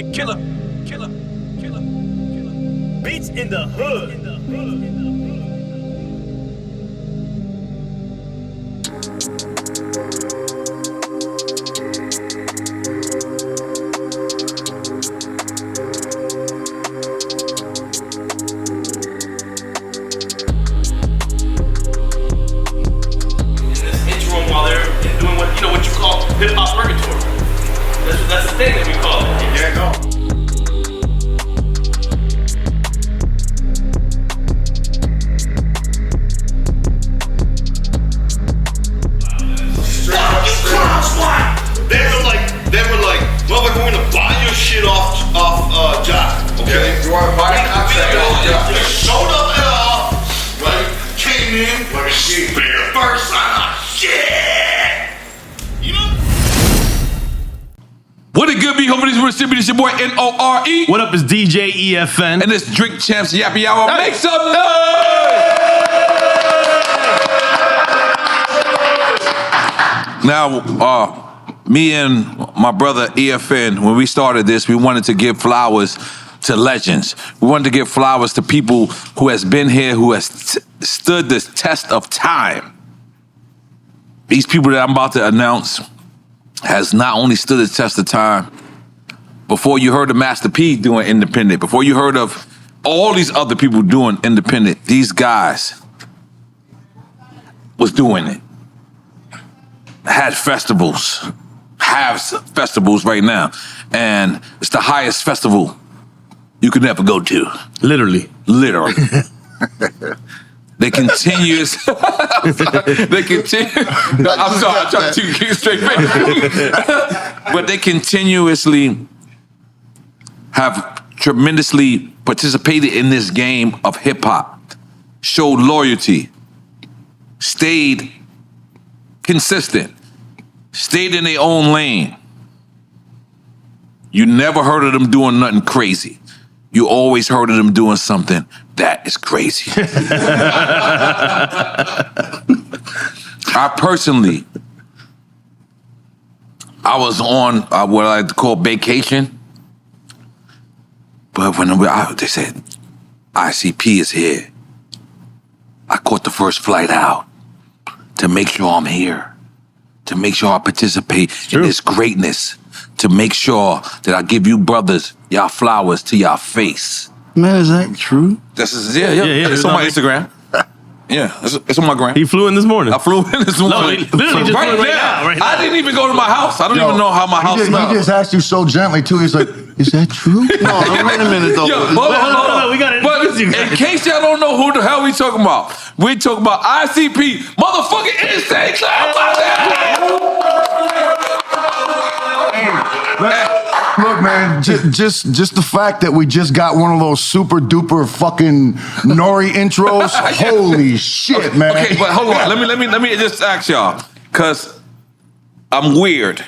Killer. Beats in the hood. Hip hop purgatory. That's the thing that we call it. Yeah, no. They were like, motherfucker, we're gonna buy your shit off Jive. Okay? Yeah, you wanna buy a contract off Jive? They showed up at right? Came in, like a sheep. first shit. You know? What it good be, hoping this recipient is your boy N-O-R-E. What up, is DJ EFN. And this Drink Champs Yappy Hour. Make some noise! Now, me and my brother EFN, when we started this, we wanted to give flowers to legends. We wanted to give flowers to people who has been here, who has stood the test of time. These people that I'm about to announce has not only stood the test of time. Before you heard of Master P doing independent, before you heard of all these other people doing independent, these guys was doing it. Had festivals, have festivals right now, and it's the highest festival you could ever go to. Literally. They continuous. They continue. I'm sorry, I'm trying to keep a straight face. But they continuously have tremendously participated in this game of hip hop, showed loyalty, stayed consistent, stayed in their own lane. You never heard of them doing nothing crazy. You always heard of them doing something that is crazy. I personally, I was on what I like to call vacation, but when they said, ICP is here, I caught the first flight out to make sure I'm here, to make sure I participate in this greatness, to make sure that I give you brothers y'all flowers to y'all face. Man, is that true? This is it's on my Instagram. Yeah, it's on my gram. He flew in this morning. I flew in this morning. Literally just right now. I didn't even go to my house. I don't even know how my house smells. He just asked you so gently too. He's like, "Is that true?" No, wait a minute though. Yo, hold on. We got it. But in case y'all don't know who the hell we talking about, we talking about ICP, motherfucking Insane Cloud. Look, man, just the fact that we just got one of those super duper fucking Nori intros. Holy shit, man. Okay, but hold on. Let me just ask y'all, cause I'm weird.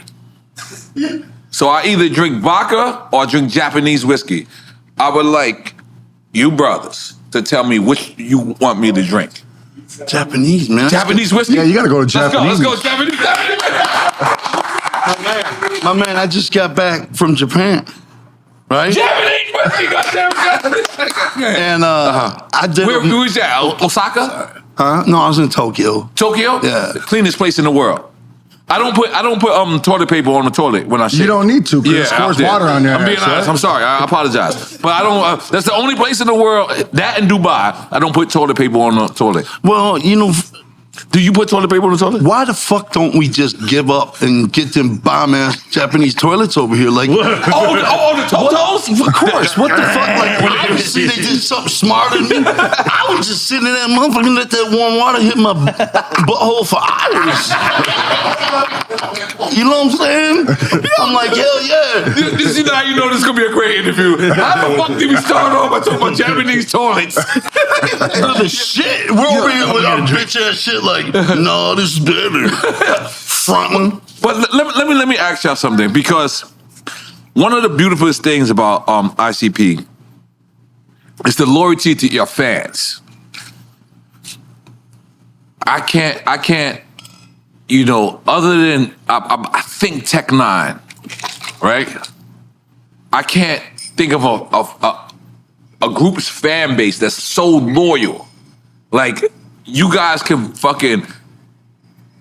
So I either drink vodka or drink Japanese whiskey. I would like you brothers to tell me which you want me to drink. Japanese, man. Japanese whiskey? Yeah, you gotta go to Japanese. Let's go Japanese. My man, I just got back from Japan, right? Japanese whiskey, goddamn. And I did. Where was that? Osaka? Huh? No, I was in Tokyo. Tokyo? Yeah. The cleanest place in the world. I don't put toilet paper on the toilet when I shit. You don't need to, because it scores water on there. I'm being honest. I'm sorry. I apologize. But I don't. That's the only place in the world, that in Dubai, I don't put toilet paper on the toilet. Well, you know. Do you put toilet paper on the toilet? Why the fuck don't we just give up and get them bomb-ass Japanese toilets over here? Like, the Totos? Of course. What the fuck? Like, obviously they did something smarter than me. I was just sitting in that motherfucker and let that warm water hit my butthole for hours. You know what I'm saying? I'm like, hell yeah. This is how you know this is going to be a great interview. How the fuck did we start off by talking about Japanese toilets? The shit. We're over here with our bitch-ass shit like, no, this is better. Frontin'. But let me ask y'all something, because one of the beautifulest things about ICP is the loyalty to your fans. I can't, you know, other than I think Tech 9, right? I can't think of a group's fan base that's so loyal. Like, you guys can fucking,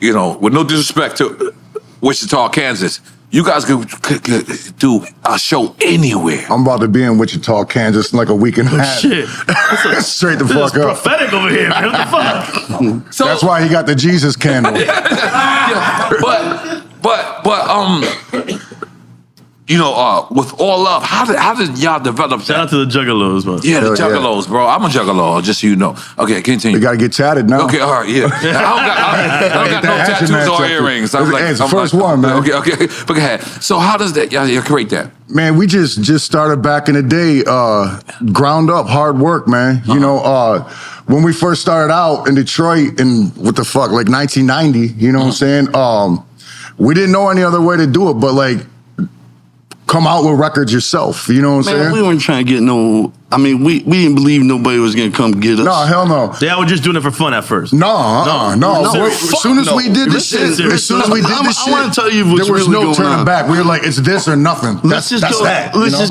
you know, with no disrespect to Wichita, Kansas, you guys could do a show anywhere. I'm about to be in Wichita, Kansas in like a week and a half. Shit. Straight the fuck up. Prophetic over here, man. What the fuck? So, that's why he got the Jesus candle. but you know, with all love, how did y'all develop Shout out to the Juggalos, man. Yeah, the Hell yeah. Juggalos, bro. I'm a Juggalo, just so you know. Okay, continue. We got to get chatted now. Okay, all right, yeah. I don't got no tattoos or earrings. It's the first one, man. Okay, but go ahead. So how does that, y'all create that? Man, we just started back in the day, ground up, hard work, man. You know, when we first started out in Detroit in, what the fuck, like 1990, you know what I'm saying? We didn't know any other way to do it, but like, come out with records yourself, you know what I'm saying? We weren't trying to get no, I mean, we didn't believe nobody was gonna come get us. No, hell no. Yeah, we're just doing it for fun at first. No. As soon as we did this shit, I want to tell you what's there was really no going turning on. back. We were like, it's this or nothing. Let's just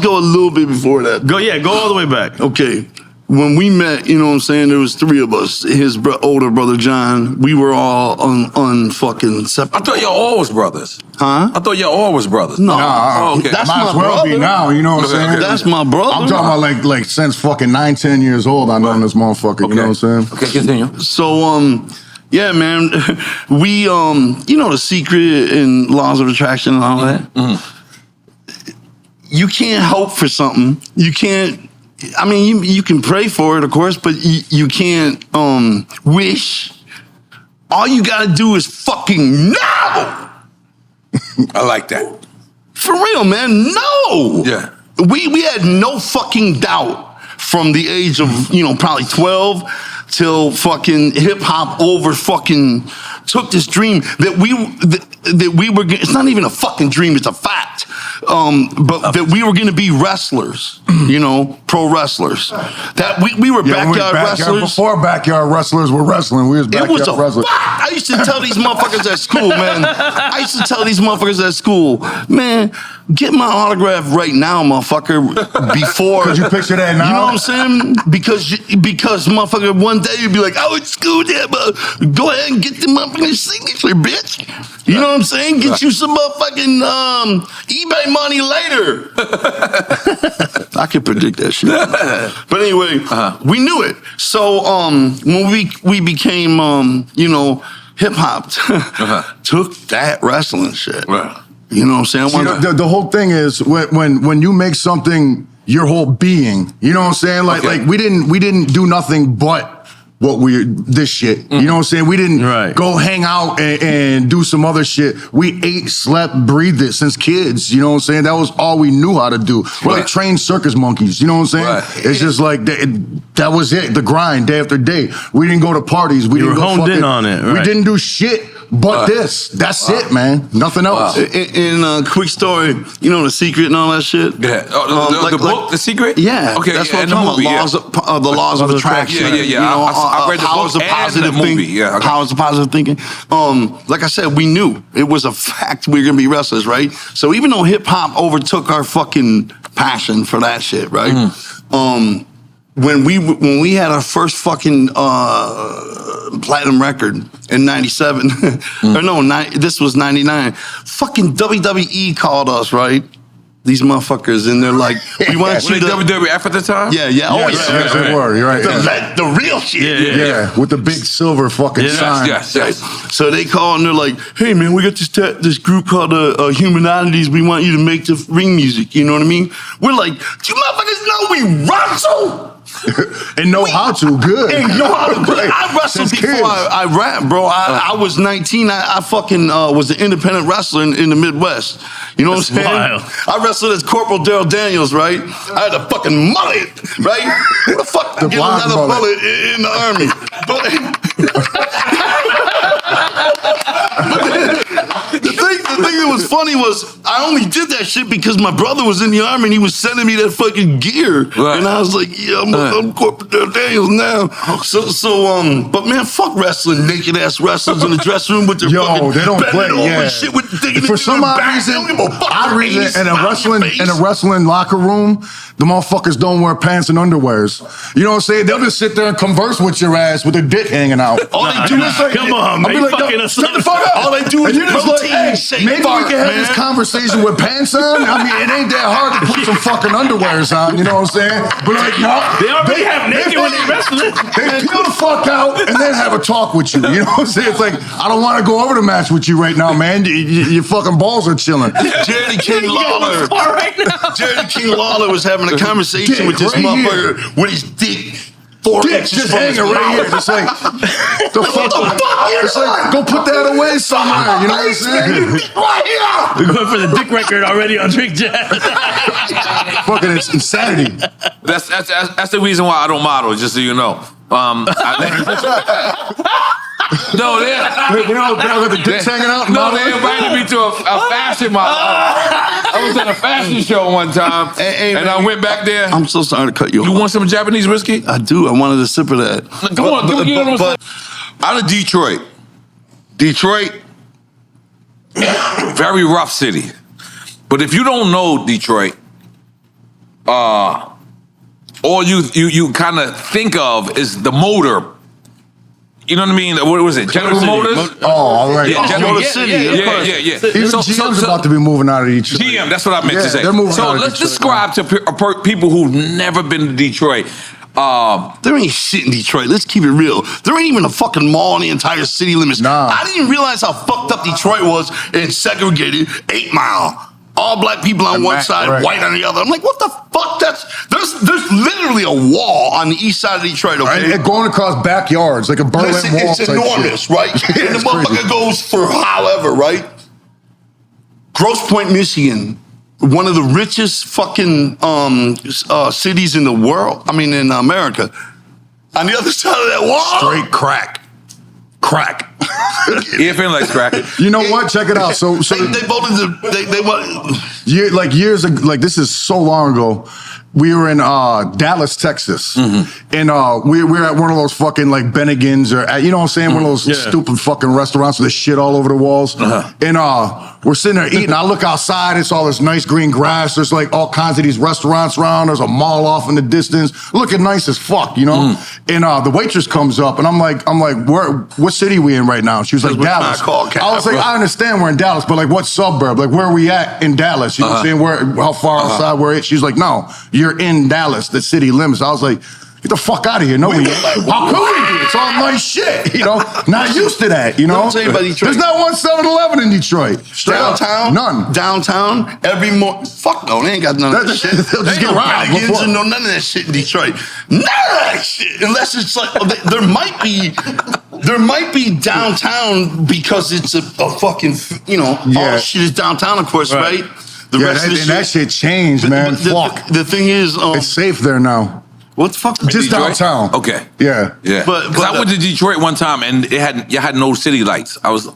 go a little bit before that. Go all the way back. Okay. When we met, you know what I'm saying, there was three of us. His older brother, John, we were all fucking separate. I thought y'all all was brothers. Huh? I thought y'all all was brothers. No. Oh, okay. That's Might my as well brother. be now, you know what I'm saying? That's my brother. I'm talking about like since fucking 9, 10 years old, I known this motherfucker, you know what I'm saying? Okay, continue. So, yeah, man, we, you know, The Secret and Laws of Attraction and all that. Mm-hmm. You can't hope for something. You can't, I mean, you can pray for it, of course, but you can't wish. All you gotta do is fucking know. I like that. For real, man, no. Yeah. We had no fucking doubt from the age of, you know, probably 12 till fucking hip hop over fucking took this dream that we were, it's not even a fucking dream, it's a fact. But that we were gonna be wrestlers, you know, pro wrestlers. That we were backyard wrestlers. Before backyard wrestlers were wrestling, we was backyard It was a wrestlers. fact. I used to tell these motherfuckers at school, man. I used to tell these motherfuckers at school, man, get my autograph right now, motherfucker, before. Could you picture that now? You know what I'm saying? Because motherfucker, one day you'd be like, I went to school there, but go ahead and get the motherfucking signature, bitch. You know what I'm saying? Get you some motherfucking eBay money later. I can predict that shit. But anyway, we knew it. So when we became, you know, hip hop, took that wrestling shit. Right. You know what I'm saying? See, the whole thing is when you make something your whole being, you know what I'm saying? Like we didn't do nothing but this shit. You know what I'm saying? We didn't go hang out and do some other shit. We ate, slept, breathed it since kids. You know what I'm saying? That was all we knew how to do. We're like trained circus monkeys. You know what I'm saying? Right. It's just like that was it. The grind, day after day. We didn't go to parties. We didn't go honed in on it. We didn't do shit. But this, that's it, man. Nothing else. In quick story, you know, The Secret and all that shit? Yeah. The book, The Secret? Yeah. Okay, that's yeah, what I'm talking about. The laws of attraction. Yeah. You know, I read the powers book of and positive the movie. thinking. Yeah, okay. Powers of positive thinking. Like I said, we knew it was a fact we were gonna be wrestlers, right? So even though hip hop overtook our fucking passion for that shit, right? When we had our first fucking platinum record in 97, or no, this was 99, fucking WWE called us, right? These motherfuckers, and they're like, we want you to... WWF at the time? Yeah. Yes, they were. You're right. The real shit. Yeah, with the big silver fucking sign. Yes. So they call and they're like, hey man, we got this group called Humanities. We want you to make the ring music. You know what I mean? We're like, do you motherfuckers know we wrestle? And know how to, good. And know how to play. I wrestled Since before kids. I rap, bro. I was 19. I fucking was an independent wrestler in the Midwest. You know what I'm saying? Wild. I wrestled as Corporal Daryl Daniels, right? I had a fucking mullet, right? Who the fuck The get blonde another mullet. bullet in the army? The thing that was funny was I I only did that shit because my brother was in the army and he was sending me that fucking gear. Right. And I was like, yeah, I'm Corporate Daniels now. But man, fuck wrestling, naked ass wrestlers in the dressing room with their fucking they don't play. bending over Yeah. shit with digging For into some their odd back. reason, They don't give a fuck odd their reason, face, in a face. wrestling locker room, the motherfuckers don't wear pants and underwears. You know what I'm saying? They'll just sit there and converse with your ass with their dick hanging out. All they do is like, Come on, I'll be man. like, Fucking yo, us shut the up. fuck up. all they do is And you're just like, protein hey, shake maybe fart, we can have man. this conversation with pants on. I mean, it ain't that hard to put some fucking underwears on. You know what I'm saying? But like, no, They already have naked when they wrestling. They peel the fuck out and then have a talk with you. You know what I'm saying? It's like, I don't want to go over the match with you right now, man. Your fucking balls are chilling. Jerry King Lawler. Right now. Jerry King Lawler was having a conversation Dick with this right motherfucker with his dick 4 Dick inches just from his hanging right here. mouth. Just like, the fuck? It's like, go put that away somewhere. You know what I'm saying? Right here. We're going for the dick record already on Drink Jazz. Fucking it's insanity. That's the reason why I don't model, just so you know. No, they With the dicks hanging out. No, they invited me to a fashion model. I was at a fashion show one time, and I went back there. I'm so sorry to cut you off. You want some Japanese whiskey? I do. I wanted a sip of that. Come on, give me one. Out of Detroit. Detroit, Very rough city. But if you don't know Detroit, all you kind of think of is the motor. You know what I mean? What was it? General City. Motors? Oh, all right. Yeah, General Motor City, of course. Yeah. Even GM's about to be moving out of Detroit. GM, that's what I meant to say. They're moving so out of let's Detroit. describe to people who've never been to Detroit. There ain't shit in Detroit. Let's keep it real. There ain't even a fucking mall in the entire city limits. Nah. I didn't realize how fucked up Detroit was and segregated. 8 Mile. All black people on one side, right. white on the other. I'm like, what the fuck? There's literally a wall on the east side of Detroit, okay? And going across backyards, like a Berlin Listen, Wall it's type enormous, shit. right? And the It's motherfucker crazy. goes for however, right? Grosse Pointe, Michigan, one of the richest fucking cities in the world. I mean, in America. On the other side of that wall, Straight crack. Crack. EFN likes crack. You know what? Check it out. So they voted. They want. years ago, like this is so long ago. We were in Dallas, Texas, and we were at one of those fucking like Bennigan's or you know what I'm saying, one of those stupid fucking restaurants with the shit all over the walls. And we're sitting there eating. I look outside. It's all this nice green grass. There's like all kinds of these restaurants around. There's a mall off in the distance, looking nice as fuck, you know. And the waitress comes up, and I'm like, what city we in right now? She was like, That's what Dallas. I call Cal, I was like, bro. I understand we're in Dallas, but like what suburb? Like where are we at in Dallas? You know what I'm saying? How far outside we're at? She's like, no, you're in Dallas, the city limits. I was like, get the fuck out of here. No, we how could we be? It's all nice shit, you know? Not used to that, you know? Let me tell you about Detroit. There's not one 7-Eleven in Detroit. Straight up. Downtown? None. Downtown, every morning. Fuck no, they ain't got none of that shit. They'll just They get ain't robbed Bennigan's before. and no none of that shit in Detroit. None of that shit. Unless it's like, there might be downtown because it's a fucking, you know, all Yeah. the shit is downtown, of course, right? The Yeah, rest of the and that shit changed, man. Fuck. The thing is, It's safe there now. what the fuck? Just Detroit? downtown. Okay. Yeah. Yeah, But- because I went to Detroit one time and you had no city lights. I was.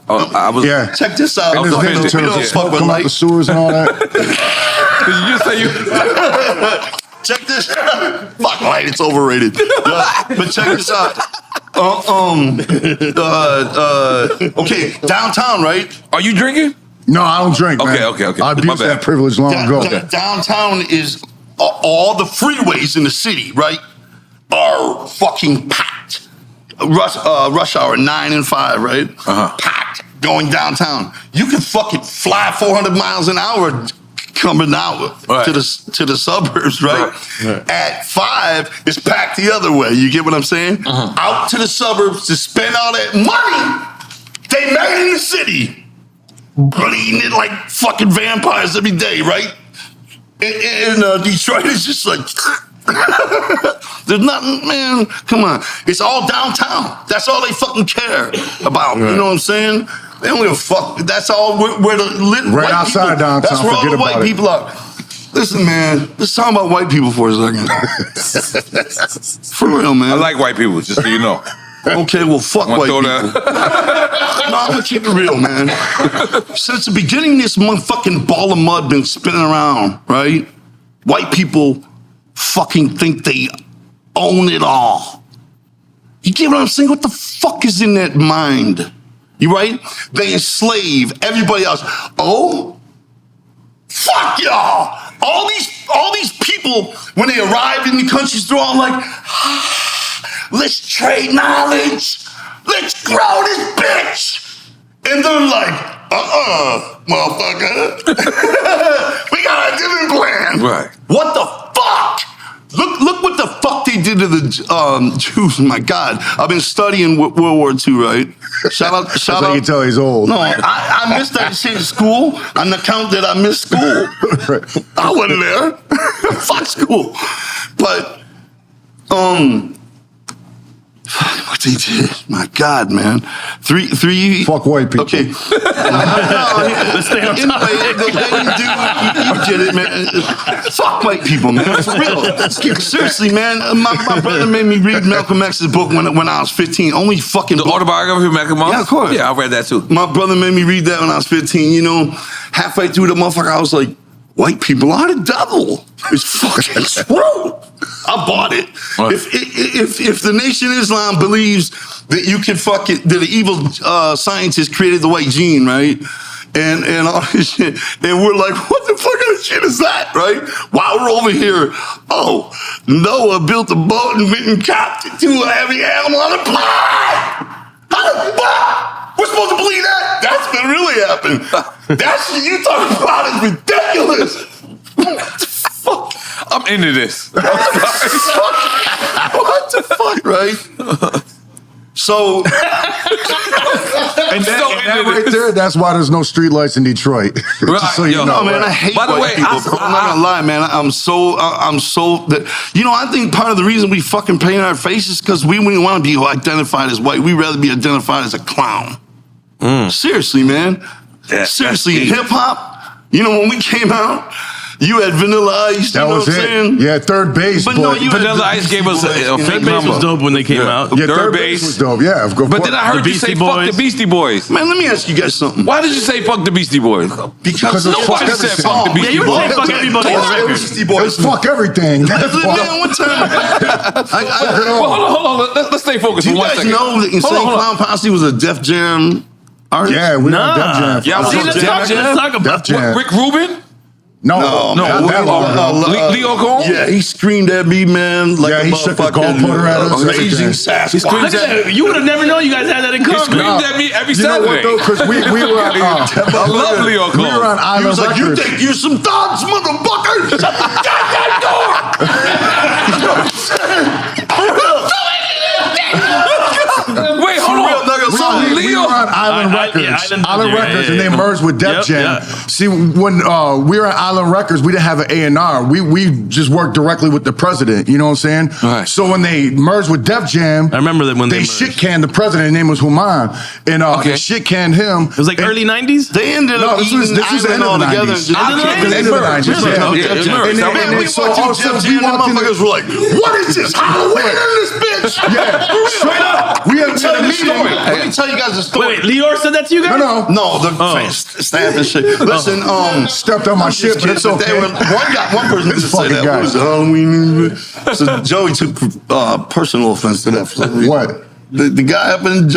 Yeah. Check this out. And There's Okay. little We turtles don't that fuck smoke with come out the lights. sewers and all that. You say you. Check this. Fuck light, it's overrated. But check this out. Okay, downtown, right? Are you drinking? No, I don't drink, man. Okay. I My abused bad. that privilege long ago. Downtown is all the freeways in the city, right? Are fucking packed. Rush hour 9 and 5, right? Packed. Going downtown. You can fucking fly 400 miles an hour coming out Right. to the suburbs, right? At 5, it's packed the other way. You get what I'm saying? Out to the suburbs to spend all that money they made in the city. Bleeding it like fucking vampires every day, right? In Detroit, it's just like, there's nothing, man, come on. It's all downtown. That's all they fucking care about. You know what I'm saying? They don't give a fuck. That's all where the Right white outside people, downtown, that's where all forget the white about it. people are. Listen, man, let's talk about white people for a second. For real, man. I like white people, just so you know. Okay, well, fuck white people. No, I'm gonna keep it real, man. Since the beginning, this motherfucking ball of mud been spinning around, right? White people fucking think they own it all. You get what I'm saying? What the fuck is in that mind? You right? They enslave everybody else. Oh, fuck y'all. All these people, when they arrive in the countries, they're all like, let's trade knowledge. Let's grow this bitch. And they're like, motherfucker. We got a different plan. Right. What the fuck? Look what the fuck they did to the Jews. My God. I've been studying World War II, right? Shout out. That's how you tell he's old. No, I missed that shit in school on the count that I missed school. I wasn't there. Fuck school. But, what they did, my God, man. Three. Fuck white people. Okay. Let's stay on top. You get it, man. Fuck white people, man. For real. Seriously, man. My brother made me read Malcolm X's book when I was 15. Only fucking The book. autobiography of Malcolm X? Yeah, of course. Yeah, I read that too. My brother made me read that when I was 15. You know, halfway through the motherfucker, I was like, white people are the devil. It's fucking true. I bought it. Right. If the Nation of Islam believes that you can fuck it, that the evil scientist created the white gene, right? And all this shit, and we're like, what the fuck kind of shit is that, right? While we're over here, Noah built a boat and went and captured every animal on the planet. How the fuck? We're supposed to believe that? That's what really happened. That shit you talking about is ridiculous. What the fuck? I'm into this. What the fuck, right? So, and that right there, that's why there's no streetlights in Detroit. Just so you know. No, man, I hate By the white way, people. I'm not gonna lie, man. I'm so that. You know, I think part of the reason we fucking paint our faces because we wouldn't want to be identified as white. We'd rather be identified as a clown. Seriously, man. Seriously, hip hop. You know, when we came out, you had Vanilla Ice. That was it. Yeah, Third Base. But no, you Vanilla Ice gave us a fake Third Base number. was dope when they came out. Yeah, Third Base was dope. Yeah, of course. But then I heard you say fuck the Beastie Boys. Man, let me ask you guys something. Why did you say fuck the Beastie Boys? Because nobody said fuck the Yeah, Beastie you would say Boys. fuck everybody on the record. It's fuck everything. That's why. Man, one time, Well, hold on. Let's stay focused do for you 1 guys second. know that Insane Clown Posse was a Def Jam artist? Yeah, we Nah. on Def Jam. Yeah, I was See, on let's Def talk Jam. about Def Jam. Rick Rubin? No, No, not that long ago. Leo Cole? Yeah, he screamed at me, man. Like Yeah, a he shook the motherfucking gold putter at us. Amazing He Sasquatch. Look at that. You would have never known you guys had that in common. Screamed at me every You know what Saturday. though? Because we were on. I love Leo We were Cole. on He Island was like, you Records. think you're some thugs, motherfucker? Shut the goddamn Wait, hold on. We were on Island Records. yeah, Island yeah, Records, yeah, and they yeah. merged with Def Yep, Jam. yeah. See, when we were on Island Records, we didn't have an A&R. We just worked directly with the president. You know what I'm saying? Right. So when they merged with Def Jam, I remember that when they merged. shit canned the president. His name was Human, and they shit canned him. It was like early 90s? They ended No, up this was eating the end Island of the all together. 90s. And End of the just- 90s? The end of the 90s, Really? yeah. Okay, it merged. And Man, we so watching also Def we Jam, and walked in motherfuckers were like, what is this? Halloween in this bitch? Yeah, straight up. We had Tell a you the meeting. story. Let me tell you guys a story. Wait, Lior said that to you guys? No. No, the staff and shit. Listen, Stepped on my shit, but it's okay. One person This just said fucking that. guy. What was it, Halloween? So Joey took personal offense to that. For some reason. What? The guy up in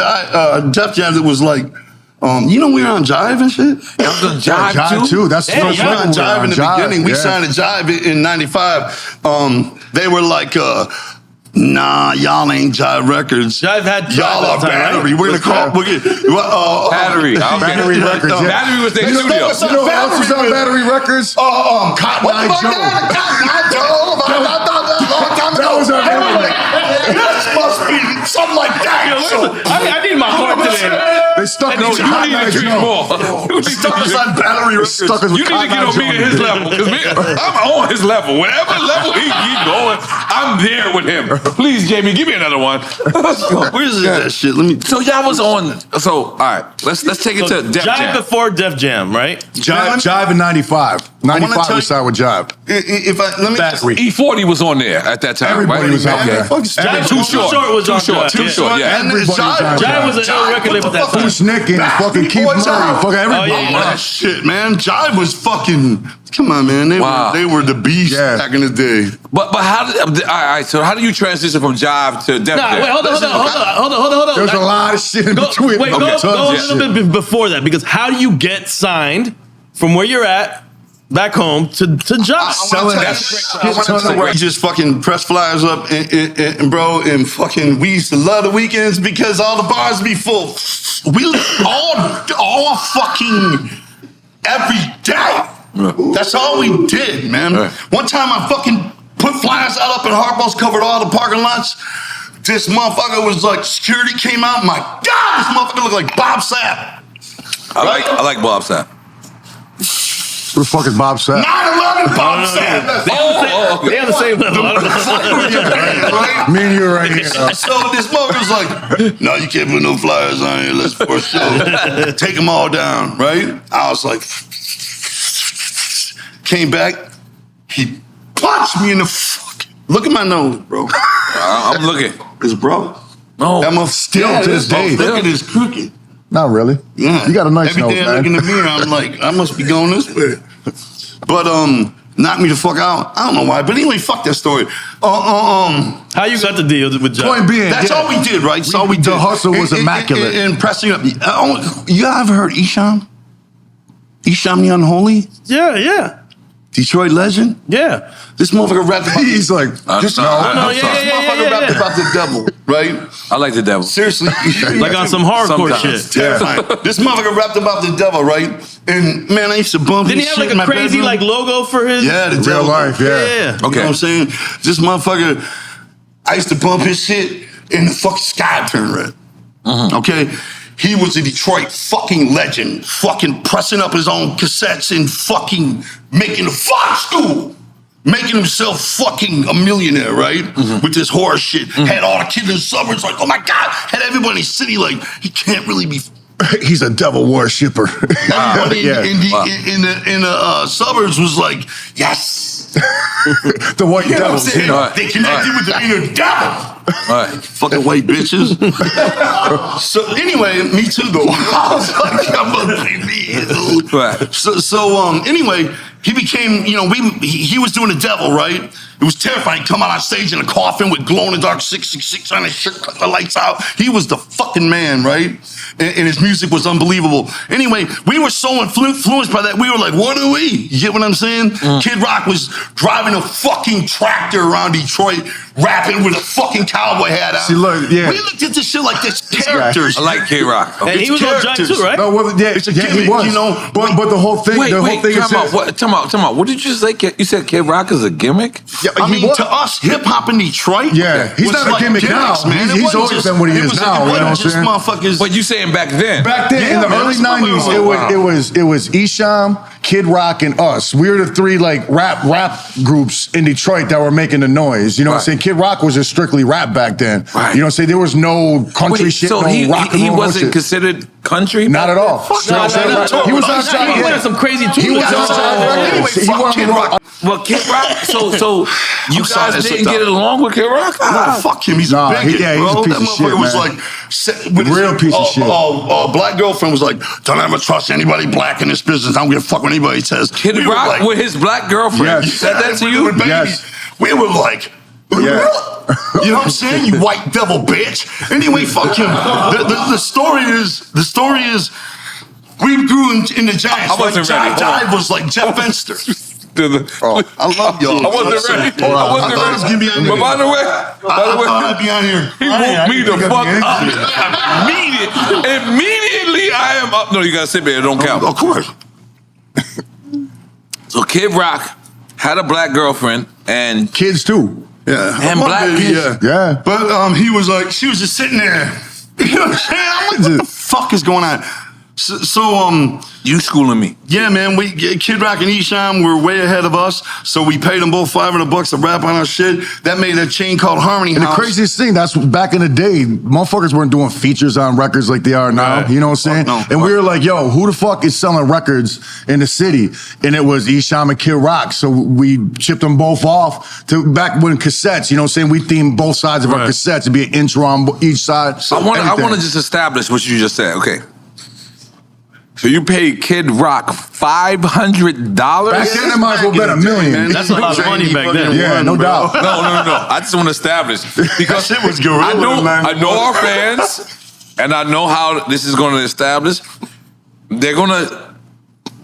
Def Jam that was like, you know we were on Jive and shit? That was on Jive too? That's the Yeah, first we were on record we were Jive in the beginning. We yeah. signed a Jive in 95. They were like, nah, y'all ain't Jive Records. Jive had Y'all are Jive at the time, Battery. right? We're gonna call Battery. Battery Records, yeah. Battery was their You know studio. what else was on Battery Records? Cotton Eye Joe. That was our This must be something like that. I need my heart today. They It's stuck No, us you need to drink more. Stuck us on battery records. Stuck us with You need to get on me at his level, because I'm on his level. Whatever level he going, I'm there with him. Please, Jamie, give me another one. Where's that shit? Let me. So y'all was on. So all right, let's take it to Def Jive Jam. before Def Jam, right? Jive in 95. 95 we signed with Jive. If I let me just, E40 was on there at that time, Everybody right? was on there. Jive Too short. was on Jive. Too short. Yeah. and Everybody was on Jive was an ill record label at that time. Who's Nick and fucking Keith Murray. Fucking everybody. Oh, yeah. that shit, man. Jive was fucking. Come on, man. They were the beast back in the day. But how did all right? So how do you transition from Jive to Def Nah, Jam? wait, hold on. There's a lot of shit in between. Wait, go a little bit before that, because how do you get signed from where you're at back home to Jive? Selling that shit. We just fucking press flyers up and bro, and fucking we used to love the weekends because all the bars be full. We all fucking every day. That's all we did, man. One time I fucking put flyers out up in Harpo's, covered all the parking lots. This motherfucker was like, security came out. My God, this motherfucker looked like Bob Sapp. I like Bob Sapp. Who the fuck is Bob Sapp? 9/11 Bob Sapp. They have the same level. Right? Me and you right here. So this motherfucker's like, no, you can't put no flyers on here. Let's for sure. Take them all down, right? I was like, came back. He punched me in the fucking. Look at my nose, bro. I'm looking. It's bro. No. That motherfucker Still to this day. Look at his crooked. Not really. Yeah. You got a nice Every nose, day man. I look in the mirror, I'm like, I must be going this way. But knocked me the fuck out. I don't know why. But anyway, fuck that story. How you got to deal with Jive? Point being, That's all we did, right? That's all we did. The hustle was immaculate. And pressing up. You ever heard Isham? Isham the Unholy? Yeah. Detroit legend? Yeah. This motherfucker rapped about He's like, just no. This motherfucker rapped about the devil, right? I like the devil. Seriously. Like on some hardcore Sometimes. shit. Terrifying. This motherfucker rapped about the devil, right? And man, I used to bump Didn't he his have shit like in a my crazy bedroom. like logo for his? Yeah, the Real devil. life, yeah. Yeah. You know Okay. what I'm saying? This motherfucker, I used to bump his shit and the fucking sky turned red. Okay? He was a Detroit fucking legend, fucking pressing up his own cassettes and fucking making a fuck school. Making himself fucking a millionaire, right? With this horror shit. Had all the kids in the suburbs like, oh my God. Had everybody in the city like, he can't really be. He's a devil worshipper. Everybody Yeah. in the suburbs was like, yes. The white You know what I'm devils. saying? You know. They connected with the inner devil. All right. Fucking white bitches. So anyway, me too though. I was like, I'm a baby. Right. So anyway, he became, he was doing the devil, right? It was terrifying. Come out on stage in a coffin with glow in the dark 666 on his shirt, cut the lights out. He was the fucking man, right? And his music was unbelievable. Anyway, we were so influenced by that. We were like, what are we? You get what I'm saying? Kid Rock was driving a fucking tractor around Detroit, rapping with a fucking cowboy hat on. See, look, yeah. We looked at this shit like this characters. I like K-Rock. And he was on Jive too, right? No, well, yeah, It's a yeah, he gimmick, was. you know. But the whole thing, Wait, is time out. Time out. What did you say? You said K-Rock is a gimmick? Yeah, I he mean, was. to us, hip hop in Detroit. Yeah, he's was not a like gimmick now. gimmicks, man. He's It wasn't always just- been what he it is was- now, It you know what I'm wasn't just saying? motherfuckers. But you saying back then? Back then, in the man, early that's what we '90s, were. it was Isham, Kid Rock, and us. We were the three like rap groups in Detroit that were making the noise. You know what I'm saying? Kid Rock was just strictly rap back then. Right. You know what I'm saying? There was no country shit, so no he rock and roll. no wasn't shit. considered country? Not at all. No, You know what I'm saying? no, He was no, on no, Jive. He went on some crazy tours. He was on Oh, Jive Records. anyway, He fuck went Kid on Rock. Well, Kid Rock. So you I'm sorry, guys I didn't slipped get out. along with Kid Rock? No, fuck him. He's Nah, a bigot, he's a bro. piece That of shit, motherfucker was man. like, with Real piece of shit. Black girlfriend was like, don't ever trust anybody black in this business. I don't give a fuck what anybody says. Kid We were Rock like, with his black girlfriend. Yes. He said that to we you? were babies. Yes. We were like, Yeah. you know what I'm saying? You white devil bitch. Anyway, fuck him. The story is, we grew in the Giants. I wasn't ready. Hold on. Jive was like Jeff Fenster. Oh. I love y'all. I wasn't ready. Hold on. I wasn't I thought it was gonna be on ready. But there. by the way, I'd be on here. he woke me the think fuck I'd up. Immediately, I am up. No, you gotta sit there. It don't count. Of course. So Kid Rock had a black girlfriend and Kids too. Yeah. And My black baby, kids. Yeah. But he was like, she was just sitting there. You know what I'm saying? I'm like, what the fuck is going on? So you schooling me. Yeah, man, Kid Rock and Esham were way ahead of us, so we paid them both $500 to rap on our shit. That made a chain called Harmony House. And the craziest thing, that's back in the day, motherfuckers weren't doing features on records like they are now. Right. You know what I'm saying? No, and we were like, yo, who the fuck is selling records in the city? And it was Esham and Kid Rock. So we shipped them both off to back when cassettes, you know what I'm saying? We themed both sides of our cassettes. It'd be an intro on each side. I want to just establish what you just said. Okay. So you paid Kid Rock $500? Back then, it might as well been $1 million. Man, that's a lot of money back then. Yeah, no doubt. No. I just want to establish because that shit was gorilla, I know our fans, and I know how this is going to establish. They're going to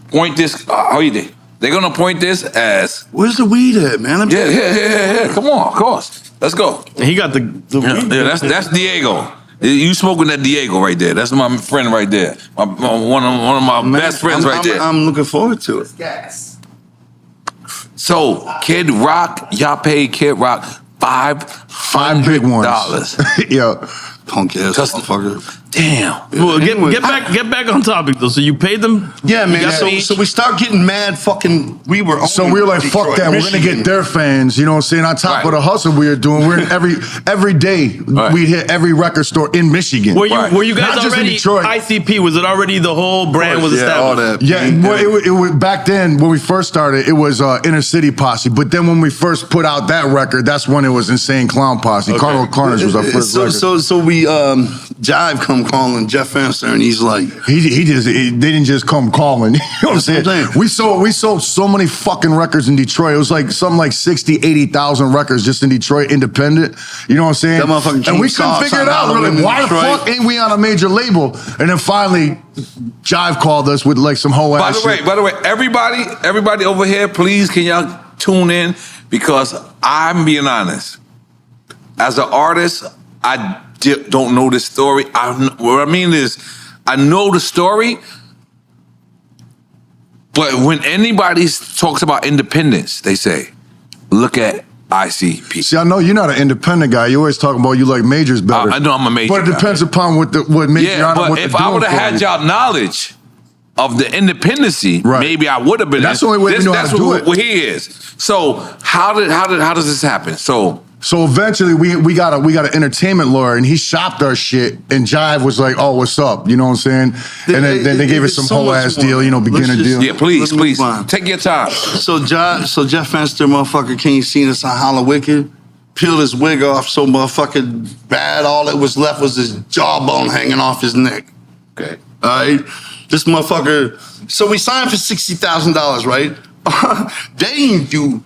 point this. How you did? They're going to point this as. Where's the weed at, man? Yeah. Come on, of course. Let's go. And he got the weed. Yeah, that's Diego. You smoking that Diego right there. That's my friend right there. One of my best friends right there. I'm looking forward to it. Yes. So, Kid Rock, y'all paid Kid Rock $5 big ones. Yeah. Punk ass motherfucker. Damn. Well, get back on topic though. So you paid them? Yeah, man. So we start getting mad. Fucking, we were like, fuck that. We're gonna get their fans. You know what I'm saying? On top of the hustle we were doing, we're in every day we'd hit every record store in Michigan. Were you guys Not already ICP? Was it already the whole brand was established? All that. Yeah, it was back then when we first started. It was Inner City Posse, but then when we first put out that record, that's when it was Insane Clown Posse. Carnival Carnage was our first record. So we Jive come calling Jeff Answer, and he's like, they didn't just come calling. You know what I'm saying? We sold so many fucking records in Detroit. It was like something like 60, 80,000 records just in Detroit, independent. You know what I'm saying? That motherfucking and we couldn't figure it out. We're like, why the fuck ain't we on a major label? And then finally, Jive called us with like some whole ass shit. By the way, everybody over here, please can y'all tune in, because I'm being honest. As an artist, I don't know this story. What I mean is, I know the story, but when anybody talks about independence, they say, look at ICP. See, I know you're not an independent guy. You always talking about you like majors better. I know I'm a major But it depends upon what major. Yeah, but if I would have had y'all knowledge of the independency, maybe I would have been. That's the only way we know how to do it. What he is. So how does this happen? So eventually we got an entertainment lawyer, and he shopped our shit, and Jive was like, "Oh, what's up?" You know what I'm saying? And then they gave us some whole ass deal, beginner deal. Yeah, please take your time. So Jeff Fenster, motherfucker, came seen us on Hollow Wicked, peeled his wig off so motherfucking bad. All that was left was his jawbone hanging off his neck. Okay, all right. This motherfucker. So we signed for $60,000, right? They didn't do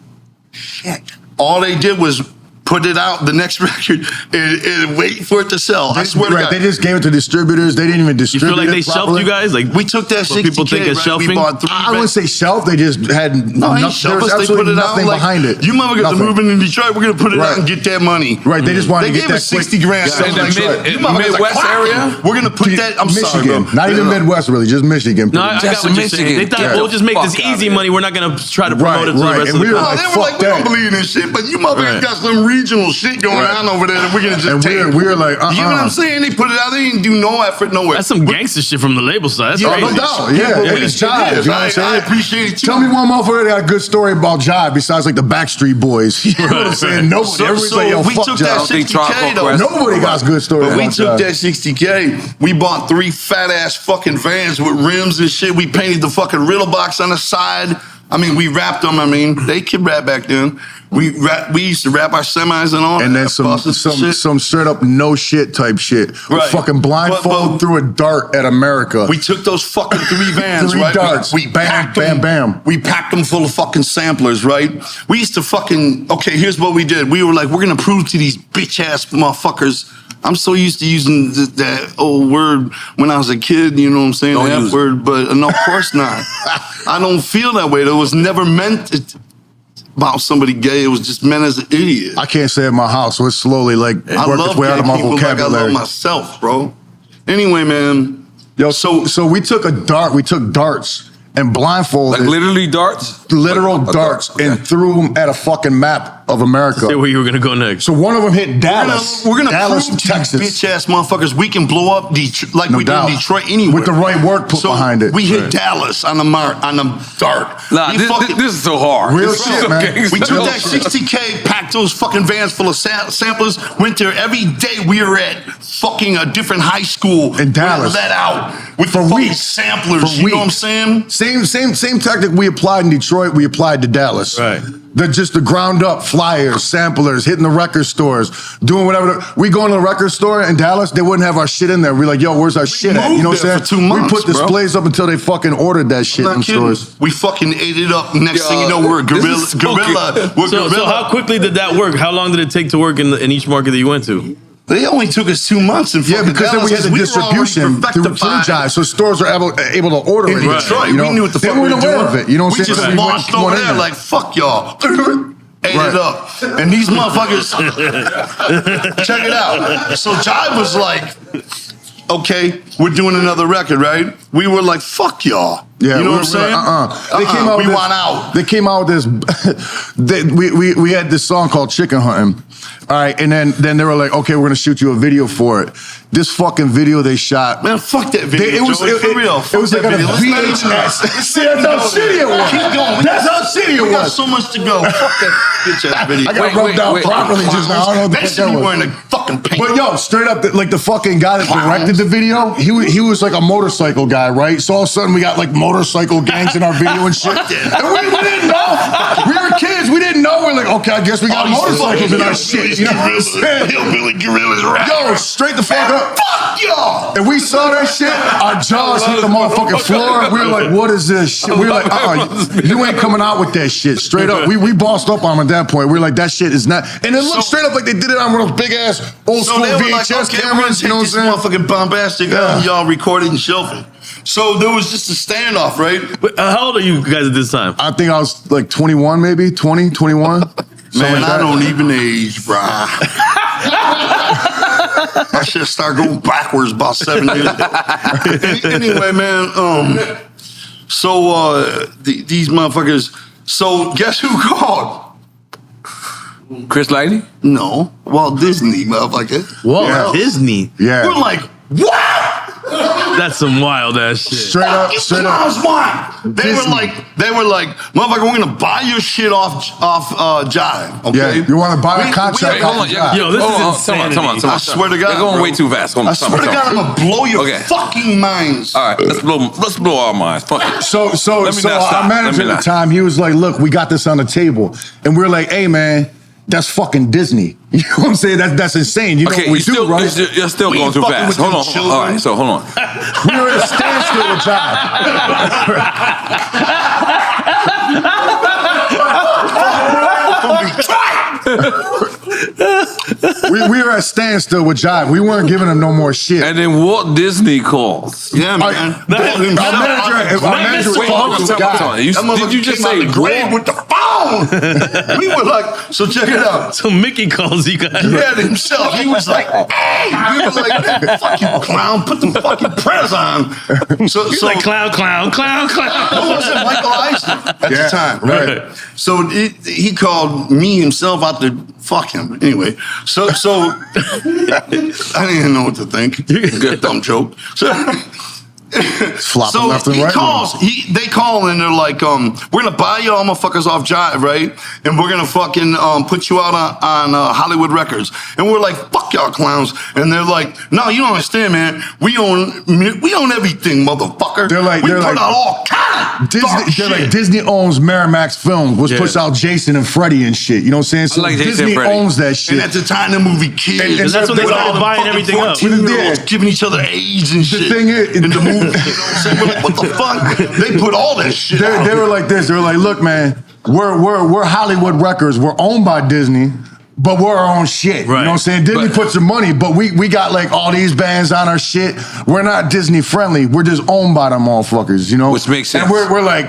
shit. All they did was put it out, the next record, and wait for it to sell. I swear to God. They just gave it to distributors. They didn't even distribute it. You feel like they shelved you guys? Like we took that 60K, people think it's shelving? We bought 3 I wouldn't say shelf. They just had nothing. They put it out behind it. You motherfuckers are moving in Detroit. We're gonna put it out and get that money. Right. They just wanted to get that. They gave us $60,000. In the Midwest area, we're gonna put that. I'm Michigan, sorry, not even Midwest, really, just Michigan. No, I got what you're saying. They thought we'll just make this easy money. We're not gonna try to promote it to the rest of the country. They were like, we don't believe in this shit, but you motherfuckers got some regional shit going on over there that we're gonna just take. We were like, you know what I'm saying? They put it out. They didn't do no effort nowhere. That's some gangster shit from the label side. That's crazy. No doubt. Yeah, it's Jive. You know what I'm saying? I appreciate it too. Tell me one motherfucker that got a good story about Jive besides like the Backstreet Boys. You know what I'm saying? Nobody. Everybody's like, yo, fuck Jive. Nobody got a good story. But we took that $60K. We bought 3 fat ass fucking vans with rims and shit. We painted the fucking riddle box on the side. I mean, we wrapped them. I mean, they could rap back then. We used to wrap our semis and all. And then some straight up no shit type shit. Right. Fucking blindfold through a dart at America. We took those fucking 3 vans, 3 right? darts. We bam, bam, bam. We packed them full of fucking samplers, right? We used to fucking, okay, here's what we did. We were like, we're gonna prove to these bitch ass motherfuckers. I'm so used to using that old word when I was a kid, you know what I'm saying? The F word, but no, of course not. I don't feel that way. It was never meant about somebody gay. It was just meant as an idiot. I can't say it in my house, so it's slowly like work its way out of my vocabulary. Like I love myself, bro. Anyway, man. Yo, so we took darts and blindfolded. Like literally darts? Literal darts and threw them at a fucking map of America. Say where you were gonna go next. So one of them hit Dallas. We're gonna Dallas, prove to Texas. bitch ass motherfuckers we can blow up Detroit like No we doubt. did in Detroit anyway. With the right work put behind it. We hit Right. Dallas on the dart. Nah, this is so hard. Real This is shit, so man. gangster. We took Real that shit. 60K, packed those fucking vans full of samplers, went there every day. We were at fucking a different high school In Dallas. We let out with For the fucking weeks. samplers. For You know what I'm weeks. saying? Same tactic we applied in Detroit, we applied to Dallas. Right. Just the ground up flyers, samplers, hitting the record stores, doing whatever. We go into the record store in Dallas, they wouldn't have our shit in there. We're like, yo, where's our shit at? You know what I'm moved there saying? for 2 months, we put bro. displays up until they fucking ordered that shit I'm in not kidding. stores. We fucking ate it up. Next Yo, thing you know, we're a this gorilla. is so Gorilla. good. We're So gorilla. how quickly did that work? How long did it take to work in each market that you went to? They only took us 2 months in Yeah, fucking because then Dallas, we had the 'cause were already distribution through perfectified. Jive, so stores were able to order In it. Detroit, You know? we knew what the They fuck we weren't were aware doing. of it. You know what we I'm saying? just So we went- launched come on over in there there. like, fuck y'all. Ate Right. it up. And these motherfuckers, check it out. So Jive was like, okay, we're doing another record, right? We were like, fuck y'all. Yeah, you know we what I'm saying? They came out. We with want out. They came out with this. We had this song called "Chicken Hunting." All right, and then they were like, "Okay, we're gonna shoot you a video for it." This fucking video they shot. Man, fuck that video. It was Joey, for real. It was like on a VHS. See, that's how shitty it was. Keep going. That's how shitty it We got was. so much to go. Fuck that bitch ass video. I got rubbed out properly just now. I don't know what the fuck Basically, that was. wearing a fucking paint. But yo, straight up, like the fucking guy that directed the video, he was like a motorcycle guy, right? So all of a sudden we got like motorcycle gangs in our video and shit. And we didn't know. We were kids. We didn't know. We're like, okay, I guess we got motorcycles in our shit. You know what I'm saying? Hillbilly gorillas, right? Yo, straight the fuck up. Fuck y'all. And we saw that shit, our jaws hit the motherfucking floor. We were like, what is this shit? We were like, you ain't coming out with that shit. Straight up. We bossed up on him at that point. We were like, that shit is not. And it looked straight up like they did it on one of those big ass old school they were VHS like, okay, cameras. You know what I'm saying? Motherfucking bombastic. Y'all recorded and shelving. So there was just a standoff, right? But, how old are you guys at this time? I think I was like 21, maybe 20, 21. Man, I don't even age, bruh. I should start going backwards about 7 years. Anyway, man. These motherfuckers. So guess who called? Chris Lighty? No, Walt Disney, motherfucker. Walt Disney. Yeah. We're like, what? That's some wild ass shit. Straight up. They were like, motherfucker, we're gonna buy your shit off Jive. Okay? Yeah, you want to buy a contract? Wait, hold on. Yo, this is insanity. Come on. I swear to God, You're going bro. way too fast. Hold on, I swear to God, I'm gonna blow your fucking minds. All right, let's blow our minds. Fuck it. So Let me not stop. our manager Let me at not. the time, he was like, look, we got this on the table. And we're like, hey, man, that's fucking Disney. You know what I'm saying? That's insane. You know what we do, right? You're still We going ain't too fucking fast. with Hold them on. children. All right, so hold on. We were at a standstill with Jive. we were at standstill with Jive. We weren't giving him no more shit. And then Walt Disney calls. Yeah, man. Our manager was Wait, hold on, talking to a tell me, guy. You- That motherfucker Did you just came out say the grave Walt? with the phone? We were like, so check it out. So Mickey calls you guys. He had it himself. He was like, hey. We were like, man, fuck you, clown. Put the fucking press on. He's like clown. Who was it? Michael Eisner at the time, right. right? So he called me himself out to fuck him. Anyway, so I didn't even know what to think. Good dumb joke. Flopping So left and he right. calls. They call and they're like, we're gonna buy y'all motherfuckers off Jive, right? And we're gonna fucking put you out on Hollywood Records. And we're like, fuck y'all clowns. And they're like, no, you don't understand, man. We own everything, motherfucker. They're like- we they're put like- out all kind of dark Disney, they're shit. like, Disney owns Miramax Films, which Yeah. puts out Jason and Freddy and shit. You know what I'm saying? So like Jason Disney and Freddy. owns that shit. And at the time, the movie Kids. And that's when they started buying everything up. 14-year-olds giving each other AIDS and shit. thing is- in the movie. You know what I'm saying? We're like, what the fuck? They put all that shit out. They were like this. They were like, look, man, we're Hollywood Records. We're owned by Disney, but we're our own shit. You know what I'm saying? Disney puts some money, but we got like all these bands on our shit. We're not Disney friendly. We're just owned by them motherfuckers, you know? Which makes sense. And we're like,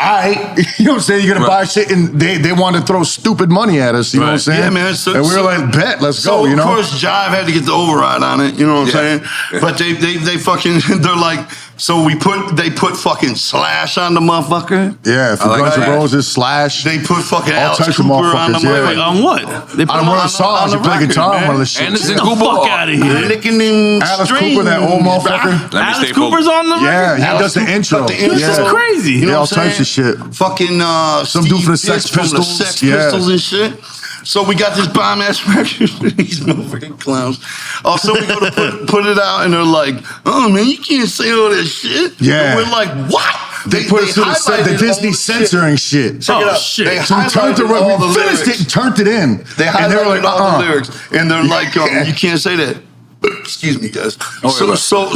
all right, you know what I'm saying? You're gonna buy shit, and they wanted to throw stupid money at us, you know what I'm saying? Yeah, man. So, and we were like, bet, let's go, you know? Of course, Jive had to get the override on it, you know what I'm saying? But they fucking, they're like, So they put fucking Slash on the motherfucker. Yeah, for like Guns N' that. Roses, Slash. They put fucking all Alex types of Cooper on the motherfuckers. Yeah. motherfucker. On what? They put On him one of the on songs, on you the play record, guitar on man. one of the shit. Anderson the Cooper. fuck out of here. Licking them Alice strings, Cooper, that old bruh. motherfucker. Let me Alice stay Cooper's focused. on the record? Yeah, he Alice does the Cooper intro. cut the intro. This is crazy. You know Yeah, all what I'm types of saying? shit. Fucking Some dude from the Sex From the Pistols. Sex Yeah. Pistols and shit. So we got this bomb ass record. These motherfucking clowns. So we go to put it out, and they're like, "Oh man, you can't say all that shit." Yeah. And we're like, "What?" They put us through the highlighted Disney all the censoring shit. Check it Oh, out. shit. They So we turned highlighted all the we finished lyrics. it and turned it in. They and they were highlighted like, all the lyrics, and they're like, "You can't say that." Excuse me, guys.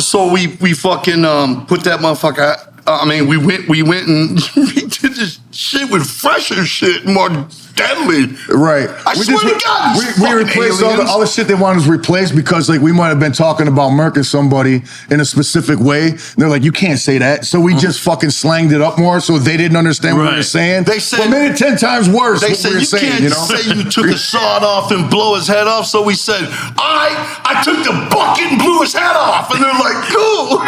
So we fucking put that motherfucker. I mean, we went and we did this shit with fresher shit, more deadly. Right. I swear to God, these we fucking replaced aliens. all the shit they wanted us replaced because like we might have been talking about murking somebody in a specific way. And they're like, you can't say that. So we just fucking slanged it up more so they didn't understand what we were Right. saying. They said- but made it 10 times worse. They what said we were you saying, can't you know? say you took a sawed off and blow his head off. So we said, I took the bucket and blew his head off. And they're like, cool.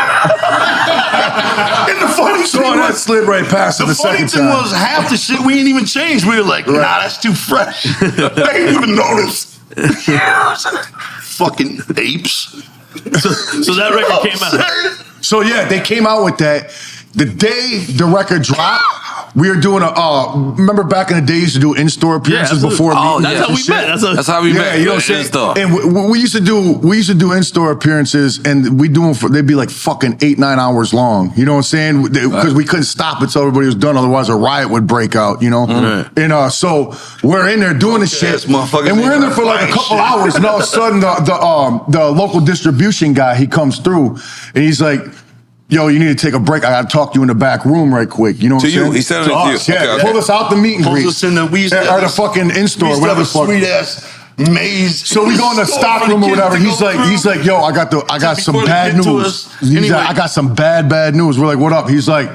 And the funny So thing that was, slid right past it the the funny second thing time. was half the shit we ain't even changed. We were like, nah, that's too fresh. They ain't even noticed. Fucking apes. So that record came out. So yeah, they came out with that. The day the record dropped, we were doing remember back in the day, you used to do in-store appearances absolutely. before Oh, meetings That's and how we shit. met. That's how we met. you know what I'm saying? Stuff. And we used to do in-store appearances, and we do them for, they'd be like fucking 8-9 hours long. You know what I'm saying? Because we couldn't stop until everybody was done, otherwise a riot would break out. You know? Right. And so we're in there doing the shit, motherfuckers and we're in ain't there for like a gonna couple fight shit. hours, and all of a sudden the local distribution guy, he comes through, and he's like, yo, you need to take a break. I got to talk to you in the back room right quick. You know what To I'm you. saying? He said it To to us, you. yeah. Okay, okay. Pull us out the meet and Pulls greet. us in the, we used to Or have the this- fucking in-store, we used to whatever have the fuck. a sweet ass maze. So we go in the stock room or whatever. He's like, yo, I got some Before they bad get to news. us, He's anyway. like, I got some bad news. We're like, what up? He's like,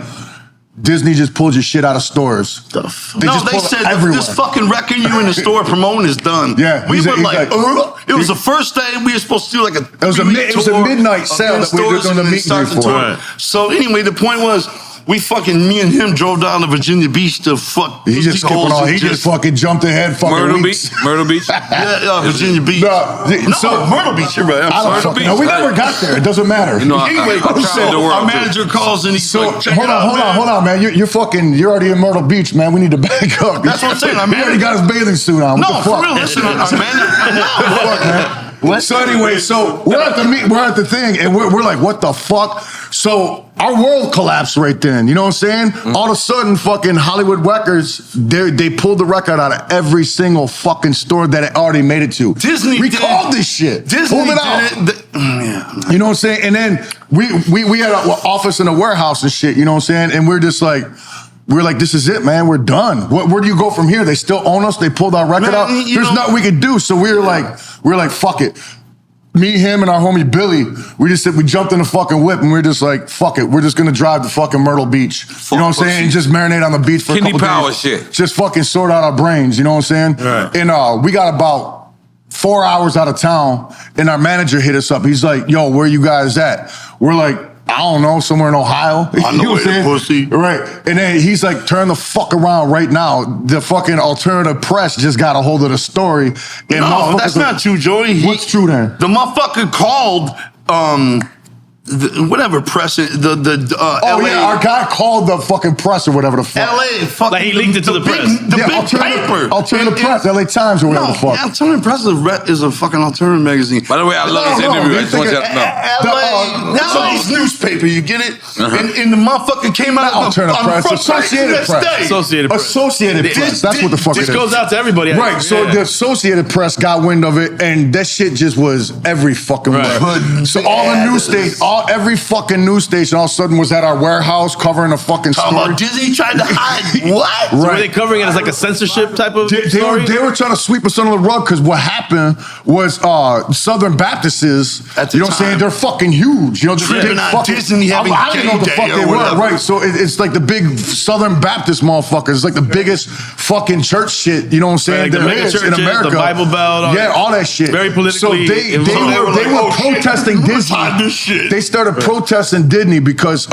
Disney just pulled your shit out of stores. They just pull it said everywhere. this fucking record you in the store promoting is done. Yeah, we he's were like- it was the first day we were supposed to do like a. It was a midnight sale that we were doing the meet and greet for. Right. So anyway, the point was, me and him drove down to Virginia Beach to fuck. He just skipping on. He just fucking jumped ahead. Fucking Myrtle weeks. Beach. Myrtle Beach. Yeah, Virginia Beach. No, Myrtle Beach. You're right. I'm I don't sorry. fucking know. We never got there. It doesn't matter. You know, Anyway, I'm trying so to work our too. manager calls and he's So like, check hold it out, man. on, man. You're already in Myrtle Beach, man. We need to back up. That's what I'm saying. He already got his bathing suit on. What No, the for fuck? real. Listen, our manager. Fuck, man. So anyway, so we're at the thing, and we're like, what the fuck? So our world collapsed right then. You know what I'm saying? All of a sudden, fucking Hollywood Records, they pulled the record out of every single fucking store that it already made it to. Disney we did- called this shit. Disney Pulled did it out. it. Yeah. You know what I'm saying? And then we had an office in a warehouse and shit, you know what I'm saying? And we're like, this is it, man. We're done. Where do you go from here? They still own us. They pulled our record Man, out. you There's know- nothing we could do. So we were like, fuck it. Me, him, and our homie Billy, we jumped in the fucking whip and we are just like, fuck it. We're just gonna drive to fucking Myrtle Beach. You know what I'm saying? And just marinate on the beach for Kidney a couple power days. shit. Just fucking sort out our brains. You know what I'm saying? Right. And we got about 4 hours out of town, and our manager hit us up. He's like, yo, where you guys at? We're like, I don't know, somewhere in Ohio. I know You what where I'm the saying? pussy. Right. And then he's like, turn the fuck around right now. The fucking alternative press just got a hold of the story. And No, motherfuckers that's like, not true, Joey. What's true then? The motherfucker called, whatever press it, Oh LA. yeah, our guy called the fucking press or whatever the fuck. LA, fucking. Like he leaked it to the press. The Yeah, big paper. Alternative press, LA Times or whatever No, the fuck. Alternative Press is a fucking alternative magazine. By the way, I love this No, interview. I you just want think you to know. LA's newspaper, you get it? And the motherfucker came out on Alternative the press, front page Associated the next Press. day. Associated Press. Associated Press. That's what the fuck This it is. goes out to everybody. Right, so Yeah. the Associated Press got wind of it, and that shit just was every fucking Right. where. So all the news stations, every fucking news station, all of a sudden was at our warehouse covering a fucking Talking story. about Disney tried to hide what? So were Right. they covering it as like a censorship type of They story? were trying to sweep us under the rug because what happened was Southern Baptists, At the you know what I'm saying? time. They're fucking huge. You know, they're Tripping big on fucking, Disney having I didn't know what the gay fuck day they or were. whatever. Right, so it's like the big Southern Baptist motherfuckers. It's like the biggest fucking church shit, you know what I'm saying? Like the there mega is in churches, the America. Bible Belt, all yeah, that. all that shit. Very politically So they involved. were They were like, oh, shit, protesting let's Disney. hide this shit. They started protesting Disney because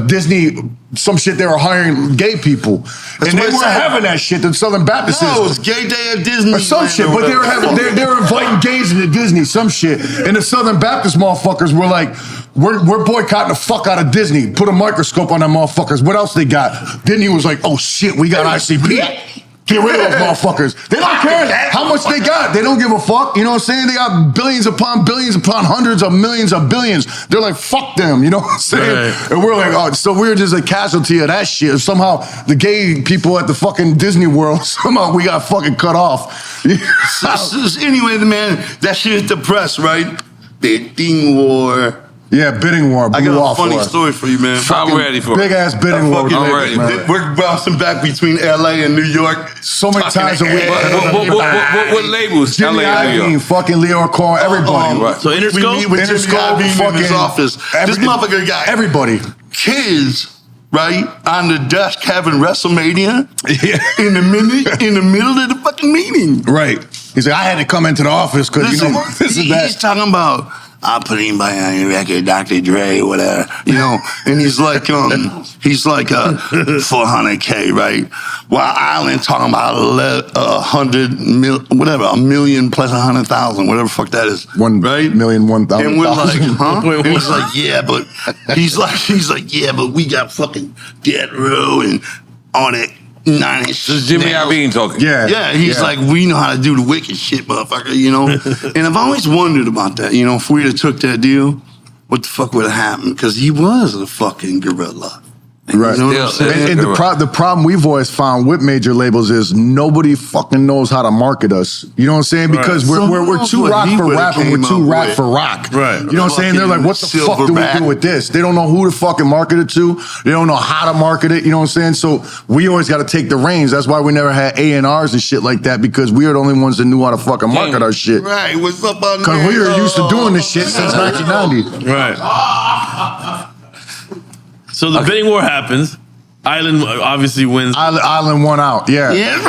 Disney, some shit, they were hiring gay people. And they weren't having that shit, the Southern Baptists. No, it was gay day at Disney. Or some shit, but they were inviting gays into Disney, some shit. And the Southern Baptist motherfuckers were like, we're boycotting the fuck out of Disney. Put a microscope on them motherfuckers. What else they got? Disney was like, oh shit, we got ICP. Get rid of those motherfuckers. They don't care how much they got. They don't give a fuck. You know what I'm saying? They got billions upon hundreds of millions of billions. They're like, fuck them. You know what I'm saying? Right. And we're like, oh, so we're just a casualty of that shit. Somehow the gay people at the fucking Disney World, somehow we got fucking cut off. Anyway, man, that shit hit the press, right? Bidding war. Yeah, bidding war. I got a funny story for you, man. I'm ready for it. Big ass bidding war. I'm ready. We're bouncing back between LA and New York. So many times a week. What labels? Jimmy LA and New Iovine, York. fucking Leo Corn, everybody. Right. So Interscope? We meet with Jimmy Iovine in his office. This motherfucker got everybody. Kids, right, on the desk having WrestleMania in the middle of the fucking meeting. Right. He's like, I had to come into the office because, you know, this is that. He's talking about, I'll put anybody on your record, Dr. Dre, whatever, you know, and he's like 400K, right? While Island talking about 1 million plus 100,000, whatever the fuck that is. 1 right? million, 1,000. And we're like, huh? And he's like, yeah, but he's like, yeah, but we got fucking Death Row and all that. This is Jimmy Iovine talking. Yeah, he's like, we know how to do the wicked shit, motherfucker, you know? And I've always wondered about that, you know, if we'd have took that deal, what the fuck would have happened? Because he was a fucking gorilla. Right. You know what I'm saying? And the problem we've always found with major labels is nobody fucking knows how to market us. You know what I'm saying? Because we're too rock for rap and we're too rap for rock. Right. You know what I'm saying? They're like, what the fuck do we do with this? They don't know who to fucking market it to. They don't know how to market it. You know what I'm saying? So we always got to take the reins. That's why we never had A&Rs and shit like that, because we are the only ones that knew how to fucking market our shit. Right. What's up on Because we were used to doing this shit since 1990. Right. So the bidding war happens. Island obviously wins. Island won out, yeah. And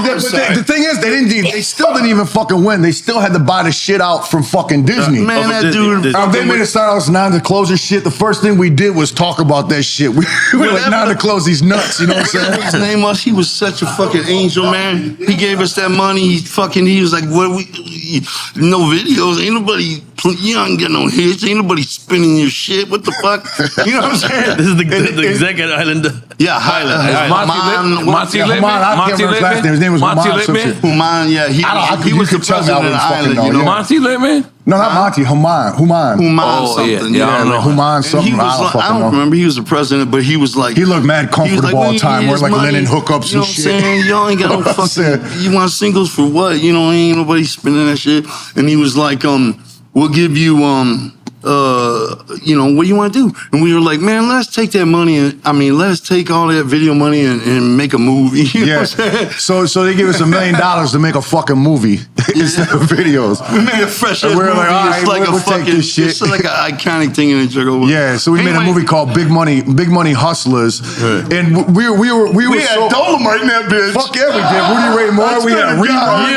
the thing is, they still didn't even fucking win. They still had to buy the shit out from fucking Disney. Man, that dude. They made us sign us non-disclosure shit. The first thing we did was talk about that shit. We were like, non-disclose these nuts, you know what I'm saying? His name was, he was such a fucking angel, man. He gave us that money. He was like, what no videos. Ain't nobody, you don't get no hits. Ain't nobody spinning your shit. What the fuck? You know what I'm saying? This is the exec at Island. Yeah, Highland. Monty Lippman? I can't remember his last name. His name was Monty Human. Human, yeah. He was the president of the island, you know. Monty Lippman? No, not Monty. Human. Something. Yeah, I don't know. Human something. I don't remember. He was the president, but he was like. He looked mad comfortable all the time. Wearing like linen hookups and shit. You know what I'm saying? Y'all ain't got no fucking. You want singles for what? You know, ain't nobody spending that shit. And he was like, we'll give you, you know, what do you want to do? And we were like, man, let's take that money. Let's take all that video money and make a movie. You know what I'm saying? So they give us $1 million to make a fucking movie instead of videos. We made a fresh movie. We're like, all right, it's like we'll take this shit. It's like an iconic thing in the Juggalo. Yeah, so we made a movie called Big Money Hustlers, and we had Dolomite in that bitch. Fuck yeah, we did. Rudy Ray Moore, we had Rerun,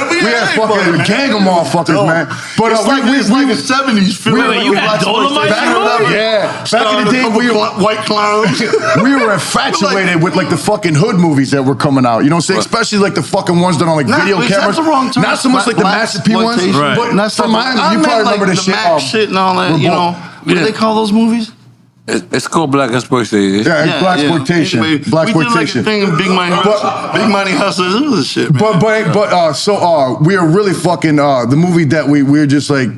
we had fucking a gang of motherfuckers, man. But it's like the 70s film. You had Dolomite? Back in the day, we were white clowns. We were infatuated with like the fucking hood movies that were coming out. You know what I'm saying? Especially like the fucking ones done on like video cameras. Not so much like the Master P ones, but from Miami, you probably remember the shit. Shit and all that. You know, what do they call those movies? It's called Black Exploitation. Yeah, it's Black Exploitation. Anyway, Black we did like Exploitation. a thing of Big Money Hustlers. It was a shit, man. So we are really fucking the movie that we were just like.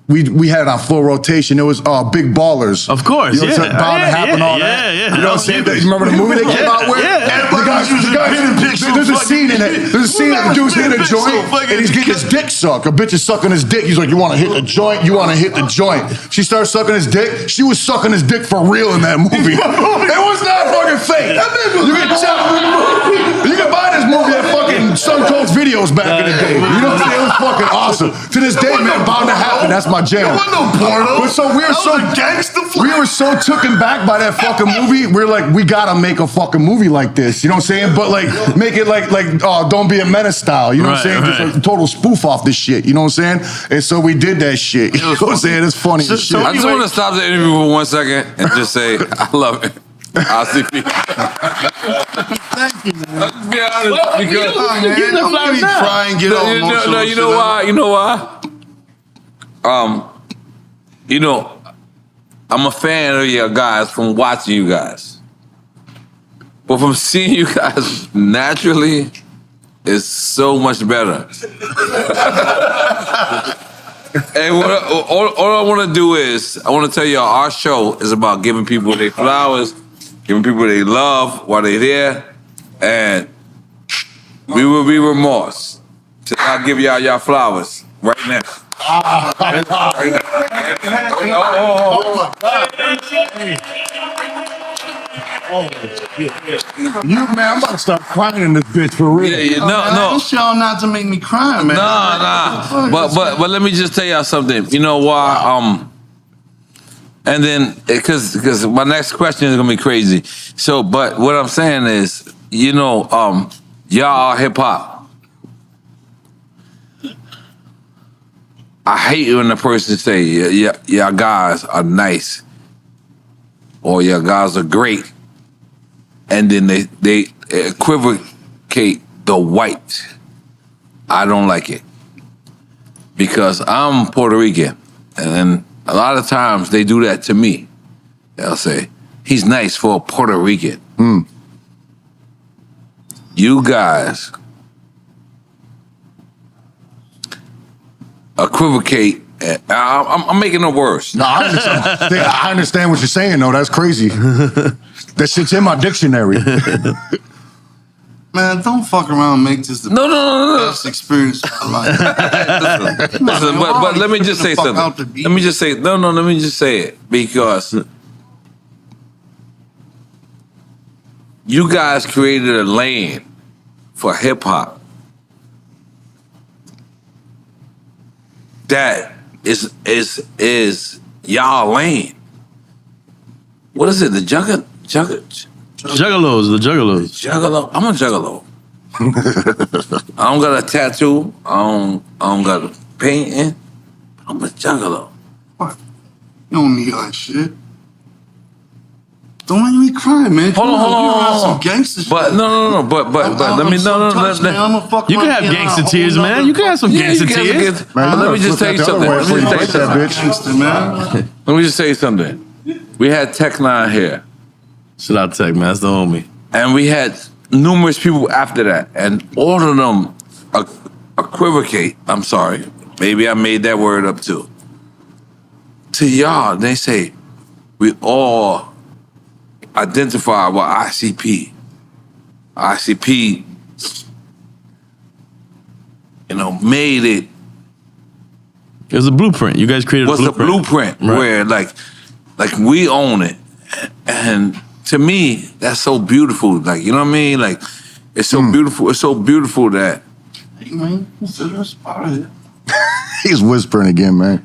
We had it on full rotation. It was Big Ballers. Of course, you know what's bound to happen, all that. You know what I'm saying? You remember the movie they came out with? There's a scene in it. There's a scene that the dude's hitting a joint and he's getting his dick sucked. A bitch is sucking his dick. He's like, you want to hit the joint? You want to hit the joint? She starts sucking his dick. She was sucking his dick for real in that movie. It was not fucking fake. You can buy this movie at fucking Sun Coast videos back in the day. You know what I'm saying? It was fucking awesome. To this day, man, bound to happen. That's my jam. There wasn't no porno. But so we were so taken back by that fucking movie. We're like, we gotta make a fucking movie like this. You know what I'm saying? But like, make it like Don't Be a Menace style. You know what I'm saying? Just like total spoof off this shit. You know what I'm saying? And so we did that shit. You know what I'm saying? It's funny as shit. I just want to stop the interview for 1 second and just say, I love it. RCP. Thank you, man. Let's be honest, because Give the flowers now. Try and get all emotional. no, you know why? You know why? You know, I'm a fan of you guys from watching you guys, but from seeing you guys naturally, it's so much better. And all I want to do is, I want to tell you, our show is about giving people their flowers, giving people their love while they're there, and we will be remorse till I give y'all flowers right now. Right now. You, man, I'm about to start crying in this bitch for real. No. This show not to make me cry, man. Nah. But let me just tell y'all something. You know why? And then because my next question is gonna be crazy. So, but what I'm saying is, you know, y'all are hip hop. I hate when a person say, y'all guys are nice, or y'all guys are great, and then they equivocate the white. I don't like it. Because I'm Puerto Rican, and a lot of times they do that to me. They'll say, he's nice for a Puerto Rican. You guys equivocate. I'm making it worse. No, I understand what you're saying, though. That's crazy. That shit's in my dictionary. Man, don't fuck around and make this the best experience of my life. Listen, but let me just say something. Let me just say, let me just say it. Because you guys created a lane for hip hop that is y'all lane. What is it? The Juggalos, the Juggalos. Juggalo. I'm a Juggalo. I don't got a tattoo. I don't got a painting. I'm a Juggalo. What? You don't need that shit. Don't make me cry, man. Hold on. Some gangster shit. But no. But let me You can have gangster tears, man. You can have some gangster tears. Let me just tell you something. Let me just tell you something. We had Tech 9 here. Shout out Tech, man. That's the homie. And we had numerous people after that, and all of them equivocate. I'm sorry. Maybe I made that word up too. To y'all, they say we all identify with ICP. ICP, made it. It was a blueprint. You guys created a blueprint. What's the blueprint? Right. Where like we own it. And to me, that's so beautiful. Like, you know what I mean? Like, it's so beautiful. It's so beautiful that. Hey, man, consider us part of it. He's whispering again, man.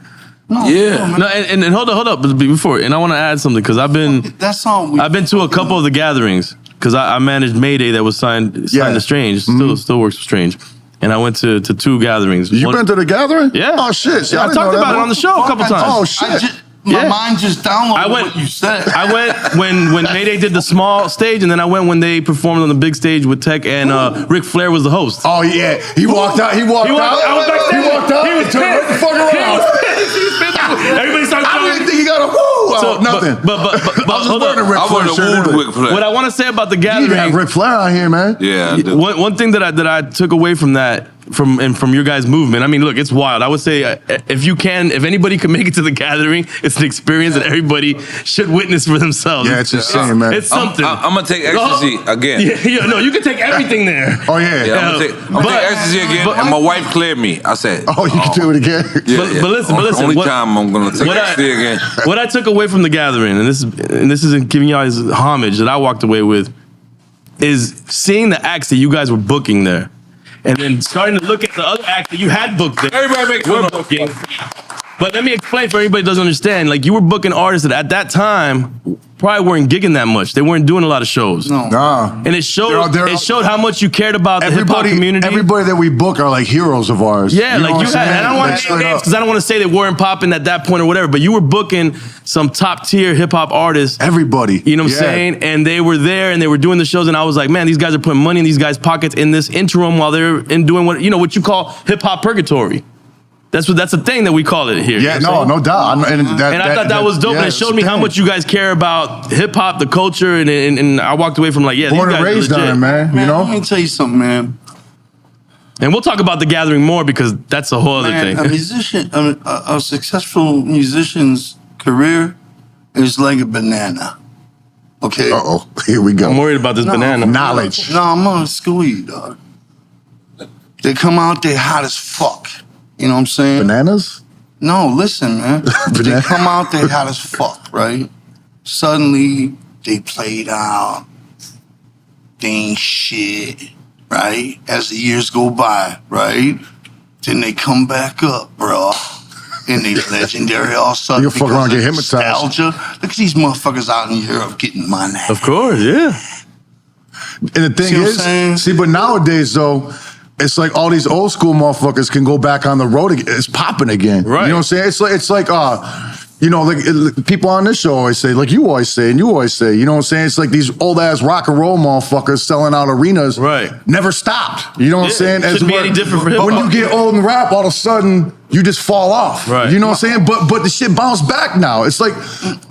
No, and hold up before, and I want to add something because I've been to a couple of the gatherings because I managed Mayday that was signed to Strange, still works for Strange, and I went to 2 gatherings. You been to the gathering? Yeah. Oh shit! Yeah, I talked about it on the show a couple times. Oh shit! My mind just downloaded what you said. I went when Mayday did the small stage, and then I went when they performed on the big stage with Tech, and Ric Flair was the host. Oh yeah, he walked out. I was back there. He walked out. He was turned right the fuck around. Everybody started. I didn't think he got a woo. Nothing. But hold up. What I want to say about the gathering. You have Ric Flair out here, man. Yeah. One thing that I took away from that. From your guys' movement. I mean, look, it's wild. I would say if anybody can make it to the gathering, it's an experience that everybody should witness for themselves. Yeah, it's insane, man. It's something. I'm gonna take ecstasy again. Yeah, no, you can take everything there. Oh yeah. I'm gonna take ecstasy again, and my wife cleared me. I said, oh, you can do it again. But listen. Only time I'm gonna take ecstasy again. What I took away from the gathering, and this isn't giving y'all this homage that I walked away with, is seeing the acts that you guys were booking there. and then starting to look at the other acts that you had booked there. Everybody make were booking. But let me explain for anybody who doesn't understand. Like, you were booking artists that at that time probably weren't gigging that much. They weren't doing a lot of shows. No. And it showed it showed how much you cared about the hip hop community. Everybody that we book are like heroes of ours. Yeah, you know like you had, and I don't want to name names because I don't want to say they weren't popping at that point or whatever, but you were booking some top tier hip hop artists. Everybody. You know what I'm saying? And they were there and they were doing the shows, and I was like, man, these guys are putting money in these guys' pockets in this interim while they're doing what you call hip hop purgatory. That's a thing that we call it here. Yeah, no doubt. And I thought that was dope, and it showed me how much you guys care about hip hop, the culture, and I walked away from like, yeah, born these and guys raised are legit. on it, man. You know. Let me tell you something, man. And we'll talk about the Gathering more because that's a whole other thing. A musician, a successful musician's career is like a banana. Okay. Here we go. I'm worried about this banana. Knowledge. No, I'm on school you, dog. They come out, they hot as fuck. You know what I'm saying? Bananas? No, listen, man. They come out, they hot as fuck, right? Suddenly, they played out. They ain't shit, right? As the years go by, right? Then they come back up, bro. And they legendary all of a sudden. You fuck around and get hypnotized. Nostalgia. Look at these motherfuckers out in Europe getting money. Of course, yeah. And the thing is, but nowadays though, it's like all these old school motherfuckers can go back on the road again. It's popping again. Right. You know what I'm saying? It's like people on this show always say, like you always say, and you always say, you know what I'm saying? It's like these old ass rock and roll motherfuckers selling out arenas. Right. Never stopped. You know what I'm saying? Shouldn't be any different for hip hop. When you get old and rap, all of a sudden you just fall off. Right. You know what I'm saying? But the shit bounced back now. It's like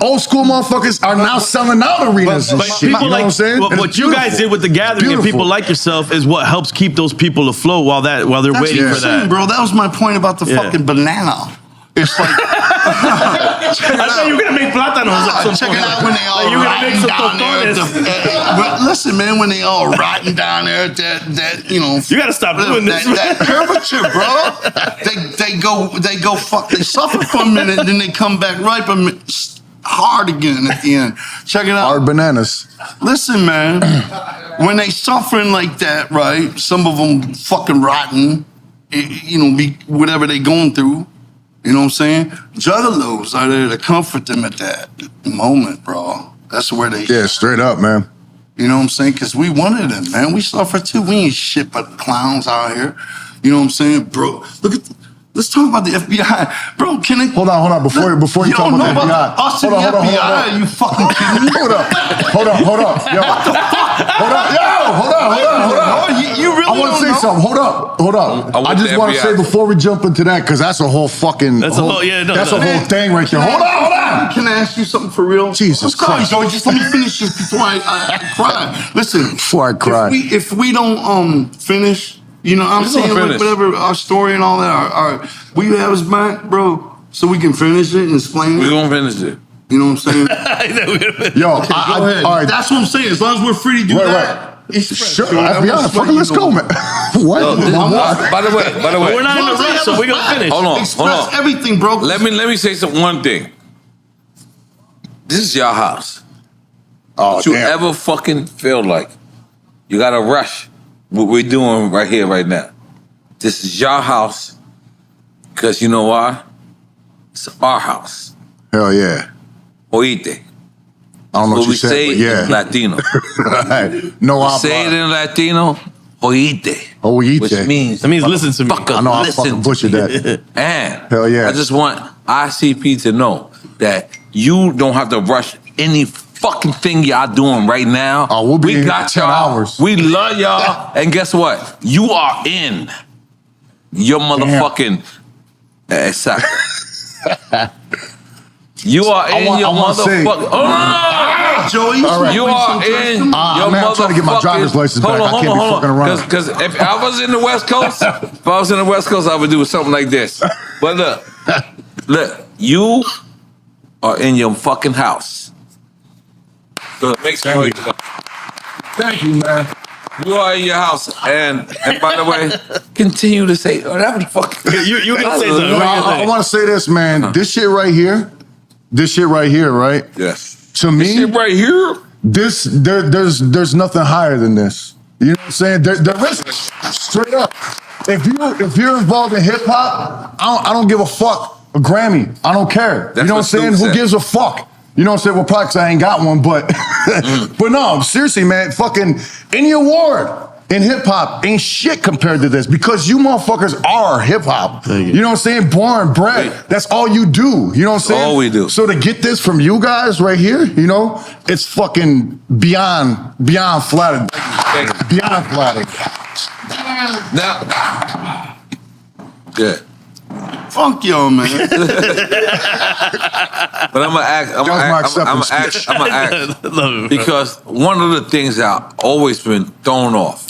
old school motherfuckers are now selling out arenas and shit. You know what I'm saying? What you guys did with the Gathering and people like yourself is what helps keep those people afloat while they're waiting for that. Bro, that was my point about the fucking banana. It's like I thought you were gonna make plátanos at some check point. it out when they all Like, you were gonna make rotting some down there. But listen, man, when they all rotting down there, that you gotta stop doing this. That curvature, bro. They go fuck. They suffer for a minute, then they come back right hard again at the end. Check it out. Hard bananas. Listen, man. When they suffering like that, right? Some of them fucking rotten. Be whatever they going through. You know what I'm saying? Juggalos are there to comfort them at that moment, bro. That's where they... Yeah, straight up, man. You know what I'm saying? Because we wanted them, man. We suffer too. We ain't shit but clowns out here. You know what I'm saying? Bro, look at... Let's talk about the FBI. Bro, can I... Hold on. Before you talk about the FBI. Us and the FBI, you fucking kidding me? Hold up. Yo. Hold on. You really I want to say something. Hold up. I just want to say before we jump into that, because that's a whole fucking... That's a whole thing right there. Hold on. Can I ask you something for real? Jesus Christ. Joey, just let me finish this before I cry. Listen. Before I cry. If we don't finish... You know, I'm saying whatever our story and all that. Will you have us back, bro, so we can finish it and explain it? We're gonna finish it. You know what I'm saying? Yo, go ahead. All right. That's what I'm saying. As long as we're free to do that. Sure, let's go, man. What? By the way, we're not in a rush, so we're gonna finish. Hold on. Express everything, bro. Let me say one thing. This is your house. Oh, Don't you ever fucking feel like you gotta rush what we're doing right here, right now. This is your house, because you know why? It's our house. Hell yeah. Oíte. I don't know what you we said, say but yeah. in Latino. No, we say it in Latino, oíte. Which means, that means listen to me. I know I fucking butchered that. And hell yeah. I just want ICP to know that you don't have to rush any fucking thing y'all doing right now. Oh, we'll be we in got 10 y'all. hours. We love y'all. And guess what? You are in your motherfucking exact. You are in your motherfucking. Joey, right. You are in your man, I'm trying to get my driver's license back. I can't be fucking around. Because if I was in the West Coast, I would do something like this. But look, you are in your fucking house. So make sure you know. Thank you, man. You are in your house, and by the way, continue to say whatever the fuck. You can say something. I want to say this, man. This shit right here, right? Yes. To me, this shit right here. There's nothing higher than this. You know what I'm saying? There isn't. Straight up. If you're involved in hip hop, I don't give a fuck. A Grammy, I don't care. You know what I'm saying? Who gives a fuck? You know what I'm saying? Well, probably because I ain't got one, but but no, seriously, man, fucking any award in hip hop ain't shit compared to this because you motherfuckers are hip hop. You know what I'm saying? Born, bred. That's all you do. You know what I'm saying? All we do. So to get this from you guys right here, you know, it's fucking beyond flattered. Beyond flattered. Now, good. Fuck y'all, man. But I'm gonna ask because one of the things that I've always been thrown off.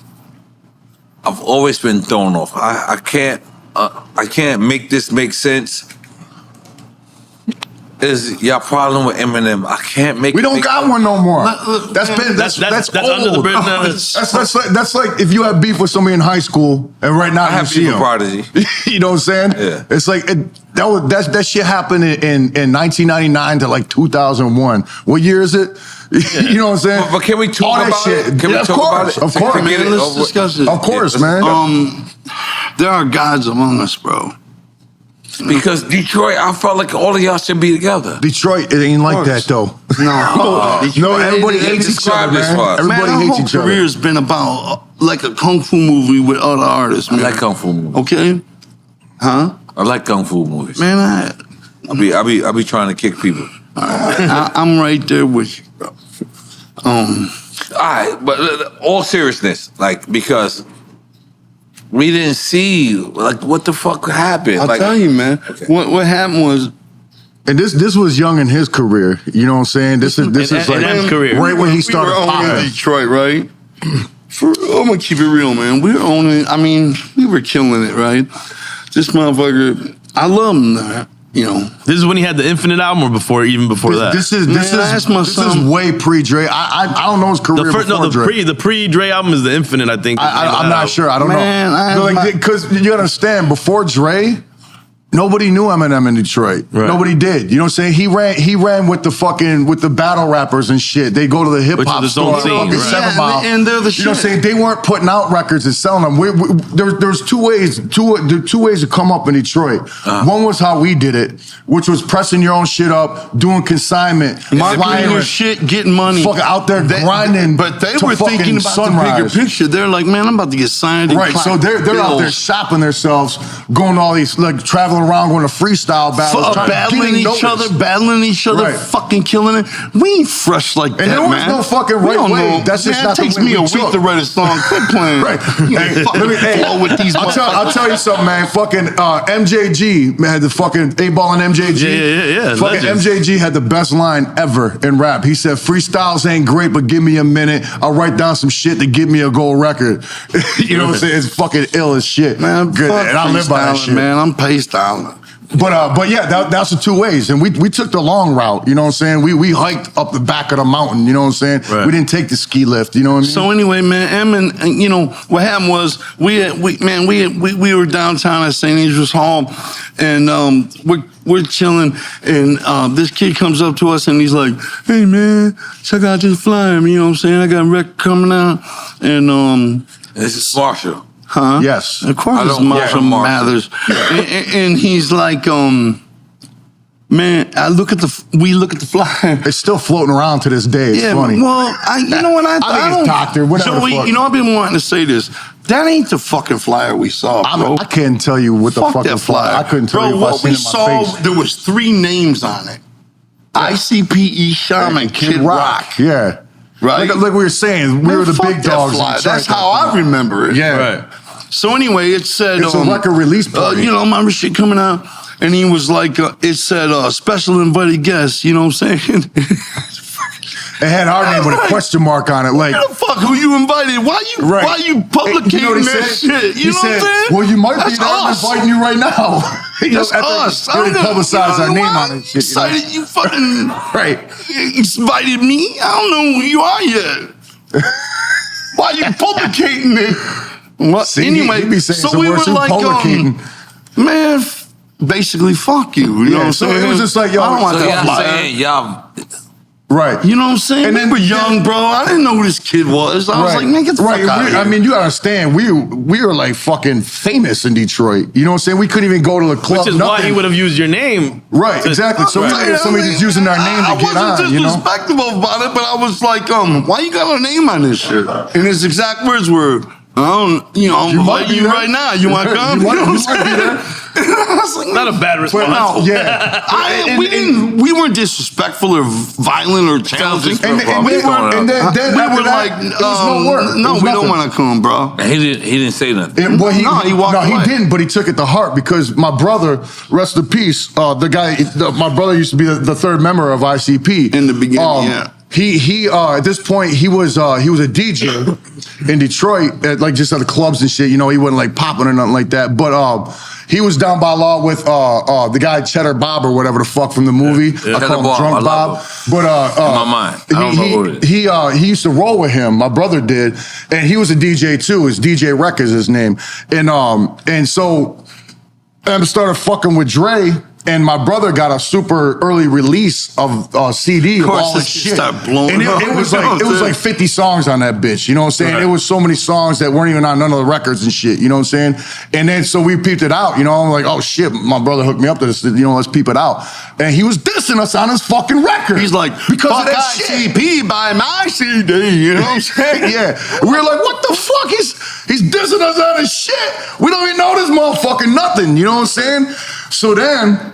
I can't make this make sense. Is your problem with Eminem? I can't make. We don't got one no more. That's That's old. under the bridge now. That's like if you have beef with somebody in high school and right now I have you see beef with him. Prodigy. You know what I'm saying? Yeah. It's like that shit happened in 1999 to like 2001. What year is it? You know what I'm saying? But can we talk All that about shit. it? Can we talk about it? Of course. Man, let's discuss it. Of course, man. There are gods among us, bro. Because Detroit, I felt like all of y'all should be together. Detroit, it ain't like that though. No, everybody hates each other, man. Everybody hates each other. My whole career's been about like a kung fu movie with other artists, man. I like kung fu movies. Okay? Huh? I like kung fu movies. Man, I be trying to kick people. I'm right there with you, bro. All right, but all seriousness, like because we didn't see like what the fuck happened. I'll tell you, man. Okay. What happened was, and this was young in his career. You know what I'm saying? This is like his career. Right when he started we were owning popping. Detroit, right? I'm gonna keep it real, man. We were owning. I mean, we were killing it, right? This motherfucker, I love him, man. You know, this is when he had the Infinite album, or even before that. This is way pre Dre. I don't know his career before Dre. The pre Dre album is the Infinite. I think. I'm not sure. I don't know. Because you gotta understand, before Dre, nobody knew Eminem in Detroit. Right. Nobody did. You know what I'm saying? He ran with the battle rappers and shit. They go to the hip hop store, and they're the shit. You know what I'm saying? They weren't putting out records and selling them. There's two ways to come up in Detroit. One was how we did it, which was pressing your own shit up, doing consignment, marketing your shit, getting money, fucking out there grinding. But they were thinking about the bigger picture. They're like, man, I'm about to get signed. Right. So they're out there shopping themselves, going to all these traveling around, going to freestyle battles, battling each other, right. Fucking killing it. We ain't fresh like that, and there was man. no fucking right way. That's just not it takes me a week to write a song. Quit playing. Right. With these I'll tell you something, man. Fucking MJG had the fucking 8-Ball and MJG. Yeah. Fucking legends. MJG had the best line ever in rap. He said, "Freestyles ain't great, but give me a minute. I'll write down some shit to give me a gold record." You know what I'm saying? It's fucking ill as shit, man. Good. And I live by that shit, man. I'm paystyling. But yeah, that's the two ways. And we took the long route, you know what I'm saying? We hiked up the back of the mountain, you know what I'm saying? Right. We didn't take the ski lift, you know what I mean? So anyway, man, and you know, what happened was we were downtown at St. Andrews Hall, and we're chilling, and this kid comes up to us and he's like, "Hey man, check out this flyer, you know what I'm saying? I got a record coming out." And this is Marshall. Huh? Yes. Of course it's Marshall Mathers. And he's like, man, we look at the flyer. It's still floating around to this day. It's funny. Well, you know what? I think it's doctor, whatever. So you know, I've been wanting to say this. That ain't the fucking flyer we saw, bro. I can't tell you what the fucking flyer. I couldn't tell you what we saw. There was 3 names on it. ICPE Shaman, Kid Rock. Yeah. Right? Like we were saying, we were the big dogs. That's how I remember it. Yeah. Right. So anyway, it said... It's a record release party. You know, my shit coming out. And he was like, it said, special invited guest. You know what I'm saying? It had our name with a question mark on it. Like, what the fuck? Who you invited? Why you publicating that shit? You know what I'm saying? Well, you might be inviting you right now. That's us. They didn't publicize our name on it. Excited you fucking right. invited me? I don't know who you are yet. Why you publicating it? Well, See, anyway, so we were like, man, basically, fuck you. You know what I'm saying? It was just like, yo, so y'all saying Right. You know what I'm saying? And then we were young, bro. I didn't know who this kid was. I was like, man, get the fuck out of here. I mean, you understand, we were like fucking famous in Detroit. You know what I'm saying? We couldn't even go to the club. Which is why he would have used your name. Right, exactly. So somebody just using our name to get on, I wasn't disrespectful about it, but I was like, why you got our name on this shit? And his exact words were, I'm inviting you right now. You want to come? You might be there. Not a bad response. We weren't disrespectful or violent or challenging. And we were like, it was no work. No, we don't want to come, bro. And he didn't say nothing. He walked away. He didn't, but he took it to heart because my brother, rest in peace, my brother used to be the third member of ICP. In the beginning, He at this point he was a DJ in Detroit at just at the clubs and shit. You know, he wasn't like popping or nothing like that. But he was down by law with the guy Cheddar Bob or whatever the fuck from the movie. I call him Drunk Bob. But in my mind, I don't know who it is. He used to roll with him. My brother did, and he was a DJ too. His DJ Records his name, and so I started fucking with Dre. And my brother got a super early release of CD of all this shit. And it was like 50 songs on that bitch. You know what I'm saying? Right. It was so many songs that weren't even on none of the records and shit. You know what I'm saying? And then so we peeped it out. You know, I'm like, oh shit, my brother hooked me up to this. You know, let's peep it out. And he was dissing us on his fucking record. He's like, because of that ICP buy my CD. You know what I'm saying? Yeah. We were like, what the fuck? He's dissing us on his shit. We don't even know this motherfucking nothing. You know what I'm saying? So then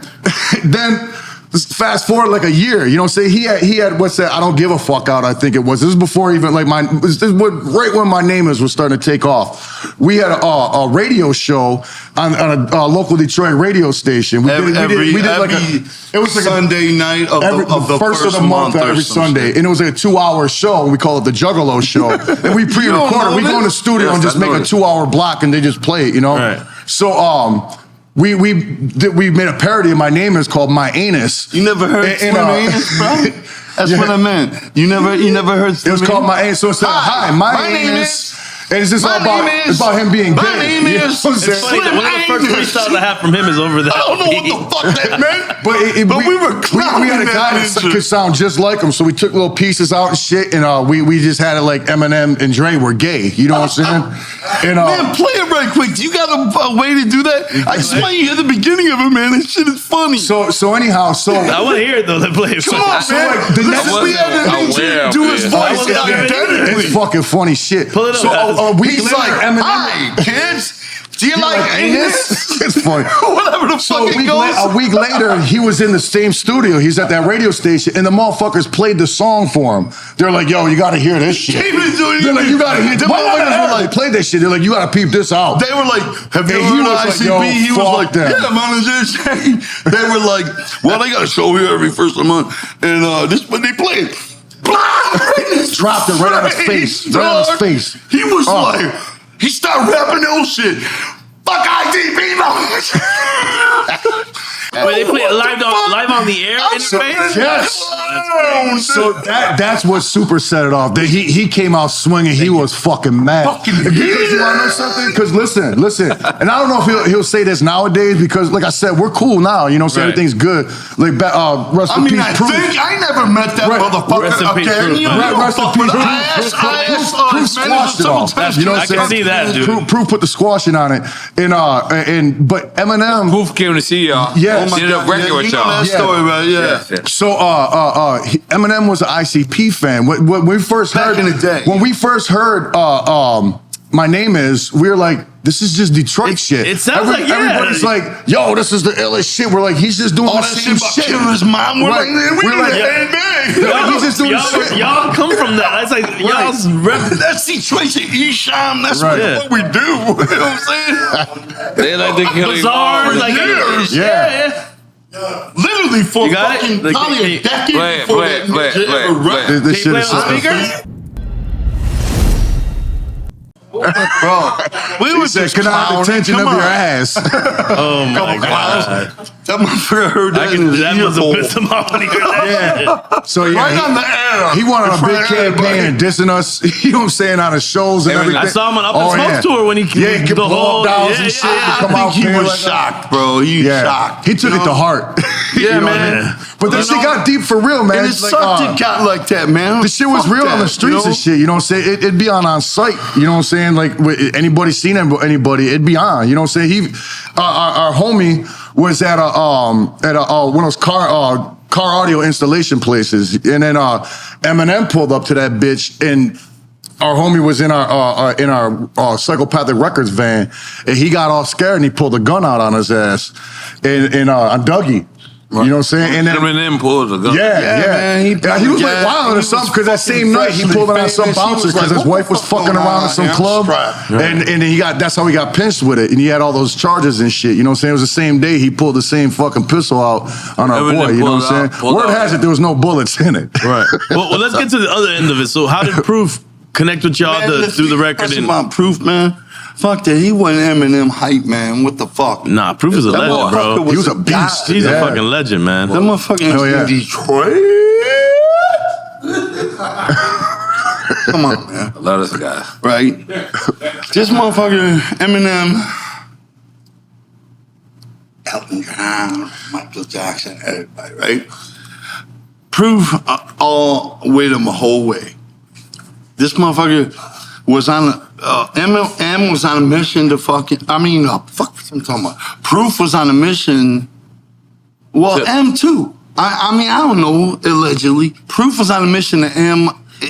fast forward like a year, you know what I'm saying? He had what's that? I don't give a fuck out, I think it was. This was before even like right when my name was starting to take off. We had a radio show on a local Detroit radio station. We did like it was like Sunday night of the first of the month every Sunday. And it was like a 2-hour show, and we call it the Juggalo show. And we pre-recorded. We go in the studio and just make a 2-hour block and they just play it, you know? Right. So we made a parody of My Name Is called My Anus. You never heard Slim Anus, bro? That's what I meant. You never heard Slim Anus? It was called My Anus. So it said, hi, my name is. And it's just all about him being gay. My name is One of the first freestyles I have from him is over that. I don't know what the fuck that meant. But we had a guy that could sound just like him, so we took little pieces out and shit, and we just had it like Eminem and Dre were gay. You know what I'm saying? And, man, play it right quick. Do you got a way to do that? I just want you to hear the beginning of it, man. This shit is funny. So anyhow, I want to hear it though. Let's play it. Come on, man. The next we have to do his voice. It's fucking funny shit. Pull it up. He's like, hi, kids. Do you like anus? It's funny. Whatever the fuck it goes. A week later, he was in the same studio. He's at that radio station, and the motherfuckers played the song for him. They're like, yo, you got to hear this shit. They're like, you got to hear. The motherfuckers were like, play that shit. They're like, you got to peep this out. They were like, have you heard of ICP? He was like, yeah, man, it's this. They were like, well, they got a show here every first of the month, and this, but they play it. Dropped it right on his face. Right on his face. He was like, he started rapping those shit. Fuck IDP, no. Wait, they play it live on the air in his face? Yes. So that's what super set it off. He came out swinging. He was fucking mad. Because you want to know something? Because listen. And I don't know if he'll say this nowadays because, like I said, we're cool now. You know, so everything's good. Like, rest in peace, Proof. I never met that motherfucker. Rest in peace, Proof. Rest in peace, Proof. Proof squashed it off. You know what I'm saying? I can see that, dude. Proof put the squashing on it. But Eminem. Proof came to see y'all. Yeah. Did a record with y'all. That story, right? Yeah. So Eminem was an ICP fan. When we first heard in the day. When we first heard My Name Is, we were like, this is just Detroit shit. It sounds like everybody's like, yo, this is the illest shit. We're like, he's just doing the same shit. Killing his mom. We're like, he's just doing shit. Y'all come from that. That's like y'all's. That's Detroit shit. Esham. That's what we do. You know what I'm saying? They like to kill Bazaars, like years. Yeah. Literally for fucking probably a decade before play. This shit is on speaker? Bro, we was just can I have the attention of your ass? Oh my god! That motherfucker heard that. That must have pissed him off when he heard that. Yeah. So right on the air. He went on a big campaign dissing us. You know what I'm saying, on his shows and everything. I saw him on Up and Smoke tour when he kept the whole and shit. I think he was shocked, bro. He shocked. He took it to heart. Yeah, man. But this shit got deep for real, man. And it sucked it got like that, man. The shit was Fuck real on the that, streets and shit. You know what I'm saying? It'd be on site. You know what I'm saying? Like anybody seen anybody, it'd be on. You know what I'm saying? Our homie was at one of those car audio installation places, and then Eminem pulled up to that bitch, and our homie was in our Psychopathic Records van, and he got all scared and he pulled a gun out on his ass, and on Dougie. Right. You know what I'm saying? And then Eminem pulled a gun. Yeah. Man, He was like wilding or something because that same night he pulled it on some bouncer because his wife was fucking around in some club, and then that's how he got pinched with it, and he had all those charges and shit. You know what I'm saying? It was the same day he pulled the same fucking pistol out on our boy. You know what I'm saying? Word has it there was no bullets in it. Right. Well, let's get to the other end of it. So how did Proof connect with y'all to do the record? That's my Proof, man. Fuck that. He wasn't Eminem hype, man. What the fuck? Nah, Proof is a legend, bro. He was a beast. He's a fucking legend, man. That motherfucking in Detroit. Come on, man. I love this guy. Right? This motherfucker, Eminem, Elton John, Michael Jackson, everybody, right? Proof all with him the whole way. This motherfucker was on M was on a mission to fuck what I'm talking about. Proof was on a mission. Well, M too. I don't know, allegedly. Proof was on a mission to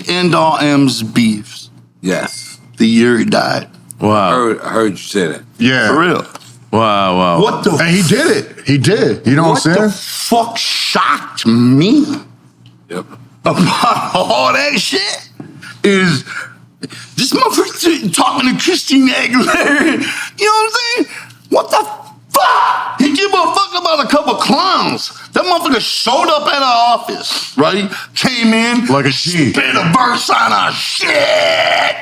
end all M's beefs. Yes. The year he died. Wow. I heard you say that. Yeah. For real. Wow. What the And he did it. He did. You know what I'm saying? What the fuck shocked me about all that shit is this motherfucker talking to Christina Aguilera. You know what I'm saying? What the fuck? He give a fuck about a couple clowns. That motherfucker showed up at our office, right? Came in like a G. Spit a verse on our shit.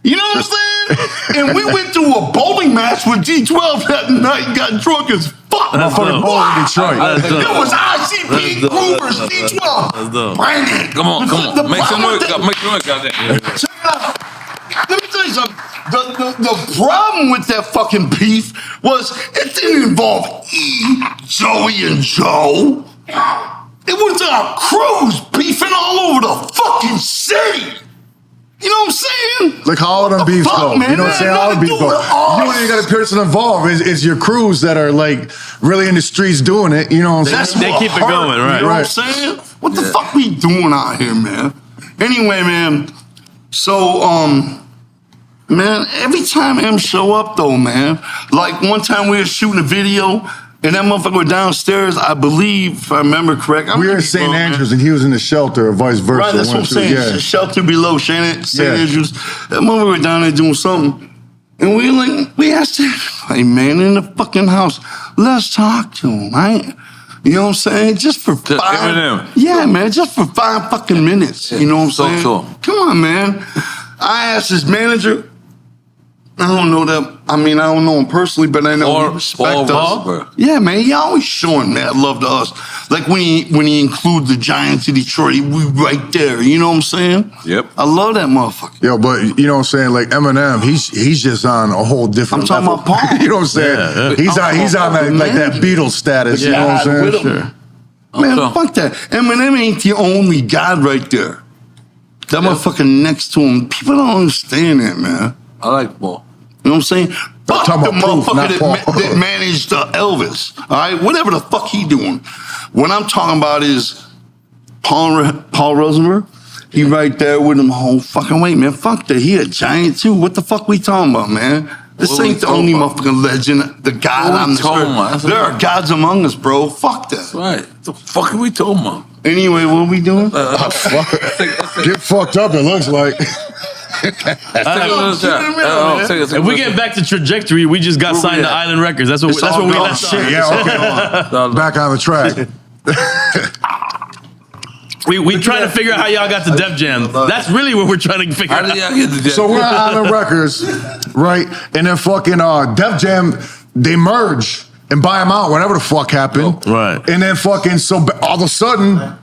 You know what I'm saying? And we went to a bowling match with G12 that night and got drunk as fuck. Motherfucking bowling in Detroit. It was ICP, Groovers, G12. Brandon. Come on. Make some noise out there. Check it out. Let me tell you something. The problem with that fucking beef was it didn't involve E, Joey, and Joe. It was our crews beefing all over the fucking city. You know what I'm saying? Like how all them beefs go. Man, you know what I'm saying? All the beefs go. You ain't got a person involved. It's your crews that are like really in the streets doing it. You know what I'm saying? They keep it going, right? You know what I'm saying? What the fuck we doing out here, man? Anyway, man. So, man, every time M show up though, man, like one time we were shooting a video and that motherfucker was downstairs, I believe, if I remember correct. We were in St. Andrews and he was in the shelter or vice versa. Right, that's what I'm saying. Yeah. Shelter below St. Andrews. That motherfucker was down there doing something. And we asked him, hey man, in the fucking house, let's talk to him, right? You know what I'm saying? Just for five. Yeah, man, just for 5 fucking minutes. You know what I'm saying? Come on, man. I asked his manager. I don't know that. I mean, I don't know him personally, but I know he respects us. Yeah, man, he always showing mad love to us. Like when he include the Giants of Detroit, we right there. You know what I'm saying? Yep. I love that motherfucker. Yo, but you know what I'm saying? Like Eminem, he's just on a whole different level. I'm talking about Paul. You know what I'm saying? Yeah. He's on that, like that Beatles status. You know what I'm saying? Sure. Man, fuck that. Eminem ain't the only god right there. That motherfucker next to him. People don't understand that, man. I like Paul. You know what I'm saying? Fuck the motherfucker that managed Elvis. All right? Whatever the fuck he doing. What I'm talking about is Paul Rosenberg. He right there with him the whole fucking way, man. Fuck that. He a giant too. What the fuck we talking about, man? This ain't the only motherfucking legend, the god on the earth. There are gods among us, bro. Fuck that. That's right. What the fuck are we talking about? Anyway, what are we doing? Get fucked up, it looks like. If we get back to trajectory, we just got signed to Island Records. That's what we left off. Yeah, okay. Back on the track. We trying to figure out how y'all got to Def Jam. That's really what we're trying to figure out. How did y'all get to Def Jam? So we're on Island Records, right? And then fucking Def Jam, they merge and buy them out, whatever the fuck happened. Right. And then fucking, so all of a sudden,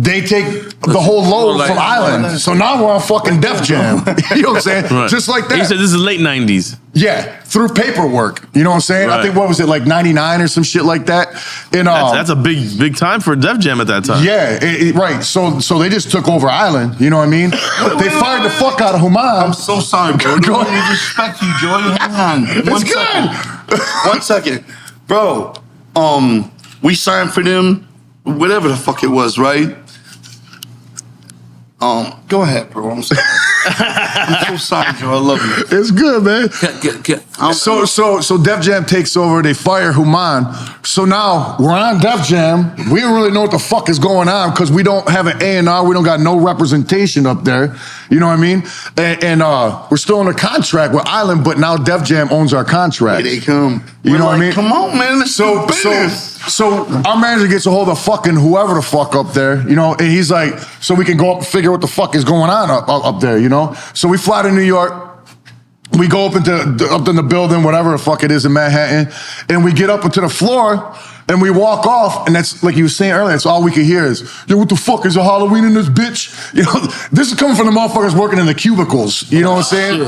they take the whole load from Island. So now we're on fucking Def Jam. You know what I'm saying? Right. Just like that. You said this is late 90s. Yeah, through paperwork. You know what I'm saying? Right. I think, what was it, like 99 or some shit like that? And That's a big time for Def Jam at that time. Yeah, right. So they just took over Island. You know what I mean? They fired the fuck out of Human. I'm so sorry, bro. Go I don't respect you, Joy. Hang on. It's good. 1 second. Bro, we signed for them, whatever the fuck it was, right? Go ahead, bro. I'm sorry. I'm so sorry, Joe. I love you. It's good, man. So Def Jam takes over. They fire Human. So now we're on Def Jam. We don't really know what the fuck is going on because we don't have an A&R. We don't got no representation up there. You know what I mean? And we're still under contract with Island, but now Def Jam owns our contract. Here they come. You know what I mean? Come on, man. Let's do business. So our manager gets a hold of fucking whoever the fuck up there, you know, and he's like, so we can go up and figure what the fuck is going on up there, you know? So we fly to New York. We go up in the building, whatever the fuck it is in Manhattan, and we get up into the floor and we walk off, and that's like you were saying earlier, that's all we could hear is, yo, what the fuck is a Halloween in this bitch? You know, this is coming from the motherfuckers working in the cubicles. You know what I'm saying?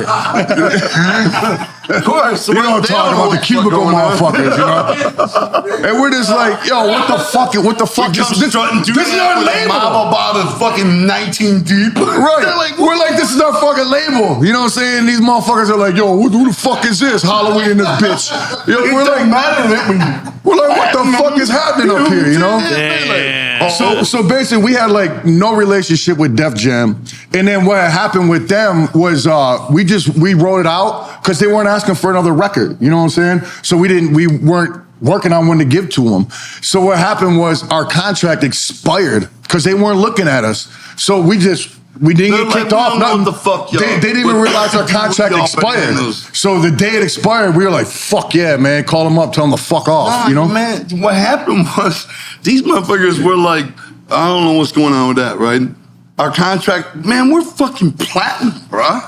Of course. You know what I'm talking about, the cubicle motherfuckers, you know? And we're just like, yo, what the fuck is this? This is our label. Mob about a fucking 19 deep. Right. We're like, this is our fucking label. You know what I'm saying? These motherfuckers are like, yo, who the fuck is this? Halloween in this bitch. Yo, we're like, what the fuck is happening up here, you know? Damn. So basically, we had like no relationship with Def Jam, and then what happened with them was we wrote it out because they weren't asking for another record. You know what I'm saying? So we weren't working on one to give to them. So what happened was our contract expired because they weren't looking at us. So we didn't get kicked off. Nothing. What the fuck, y'all? They didn't even realize our contract expired. So the day it expired, we were like, fuck yeah, man. Call them up, tell them to fuck off, you know? Man, what happened was these motherfuckers were like, I don't know what's going on with that, right? Our contract, man, we're fucking platinum, bruh.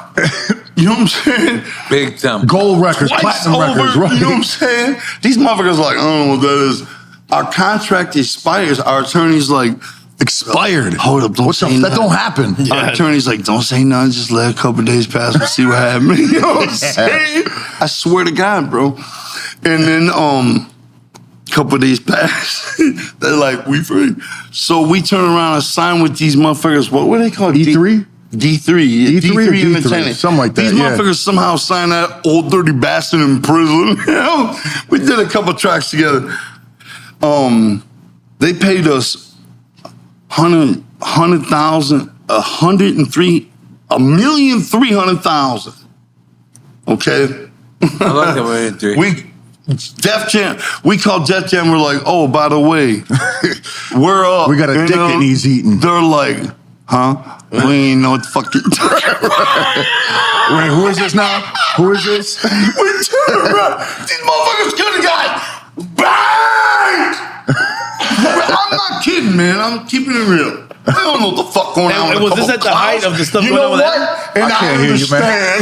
You know what I'm saying? Big time. Gold records, Twice platinum over, records, right? You know what I'm saying? These motherfuckers are like, I don't know what that is. Our contract expires. Our attorney's like, expired. Hold up, don't say that don't happen. Our attorney's like, don't say nothing, just let a couple days pass and see what happens. You know what I'm saying? I swear to God, bro. And then a couple days pass. They're like, we free. So we turn around and sign with these motherfuckers. What were they called? E3? D3. D3 Entertainment. something like that. These motherfuckers somehow signed that old dirty bastard in prison. You know? We did a couple tracks together. They paid us $100,000, $1,300,000. Okay? I like that way. Def Jam, we called Def Jam, we're like, oh, by the way, we're up. We got a dick that he's eating. They're like, huh? We ain't know what the fuck you're talking about. Wait, who is this now? Who is this? We turned around. These motherfuckers could have got banged. I'm not kidding, man. I'm keeping it real. I don't know what the fuck going on. And was this at the height of the stuff going on with M? And I can't hear you, man.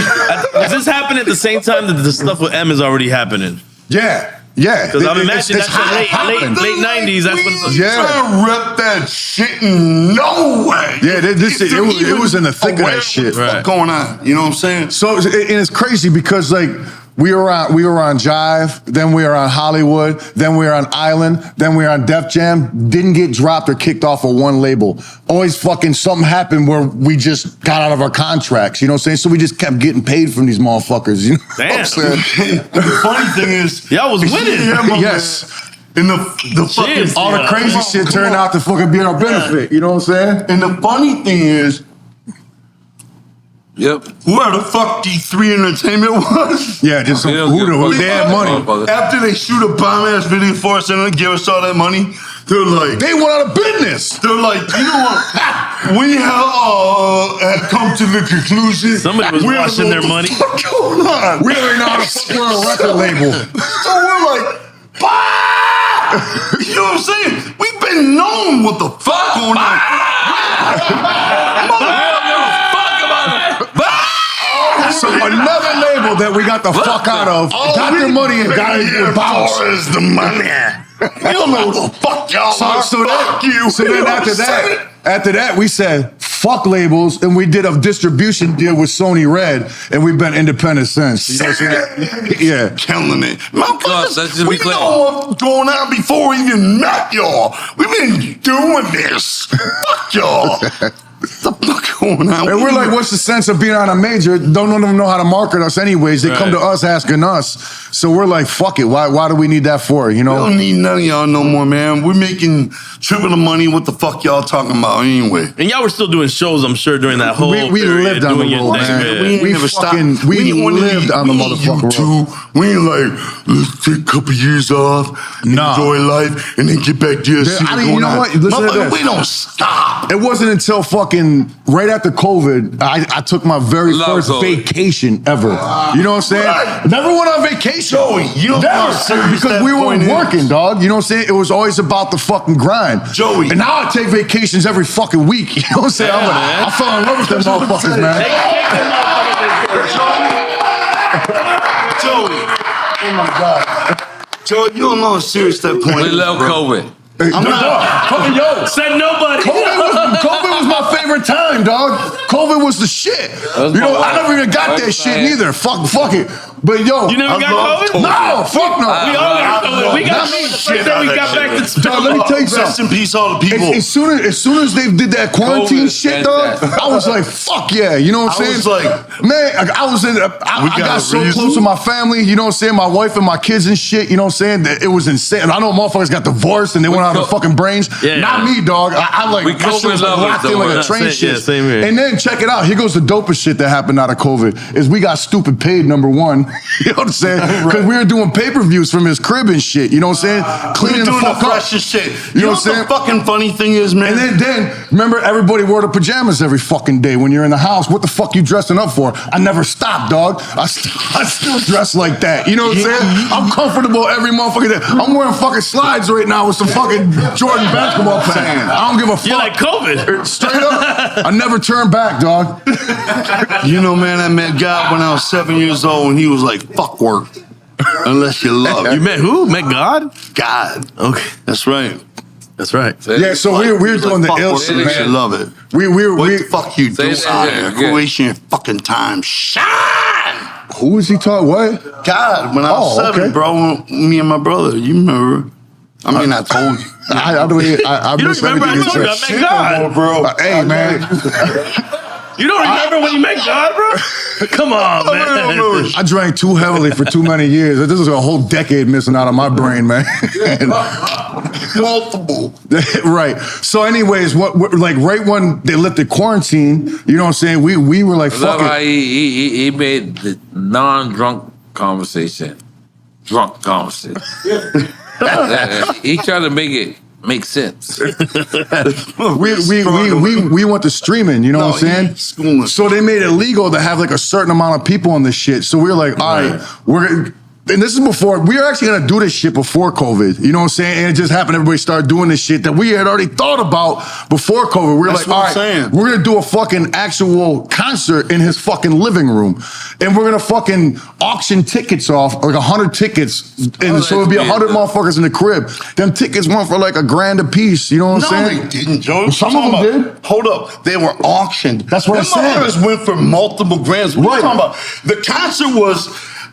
Was this happening at the same time that the stuff with M is already happening? Yeah. Yeah. Because I'm imagining that's the late 90s. That's when trying to rep that shit in no way. Yeah, it was in the thick of that shit. What's going on? You know what I'm saying? So and it's crazy because like we were on Jive, then we were on Hollywood, then we were on Island, then we were on Def Jam. Didn't get dropped or kicked off of one label. Always fucking something happened where we just got out of our contracts. You know what I'm saying? So we just kept getting paid from these motherfuckers. You know Damn. what I'm saying? The funny thing is, y'all was winning. Yes. And the fucking all the crazy shit turned out to fucking be our benefit. You know what I'm saying? And the funny thing is, where the fuck D3 Entertainment was? Yeah, just some they had money. After they shoot a bomb ass video for us and then give us all that money, they're like, they went out of business. They're like, you know what? We have come to the conclusion. Somebody was washing their money. What's going on? We don't know how to square a record label. So we're like, bah! You know what I'm saying? We've been known what the fuck going on. So another label that we got the fuck out of got their money and got it bounced. Where's the money? We don't know what the fuck y'all are. Fuck you. So then after that, we said, fuck labels, and we did a distribution deal with Sony Red, and we've been independent since. You know what I'm saying? Yeah. Killing it. Let's just We be clear. know what was going on before we even met y'all. We've been doing this. Fuck y'all. What the fuck going on? And we're like, what's the sense of being on a major? Don't none of them know how to market us anyways. They come to us asking us. So we're like, fuck it. Why do we need that for, you know? We don't need none of y'all no more, man. We're making triple the money. What the fuck y'all talking about anyway? And y'all were still doing shows, I'm sure, during that whole We period, lived on the doing your road, thing, man. man. We lived on the motherfucker road. We ain't like, let's take a couple years off, enjoy life, and then get back to your shit. You know what? Listen to this. We don't stop. It wasn't until fucking right after COVID, I took my very first vacation ever. You know what I'm saying? Never went on vacation. Joey, you don't know how serious because that we weren't point is. working, dog. You know what I'm saying? It was always about the fucking grind. Joey. And now I take vacations every fucking week. You know what I'm saying? I fell in love with them motherfuckers, man. Joey. Oh my God. Joey, you don't know how serious that point We is. love COVID. I'm not. Yo, Said nobody. COVID was my favorite time, dog. COVID was the shit. You know, I never even got that shit neither. Fuck it. But yo, You never got COVID? no, fuck no. We all got COVID. We got me. shit. Then we got back to Dog, let me tell you Rest something. in peace, all the people. As soon as they did that quarantine COVID, shit, dog, I was like, fuck yeah. You know what I'm I saying? was like, man, I got so close to my family, you know what I'm saying? My wife and my kids and shit, you know what I'm saying? That it was insane. I know motherfuckers got divorced and they went out of their fucking brains. Yeah. Not me, dog. I like, We my shit was COVID lovers, locked in don't like worry. a train Yeah, shit. same here. And then check it out. Here goes the dopest shit that happened out of COVID is we got stupid paid, number one. You know what I'm saying? Because we were doing pay-per-views from his crib and shit. You know what I'm saying? Cleaning the doing fuck the up. freshest shit. You know know what I'm saying? the fucking funny thing is, man? And then remember everybody wore the pajamas every fucking day when you're in the house. What the fuck you dressing up for? I never stopped, dog. I still dress like that. You know what I'm saying? I'm comfortable every motherfucking day. I'm wearing fucking slides right now with some fucking Jordan basketball pants. I don't give a fuck. You're like COVID. Straight up, I never turned back, dog. You know, man, I met God when I was 7 years old, and he was like, "Fuck work, unless you love You it." met who? Met God? God, Okay. that's right. That's right. Yeah, so we were doing the Fuck ill work, shit, unless you man. love it. What the fuck you do Say out that there? again. Wasting your fucking time. Shine. Who is he talking? What? God, when I was 7, okay. bro, me and my brother, you remember? I mean, I told you. I You miss don't remember? everything I told you, I said. met God. bro. Hey, man. You don't remember when you met God, bro? Come on, man. I drank too heavily for too many years. This is a whole decade missing out of my brain, man. Multiple. Right. So, anyways, like right when they lifted quarantine, you know what I'm saying? We were like, I fuck love how it. he made the non-drunk conversation drunk conversation. He tried to make it make sense. We went to streaming, you know what I'm saying? So they made it legal to have like a certain amount of people on this shit. So we were like, all right, and this is before, we were actually gonna do this shit before COVID, you know what I'm saying? And it just happened, everybody started doing this shit that we had already thought about before COVID. We were That's like, all what I'm right, saying. we're gonna do a fucking actual concert in his fucking living room. And we're gonna fucking auction tickets off, like 100 tickets. And so it'd be 100 motherfuckers in the crib. Them tickets went for like $1,000 a piece, you know what I'm No, saying? they didn't, Joe. Some of them did. Hold up. They were auctioned. That's what I'm saying. Motherfuckers went for multiple grants. What are you talking about? The concert was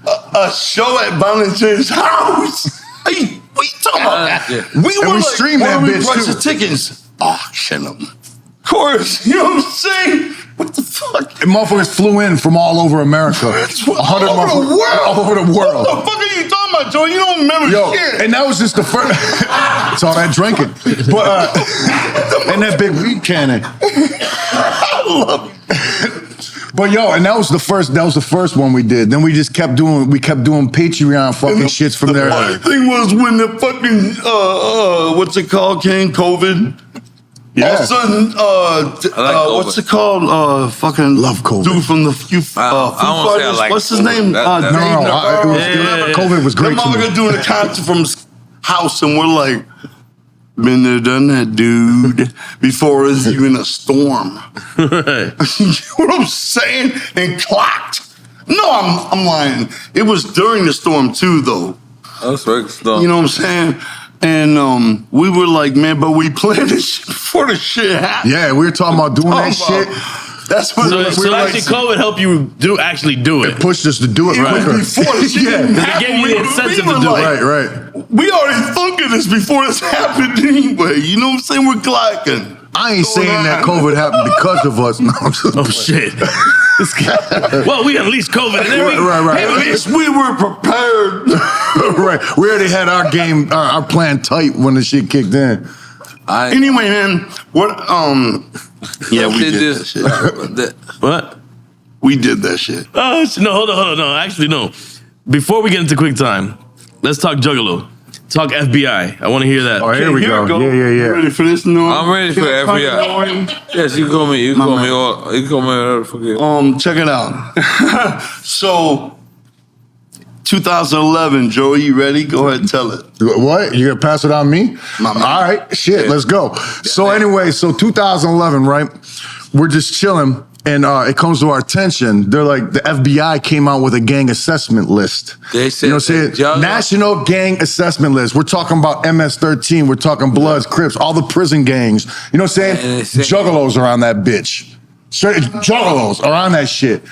a show at Valentine's house. What are you talking about? We streamed that bitch, price too. of tickets? Auction them. Of course. You know what I'm saying? What the fuck? And motherfuckers flew in from all over America. 100 All over the world. All over the world. What the fuck are you talking about, Joe? You don't remember Yo, shit. and that was just the first. It's all that drinking, but and that big weed cannon. I love it. But yo, and that was the first. That was the first one we did. Then we just kept doing. We kept doing Patreon fucking shits from there. The funny thing was when the fucking what's it called came, COVID. Yeah. All of a sudden, what's it called? Fucking Love COVID. Dude from the Foo won't say I Fighters. like What's his COVID. name? That- Dave Navarro. COVID was great That to me. motherfucker doing a concert from his house, and we're like, been there, done that, dude. Before it was even a storm. You know what I'm saying? And clocked. No, I'm lying. It was during the storm too, though. That's right. You know what I'm saying? And we were like, man, but we planned this shit before the shit happened. Yeah, we were talking about doing that shit. That's what So actually, COVID helped you actually do it. It pushed us to do it quicker. Before the shit happened, It gave you the incentive to do it. Right. We already thunk of this before this happened anyway. You know what I'm saying? We're glocking. I ain't saying that COVID happened because of us. No, I'm just Oh shit! Well, we unleashed COVID, and then right. At least we were prepared. right. We already had our game, our plan tight when the shit kicked in. Anyway, man, what? Yeah, we did this. What? We did that shit. Oh no! Hold on. No, actually, no. Before we get into quick time, let's talk Juggalo. Talk FBI. I want to hear that. Oh, here we go. Yeah. You ready for this? No, I'm ready for FBI. Yes, you call me. You call me. You call me. Forget. Check it out. So, 2011, Joey, you ready? Go ahead and tell it. What? You gonna pass it on me? My man. All right, shit, let's go. So anyway, 2011, right? We're just chilling, and it comes to our attention. They're like, the FBI came out with a gang assessment list. They said, you know what I'm saying? National Gang Assessment List. We're talking about MS-13. We're talking Bloods, Crips, all the prison gangs. You know what I'm saying? Juggalos are on that bitch. Straight Juggalos are on that shit.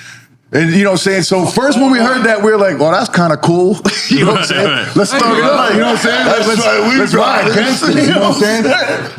And you know what I'm saying? So first when we heard that, we were like, well, that's kind of cool. You know what I'm saying? Let's start it up. You know what I'm saying? Let's ride against it. You know what I'm saying?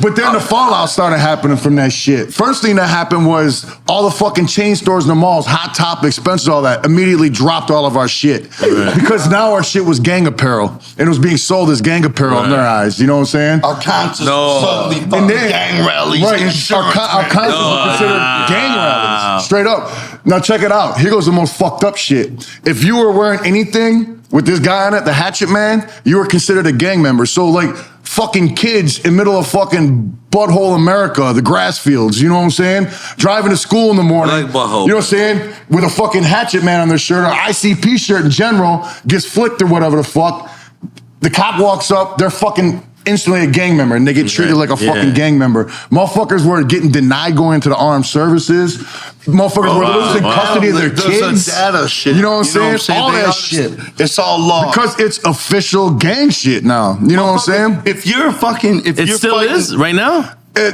But then the fallout started happening from that shit. First thing that happened was all the fucking chain stores in the malls, Hot Topic, Spencer's, all that, immediately dropped all of our shit. Because now our shit was gang apparel. And it was being sold as gang apparel in their eyes. You know what I'm saying? Our concerts suddenly fucking gang rallies. Right. Our concerts were considered gang rallies. Straight up. Now check it out. Here goes the most fucked up shit. If you were wearing anything with this guy on it, the Hatchet Man, you were considered a gang member. So like fucking kids in middle of fucking butthole America, the grass fields, you know what I'm saying? Driving to school in the morning, like butthole. you know what I'm saying? With a fucking Hatchet Man on their shirt, or ICP shirt in general, gets flicked or whatever the fuck. The cop walks up, they're fucking instantly a gang member, and they get treated like a fucking gang member. Motherfuckers were getting denied going to the armed services. Motherfuckers were losing custody of their kids. Data shit. You know what I'm saying? All that shit. It's all law. Because it's official gang shit now. You know what I'm saying? If you're fucking, if It you're still fighting, is right now. I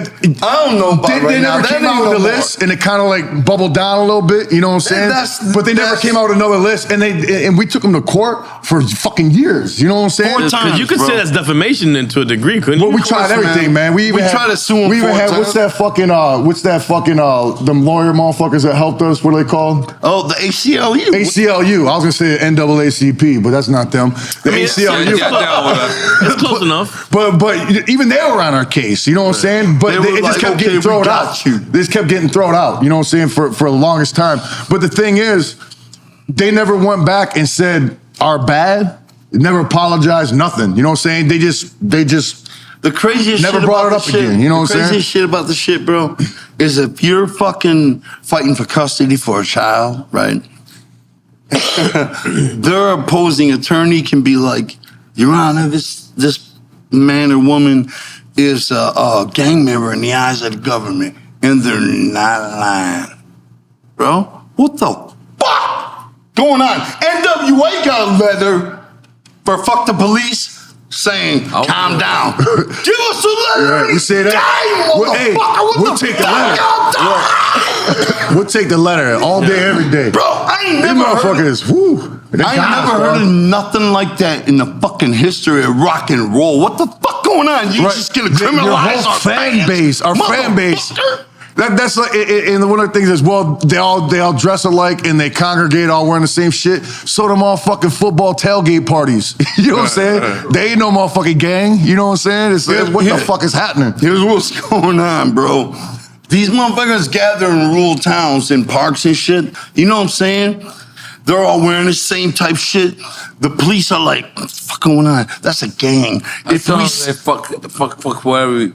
don't know about They never came out with a list, and it kind of like bubbled down a little bit. You know what I'm saying? But they never came out with another list, and we took them to court for fucking years. You know what I'm saying? Because you could say that's defamation to a degree, couldn't you? Well, we tried everything, man. We tried to sue them. We even had what's that fucking them lawyer motherfuckers that helped us? What are they called? Oh, the ACLU. ACLU. I was gonna say NAACP, but that's not them. The ACLU. It's close enough. But even they were on our case. You know what I'm saying? But it just kept getting thrown out. This kept getting thrown out. You know what I'm saying? For the longest time. But the thing is, they never went back and said our bad. Never apologized. Nothing. You know what I'm saying? They just. The craziest never shit brought about it up the shit, again. You know what I'm saying? The craziest shit about the shit, bro, is if you're fucking fighting for custody for a child, right? Their opposing attorney can be like, Your Honor, this man or woman is a gang member in the eyes of the government, and they're not lying. Bro, what the fuck going on? NWA got a letter for fuck the police saying, calm down. Give us a letter. Yeah, we say that. We'll take the letter. We'll take the letter all day, every day. Bro, I ain't never heard of nothing like that in the fucking history of rock and roll. What the fuck going on? You just gonna criminalize our fan base. Our fan base. That's like, and one of the things is, well, they all dress alike and they congregate all wearing the same shit. So them all fucking football tailgate parties. You know what I'm saying? They ain't no motherfucking gang. You know what I'm saying? It's like, what the fuck is happening? Here's what's going on, bro. These motherfuckers gather in rural towns in parks and shit. You know what I'm saying? They're all wearing the same type shit. The police are like, what the fuck going on? That's a gang. If we say fuck, whatever.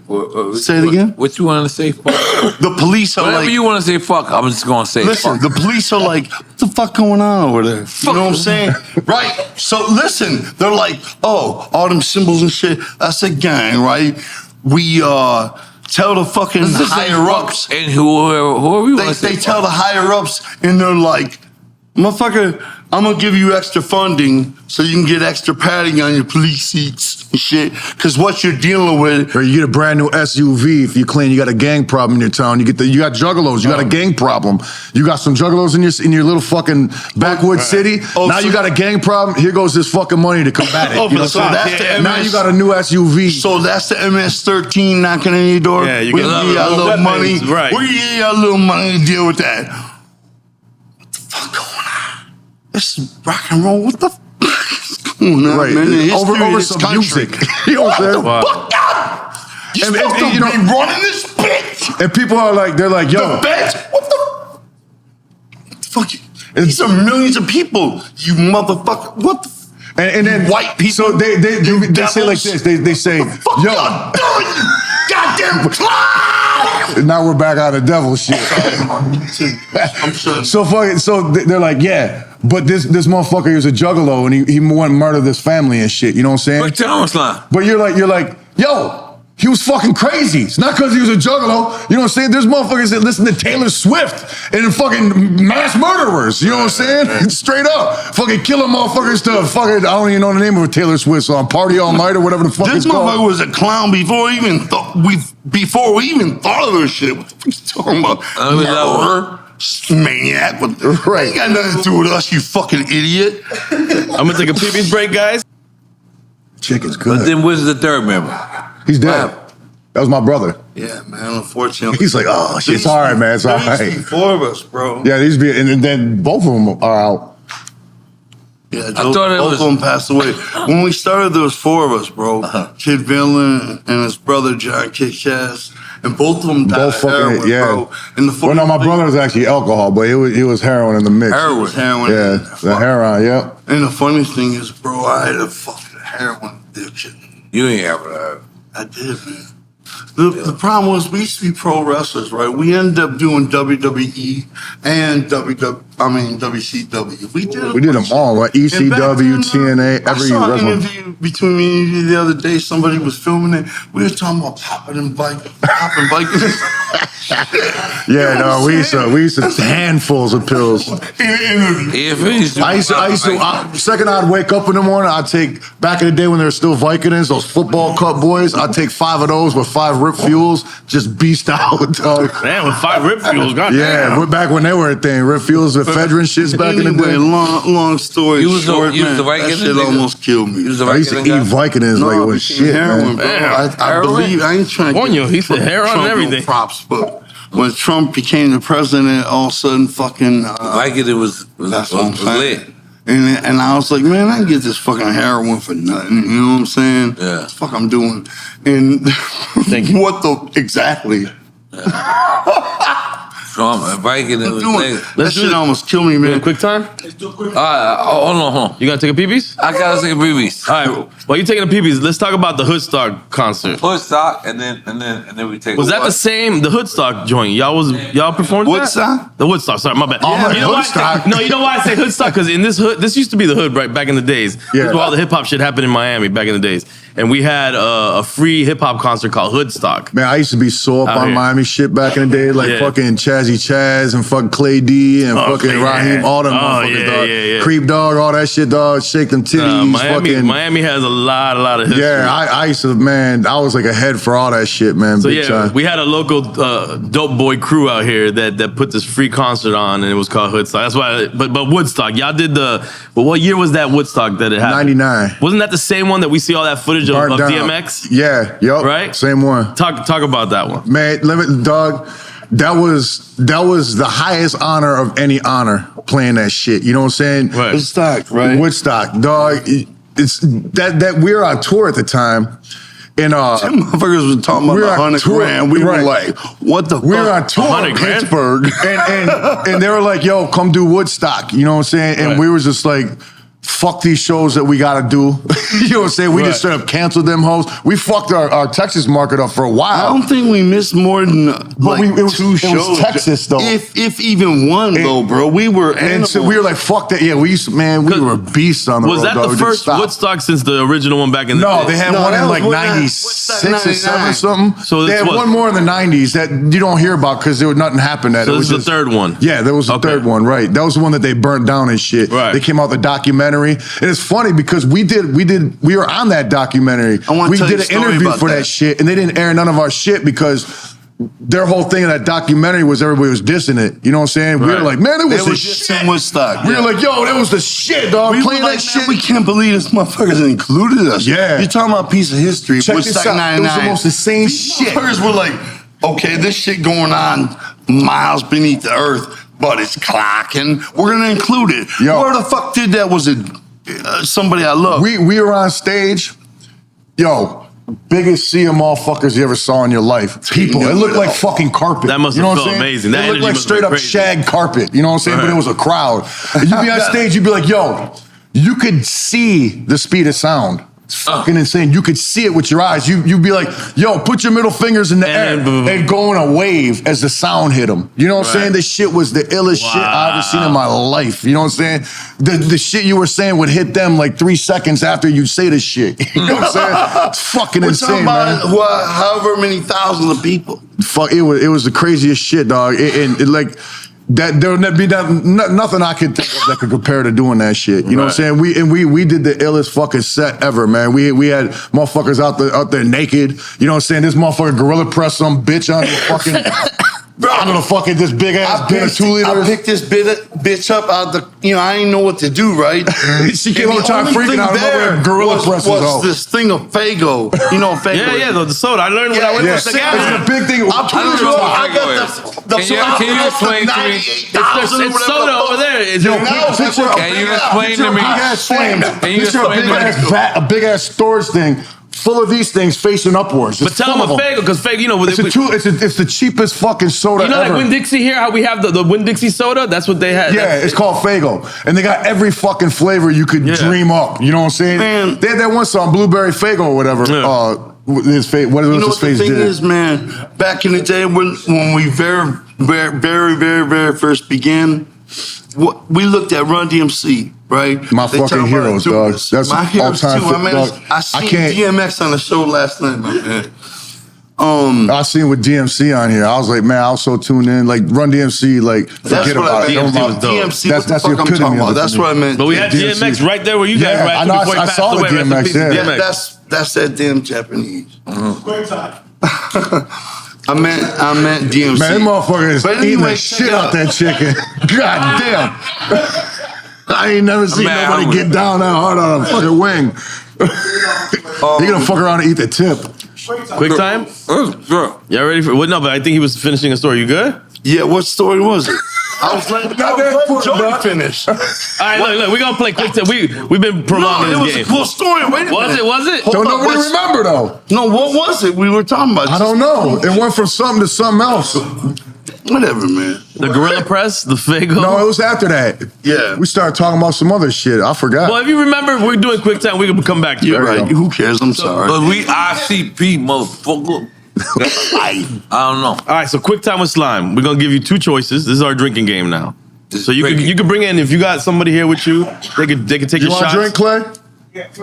Say it again? What you want to say, fuck? The police are whatever like, you want to say, fuck, I'm just going to say listen, fuck. the police are like, what the fuck going on over there? You know what I'm saying? Right. So listen, they're like, oh, all them symbols and shit, that's a gang, right? We tell the fucking higher ups. And whoever you want to say. They tell the higher ups, and they're like, motherfucker, I'm gonna give you extra funding so you can get extra padding on your police seats and shit. Cause what you're dealing with, or you get a brand new SUV if you claim you got a gang problem in your town. You got juggalos. You got a gang problem. You got some juggalos in your little fucking backwoods city. Now you got a gang problem. Here goes this fucking money to combat it. You know so that's the MS, now you got a new SUV. So that's the MS-13 knocking on your door. Yeah, you we get give you a little money. Right. We give you a little money to deal with that. What the fuck going on? This is rock and roll. What the fuck is going on, man? Over some music. You know what I'm saying? Fuck up! You're supposed to be running this bitch. And people are like, they're like, yo. The bitch? What the fuck? These are millions of people, you motherfucker. What the and then white people. So they say like this. They say, yo. Goddamn clown! Now we're back on the devil shit. I'm sure. So they're like, yeah, but this motherfucker is a juggalo and he wanted to murder this family and shit. You know what I'm saying? Quick Thomas line. But you're like, yo. He was fucking crazy. It's not because he was a juggalo. You know what I'm saying? There's motherfuckers that listen to Taylor Swift and fucking mass murderers. You know what I'm saying? Straight up. Fucking killing motherfuckers to fucking, I don't even know the name of a Taylor Swift song. Party All Night or whatever the fuck it's called. This motherfucker was a clown before we even thought of this shit. What the fuck are you talking about? Murderer? Maniac. Right. You got nothing to do with us, you fucking idiot. I'm gonna take a pee-pee break, guys. Chicken's good. But then where's the third member? He's dead. That was my brother. Yeah, man, unfortunately. He's like, oh, shit, it's all right, man. It's all right. There used to be 4 of us, bro. Yeah, these be, and then both of them are out. Yeah, both of them passed away. When we started, there was 4 of us, bro. Kid Villain and his brother, John Kick-Ass. And both of them died of heroin, bro. And well, no, my brother was actually alcohol, but it was heroin in the mix. Heroin. Yeah, the heroin, yep. And the funny thing is, bro, I had a fucking heroin addiction. You ain't have that. I did, man. The problem was we used to be pro wrestlers, right? We ended up doing WWE and WCW. We did them all, right? ECW, TNA, every I saw an wrestling. interview between me and you the other day. Somebody was filming it. We were talking about popping bikes. Yeah, no, we used to handfuls of pills. I used to second I'd wake up in the morning, I'd take, back in the day when there were still Vicodins, those football cut boys, I'd take 5 of those with 5 Rip Fuels, just beast out, dog. Damn, with 5 Rip Fuels, goddamn. Yeah, we're back when they were a thing. Rip Fuels with ephedrine shits back in the day. Long story short, man, that shit almost killed me. I used to eat Vicodins like it was shit, heroin, man. bro. I believe, I ain't trying to get he said heroin and everything. Props, but when Trump became the president, all of a sudden, fucking Vicodin was lit. And I was like, man, I can get this fucking heroin for nothing. You know what I'm saying? Yeah. What the fuck I'm doing? And what the exactly? Vicodin was lit. That shit almost killed me, man. Quick time? Hold on. You gotta take a pee-pees? I gotta take a pee-pees. All right. While you taking a pee-pees, let's talk about the Woodstock concert. Woodstock, and then we take. Was that the same? The Woodstock joint? Y'all performed Woodstock? That? The Woodstock. Sorry, my bad. Yeah, you know Woodstock. No, you know why I say Woodstock? Because in this hood, this used to be the hood, right? Back in the days. Yeah. This is where all the hip hop shit happened in Miami back in the days. And we had a free hip hop concert called Woodstock. Man, I used to be so up Out on here. Miami shit back in the day, like fucking Chazzy Chaz and fucking Clay D and fucking Raheem, all them motherfuckers, dog. Yeah. Creep Dog, all that shit, dog. Shake them titties, Miami has a lot of history. Yeah, I used to, man, I was like a head for all that shit, man. So big time. we had a local dope boy crew out here that put this free concert on, and it was called Woodstock. That's why. But Woodstock, y'all did the. But what year was that Woodstock that it happened? 99. Wasn't that the same one that we see all that footage of Burnt down. DMX? Yeah, yup. Right? Same one. Talk about that one. Man, dog, that was the highest honor of any honor playing that shit. You know what I'm saying? Right. Woodstock, right? Woodstock, dog. It's that we were on tour at the time. And Some motherfuckers was talking about we were on 100 tour, grand. We right. were like, what the fuck? we were on tour 100 in grand? Pittsburgh, and they were like, "Yo, come do Woodstock." You know what I'm saying? And Right. we were just like, fuck these shows that we gotta do. You know what I'm saying? We just straight up canceled them hoes. We fucked our Texas market up for a while. I don't think we missed more than like it was 2 shows. It was Texas though. If even one though, bro. We were and so we were like, fuck that. Yeah, we were beasts on the road. Was that the first Woodstock since the original one back in the day? No, they had one in like 96 or 7 or something. So they had one more in the 90s that you don't hear about because there was nothing happened at it. So this was is the third one? Yeah, that was the third one, right. That was the one that they burnt down and shit. Right. They came out with the documentary. And it's funny because we were on that documentary. We did an interview for that shit and they didn't air none of our shit because their whole thing in that documentary was everybody was dissing it. You know what I'm saying? We were like, man, it was the shit. Woodstock. We were like, yo, that was the shit, dog. We Playing were that like, shit. man, we can't believe this motherfuckers included us. Yeah. You're talking about a piece of history. Check Woodstock this out. 99. It was the most insane These shit. motherfuckers were like, okay, this shit going on miles beneath the earth, but it's clocking. We're gonna include it. Yo. Where the fuck did that? Was it somebody I love? We were on stage. Yo, biggest sea of motherfuckers you ever saw in your life. People. It looked like fucking carpet. That must you have know what felt I'm saying? amazing. That It looked energy like must straight have up been crazy. shag carpet. You know what I'm saying? But it was a crowd. And you'd be on stage, you'd be like, yo, you could see the speed of sound. It's fucking insane. You could see it with your eyes. You'd be like, yo, put your middle fingers in the air and go in a wave as the sound hit them. You know what I'm saying? This shit was the illest shit I've ever seen in my life. You know what I'm saying? The shit you were saying would hit them like 3 seconds after you say this shit. You know what I'm saying? It's fucking insane, man. However many thousands of people. Fuck, it was the craziest shit, dog. And like that, there would be nothing I could think of that could compare to doing that shit. You know what I'm saying? We did the illest fucking set ever, man. We had motherfuckers out there naked. You know what I'm saying? This motherfucker gorilla press some bitch on the fucking on the fucking this big ass dinner 2 liters. I picked this bitch up out the. I didn't know what to do. Right? She came on trying freaking out. There Gorilla presses was this thing of Fago. You know Fago. Yeah, the soda. I learned when I went to the gathering. It's a big thing. I got the Can you explain to me? It's soda over there. Can you explain to me? Can you explain a big ass storage thing full of these things facing upwards? But tell them a Fago, because Fago, it's the cheapest fucking soda ever. Like Winn-Dixie here, how we have the Winn-Dixie soda? That's what they had. Yeah, it's called Fago. And they got every fucking flavor you could dream up. You know what I'm saying? Man. They had that one song, Blueberry Fago or whatever. His face, what you know his what the face thing did. is, man? Back in the day when we very first began, we looked at Run DMC, right? My fucking heroes, dog. That's my heroes too. I seen DMX on the show last night, my man. I seen with DMC on here. I was like, man, I was so tuned in. Like Run DMC, like forget about it. DMC was dope. DMC, that's the fuck I'm talking about. That's what I meant. But we had DMX right there where you guys were at. I saw the DMX. Yeah, that's that damn Japanese. I meant DMC. Man, that motherfucker is eating the shit out that chicken. God damn. I ain't never seen nobody get down that hard on a fucking wing. You're gonna fuck around and eat the tip. Quick time? Sure. Y'all ready for what? No, but I think he was finishing a story. You good? Yeah, what story was it? I was letting Joey finish. All right, look, we're gonna play quick time. We've been prolonging this game. It was a cool story. Wait a minute. Was it? Don't nobody remember though. No, what was it we were talking about? I don't know. It went from something to something else. Whatever, man. The Gorilla Press, the Fago. No, it was after that. Yeah. We started talking about some other shit. I forgot. Well, if you remember, we're doing quick time. We can come back to you. You're right. Who cares? I'm sorry. But we ICP, motherfucker. I don't know. All right, so quick time with slime. We're gonna give you 2 choices. This is our drinking game now. So you can bring in, if you got somebody here with you, they can take your shots. You want to drink, Clay?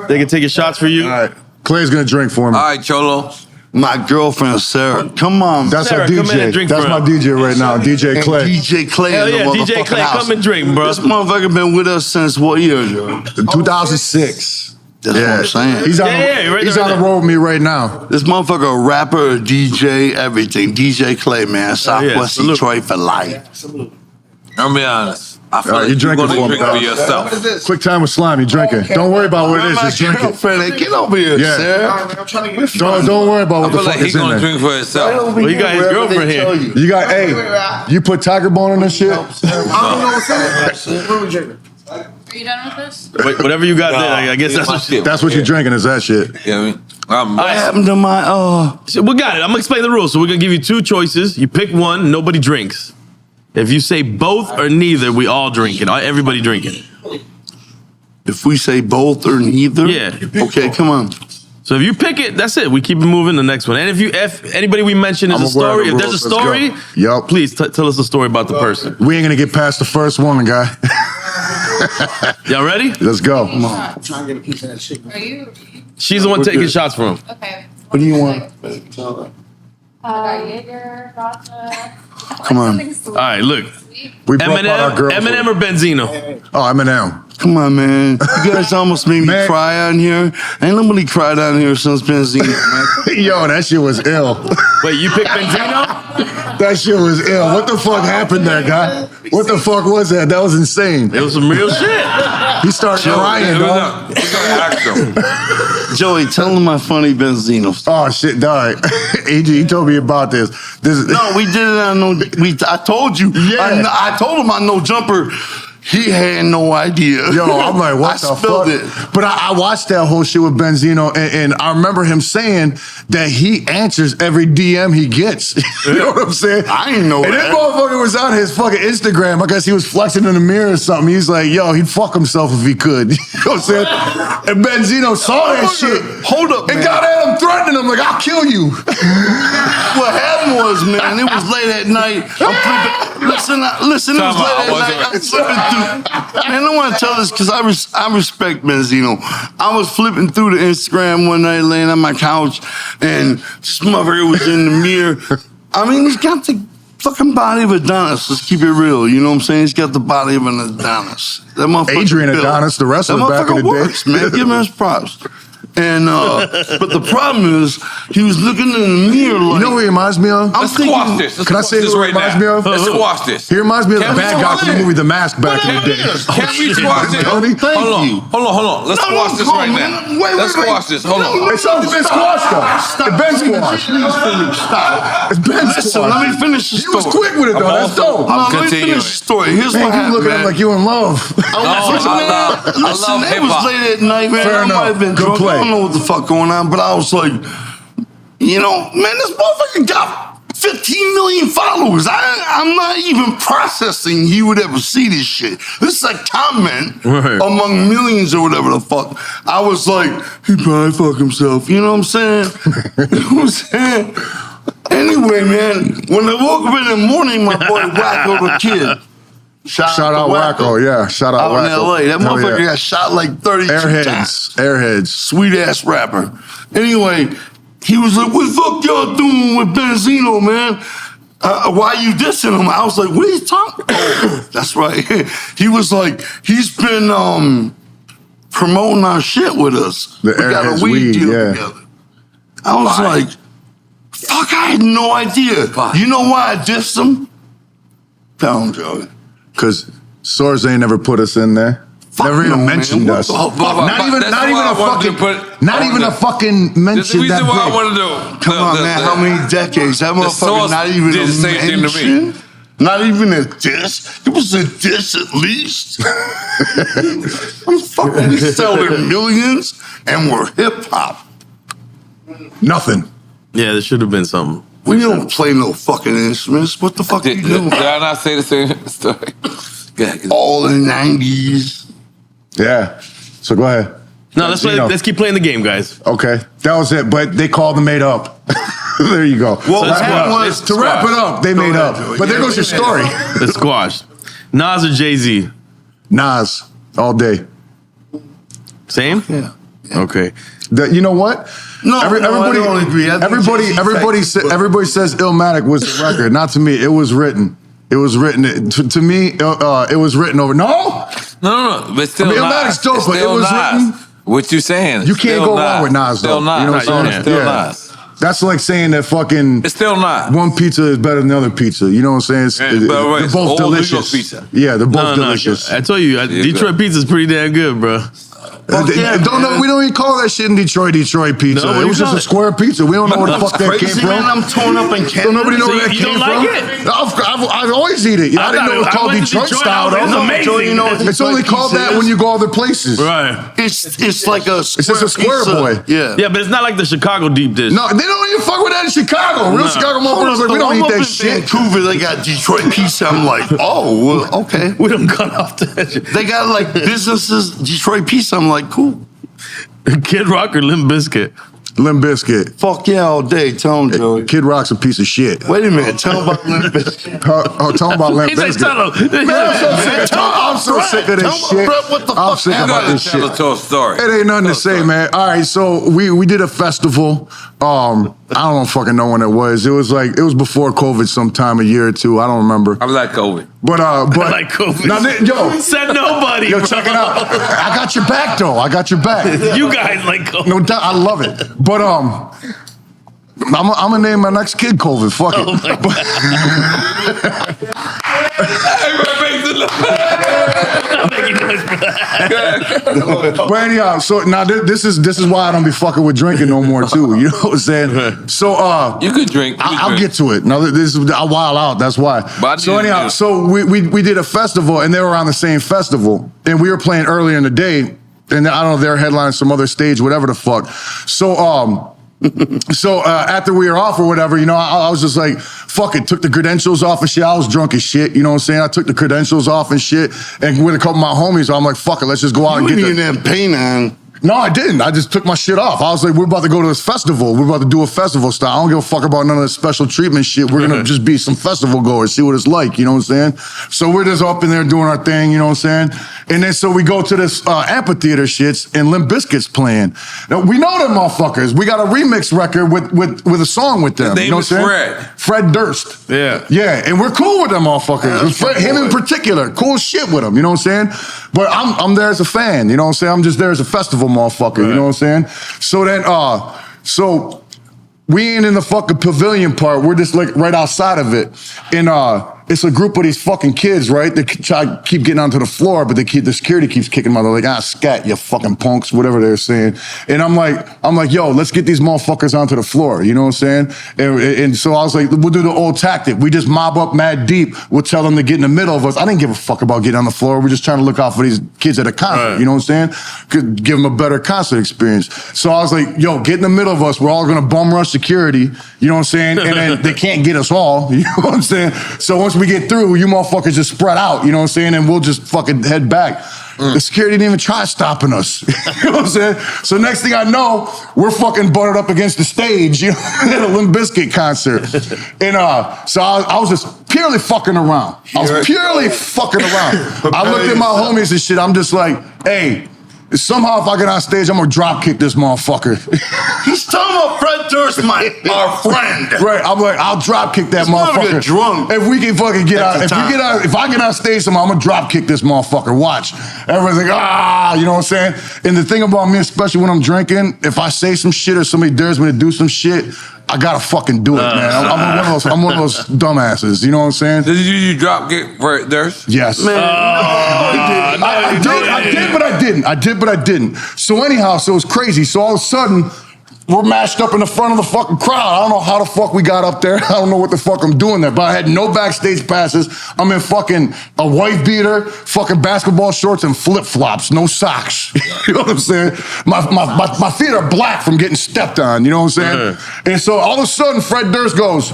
They can take your shots for you. All right. Clay's gonna drink for me. All right, Cholo. My girlfriend Sarah. Come on. That's Sarah, our come in and DJ. drink That's for my him. DJ right now, DJ Clay. DJ Clay. Hell in the yeah, DJ motherfucking Clay, house. come and drink, bro. This motherfucker been with us since what year, Joe? 2006. That's what I'm saying. He's on, right he's there, on right the road with me right now. This motherfucker, a rapper, a DJ, everything. DJ Clay, man. Southwest Detroit for life. I'll be honest. I feel like you you're drinking gonna for drink him, for dog. yourself. Quick time with slime, you drinking. Don't worry about what it is, just drink it. Girlfriend, get over here, Yeah. Sarah. I'm trying to get Don't worry about I what the feel like fuck he's is in gonna there. drink for himself. Well, you got his girlfriend here. You got, hey, you put tiger bone in this shit? I don't know what's in it. What are we drinking? Are you done with this? Whatever you got there, I guess That's what you're drinking, is that shit. You know what I mean? What happened to my, So we got it. I'm gonna explain the rules. So we're gonna give you 2 choices. You pick one, nobody drinks. If you say both or neither, we all drink it. Everybody drink it. If we say both or neither? Yeah. Okay, come on. So if you pick it, that's it. We keep it moving to the next one. And if anybody we mention is I'm a aware of story, the if there's a rules. Let's story, go. Yup. please tell us a story about the person. We ain't gonna get past the first one, guy. Y'all ready? Let's go. I'm trying to get a piece of that shit. Are you? She's the one taking shots from him. Okay. What do you want? Jaeger, vodka. Come on. All right, look. We brought out our girls. Eminem or Benzino? Oh, Eminem. Come on, man. You guys almost made me Man. cry out here. Ain't nobody cried out here since Benzino, man. Yo, that shit was ill. Wait, you picked Benzino? That shit was ill. What the fuck happened there, guy? What the fuck was that? That was insane. It was some real shit. He started crying, dog. Joey, tell him my funny Benzino story. Oh shit, dog. AG, he told me about this. No, we did it on no. I told you. Yeah. I told him on No Jumper. He had no idea. Yo, I'm like, what the spilled fuck? it. But I watched that whole shit with Benzino, and I remember him saying that he answers every DM he gets. You know what I'm saying? I didn't know and that. this motherfucker was on his fucking Instagram. I guess he was flexing in the mirror or something. He's like, yo, he'd fuck himself if he could. You know what I'm saying? And Benzino saw that shit. Hold up, and man. got at him, threatening him, like, I'll kill you. What happened was, man, it was late at night. I'm flipping. Listen, it was late at night. I'm flipping through. Man, I want to tell this because I respect Benzino. I was flipping through the Instagram one night, laying on my couch, and this motherfucker was in the mirror. I mean, he's got the fucking body of Adonis. Let's keep it real. You know what I'm saying? He's got the body of an Adonis. That motherfucker Adrian built. Adonis, the wrestler That back in the day. works, man. Give him his props. And but the problem is, he was looking in the mirror like. You know what he reminds me of? Let's squash this. Let's Can I squash say this who he right reminds now. me of? Let's squash this. He reminds me of the Can we bad guy squash from the it? movie The Mask back in the day. Can we squash this? Tony? Thank you. Hold on. Let's squash this right now. Let's squash this. Hold on. It's been squashed though. It's been squashed. Stop. It's been Listen, squashed. let me finish the You was story. quick with it though. That's dope. Let me continuing. finish the story. Here's Man, what you happened, look at him man. like you in love. I Listen, love it hip-hop. was late at night, man. Fair I might have been enough. Good drunk. play. I don't know what the fuck going on, but I was like, you know, man, this motherfucker got 15 million followers. I'm not even processing he would ever see this shit. This is a comment among millions or whatever the fuck. I was like, he probably fuck himself. You know what I'm saying? You know what I'm saying? Anyway, man, when I woke up in the morning, my boy Wacko the Kid. Shout out Wacko, yeah. Shout out Out in Wacko. LA. That Hell motherfucker yeah. got shot like 32 times. Airheads. Sweet ass rapper. Anyway, he was like, what the fuck y'all doing with Benzino, man? Why you dissing him? I was like, what are you talking about? That's right. He was like, he's been promoting our shit with us. The We got Airheads a weed deal yeah. together. I was like, fuck, I had no idea. You know why I dissed him? Tell him, Joey. Because Source ain't never put us in there. Fuck Never even no, man. mentioned What us. the fuck? Not even a fucking mention. The reason that why I big. wanted to. Come on, man. How many decades? That motherfucker Source not even did a the same thing to me. mention? Not even a diss? It was a diss at least. I'm fucking selling millions and we're hip hop. Nothing. Yeah, there should have been something. We don't play no fucking instruments. What the fuck are you doing? Did I not say the same story? All in the 90s. Yeah. So go ahead. No, let's keep playing the game, guys. Okay. That was it. But they called and made up. There you go. Well, let's that go. was To wrap it up, they made up. But there goes your story. Let's squash. Nas or Jay-Z? Nas, all day. Same? Yeah. Okay. You know what? No, I don't agree. I think Everybody says Illmatic was the record. Not to me. It was written. It was written. To me, it was written over. No. No. But still, I mean, Illmatic's dope, It's but it still was Nas. written. What you saying? You can't Still go wrong with Nas, though. Still Nas. You know what I'm saying? It's still Yeah. Nas. That's like saying that fucking It's still Nas. one pizza is better than the other pizza. You know what I'm saying? Yeah, but wait, They're it's both all New York delicious. pizza. Yeah, they're both delicious. I told you, Detroit pizza's pretty damn good, bro. We don't even call that shit in Detroit pizza. No, it was just a square pizza. We don't know where the fuck that came from. Man, I'm torn up in Canada. Don't nobody know where that you came don't from. like it? I always eat it. I didn't know it was called Detroit style. It's amazing. It's only called that when you go other places. Right. It's like a It's just a square boy. Yeah. Yeah, but it's not like the Chicago deep dish. No, they don't even fuck with that in Chicago. Real Chicago motherfuckers like, we don't eat that shit. Vancouver, they got Detroit pizza. I'm like, oh, well, okay. We don't cut off that shit. They got like businesses, Detroit pizza. I'm like, cool. Kid Rock or Limp Bizkit? Limp Bizkit. Fuck yeah, all day. Tell him, Joey. Kid Rock's a piece of shit. Wait a minute. Tell him about Limp Bizkit. Tell him about Limp He said, Bizkit. tell him. I'm so sick of this shit. What the I'm fuck? sick about this shit. Tell a story. It ain't nothing to say, man. All right, so we did a festival. I don't fucking know when it was. It was before COVID, sometime a year or two. I don't remember. I like COVID. But I like COVID. Now, yo, Said nobody. yo, check it out. I got your back though. I got your back. You guys like COVID. No doubt, I love it. But I'm gonna name my next kid COVID. Fuck it. Oh my But anyhow, so now this is why I don't be fucking with drinking no more too. You know what I'm saying? So You could drink. I'll get to it. Now this is I wild out. That's why. So anyhow, so we did a festival and they were on the same festival and we were playing earlier in the day and I don't know they're headlining some other stage, whatever the fuck. So after we were off or whatever, you know, I was just like, fuck it, took the credentials off and shit. I was drunk as shit, you know what I'm saying? I took the credentials off and shit. And with a couple of my homies, I'm like, fuck it, let's just go out and get You didn't have pain on. No, I didn't. I just took my shit off. I was like, we're about to go to this festival. We're about to do a festival style. I don't give a fuck about none of this special treatment shit. We're going to just be some festival goers, see what it's like, you know what I'm saying? So we're just up in there doing our thing, you know what I'm saying? And then so we go to this amphitheater shits and Limp Bizkit's playing. Now, we know them motherfuckers. We got a remix record with a song with them. His name you know what I'm saying? Fred. Fred Durst. Yeah. Yeah, and we're cool with them motherfuckers. Him in particular, cool shit with him, you know what I'm saying? But I'm there as a fan, you know what I'm saying? I'm just there as a festival motherfucker, you know what I'm saying? So then, so we ain't in the fucking pavilion part. We're just like right outside of it. And it's a group of these fucking kids, right? They keep getting onto the floor, but the security keeps kicking them out. They're like, scat, you fucking punks, whatever they're saying. And I'm like, yo, let's get these motherfuckers onto the floor. You know what I'm saying? And so I was like, we'll do the old tactic. We just mob up mad deep. We'll tell them to get in the middle of us. I didn't give a fuck about getting on the floor. We're just trying to look out for these kids at a concert. Right. You know what I'm saying? Could give them a better concert experience. So I was like, yo, get in the middle of us. We're all gonna bum rush security. You know what I'm saying? And then they can't get us all. You know what I'm saying? So once we get through, you motherfuckers just spread out, you know what I'm saying? And we'll just fucking head back. The security didn't even try stopping us. You know what I'm saying? So next thing I know, we're fucking butted up against the stage, you know, at a Limp Bizkit concert. And so I was just purely fucking around. I was purely fucking around. I looked at my homies and shit. I'm just like, hey, somehow if I get on stage, I'm gonna drop kick this motherfucker. He's talking about Fred Durst, our friend. Right, I'm like, I'll drop kick that motherfucker. Drunk. If we can fucking get out, if I get on stage somehow, I'm gonna drop kick this motherfucker. Watch. Everyone's like, you know what I'm saying? And the thing about me, especially when I'm drinking, if I say some shit or somebody dares me to do some shit, I gotta fucking do it, man. I'm one of those dumbasses. You know what I'm saying? Did you drop kick for Durst? Yes. Man, I did, but I didn't. So anyhow, so it was crazy. So all of a sudden, we're mashed up in the front of the fucking crowd. I don't know how the fuck we got up there. I don't know what the fuck I'm doing there. But I had no backstage passes. I'm in fucking a wife beater, fucking basketball shorts, and flip-flops, no socks. You know what I'm saying? My feet are black from getting stepped on, you know what I'm saying? And so all of a sudden, Fred Durst goes,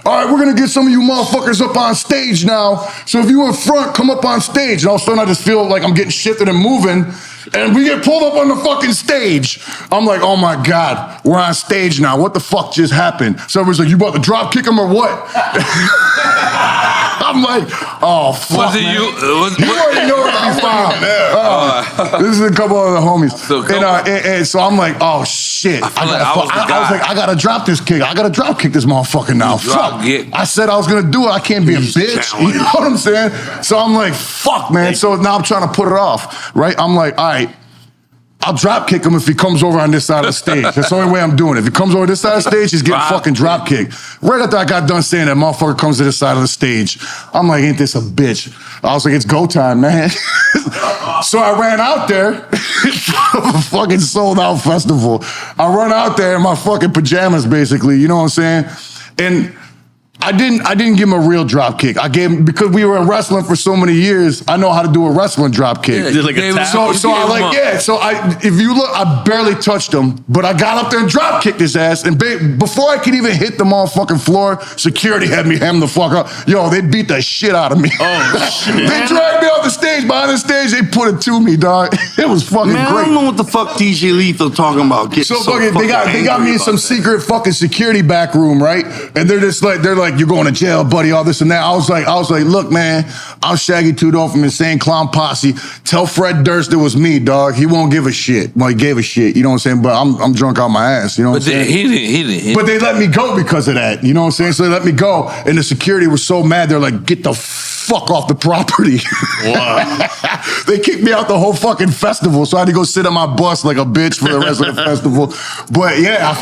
all right, we're gonna get some of you motherfuckers up on stage now. So if you in front, come up on stage. And all of a sudden I just feel like I'm getting shifted and moving. And we get pulled up on the fucking stage. I'm like, oh my God, we're on stage now. What the fuck just happened? So everyone's like, you about to drop kick him or what? I'm like, oh fuck, Was it man. you? You already know what I found. This is a couple of the homies. And so I'm like, oh shit. I gotta drop this kick. I gotta drop kick this motherfucker now. Fuck. I said I was gonna do it. I can't be a bitch. You know what I'm saying? So I'm like, fuck, man. So now I'm trying to put it off, right? I'm like, all right, I'll drop kick him if he comes over on this side of the stage. That's the only way I'm doing it. If he comes over this side of the stage, he's getting fucking drop kicked. Right after I got done saying that, motherfucker comes to this side of the stage. I'm like, ain't this a bitch? I was like, it's go time, man. So I ran out there, fucking sold out festival. I run out there in my fucking pajamas, basically. You know what I'm saying? And I didn't give him a real drop kick. I gave him, because we were in wrestling for so many years, I know how to do a wrestling drop kick. Yeah, like a tap. If you look, I barely touched him, but I got up there and drop kicked his ass. And before I could even hit the motherfucking floor, security had me hem the fuck up. Yo, they beat the shit out of me. Oh, shit. They dragged me off the stage. Behind the stage, they put it to me, dog. It was fucking great. I don't know what the fuck DJ Lethal talking about. So they got me in some secret fucking security back room, right? And they're like, you're going to jail, buddy, all this and that. I was like, look, man, I'm Shaggy Two-Door from Insane Clown Posse. Tell Fred Durst it was me, dog. He won't give a shit. Well, he gave a shit, you know what I'm saying? But I'm drunk out my ass, you know what I'm saying? He didn't. But they let me go because of that, you know what I'm saying? So they let me go, and the security was so mad, they're like, get the fuck off the property. Wow. They kicked me out the whole fucking festival, so I had to go sit on my bus like a bitch for the rest of the festival. But yeah,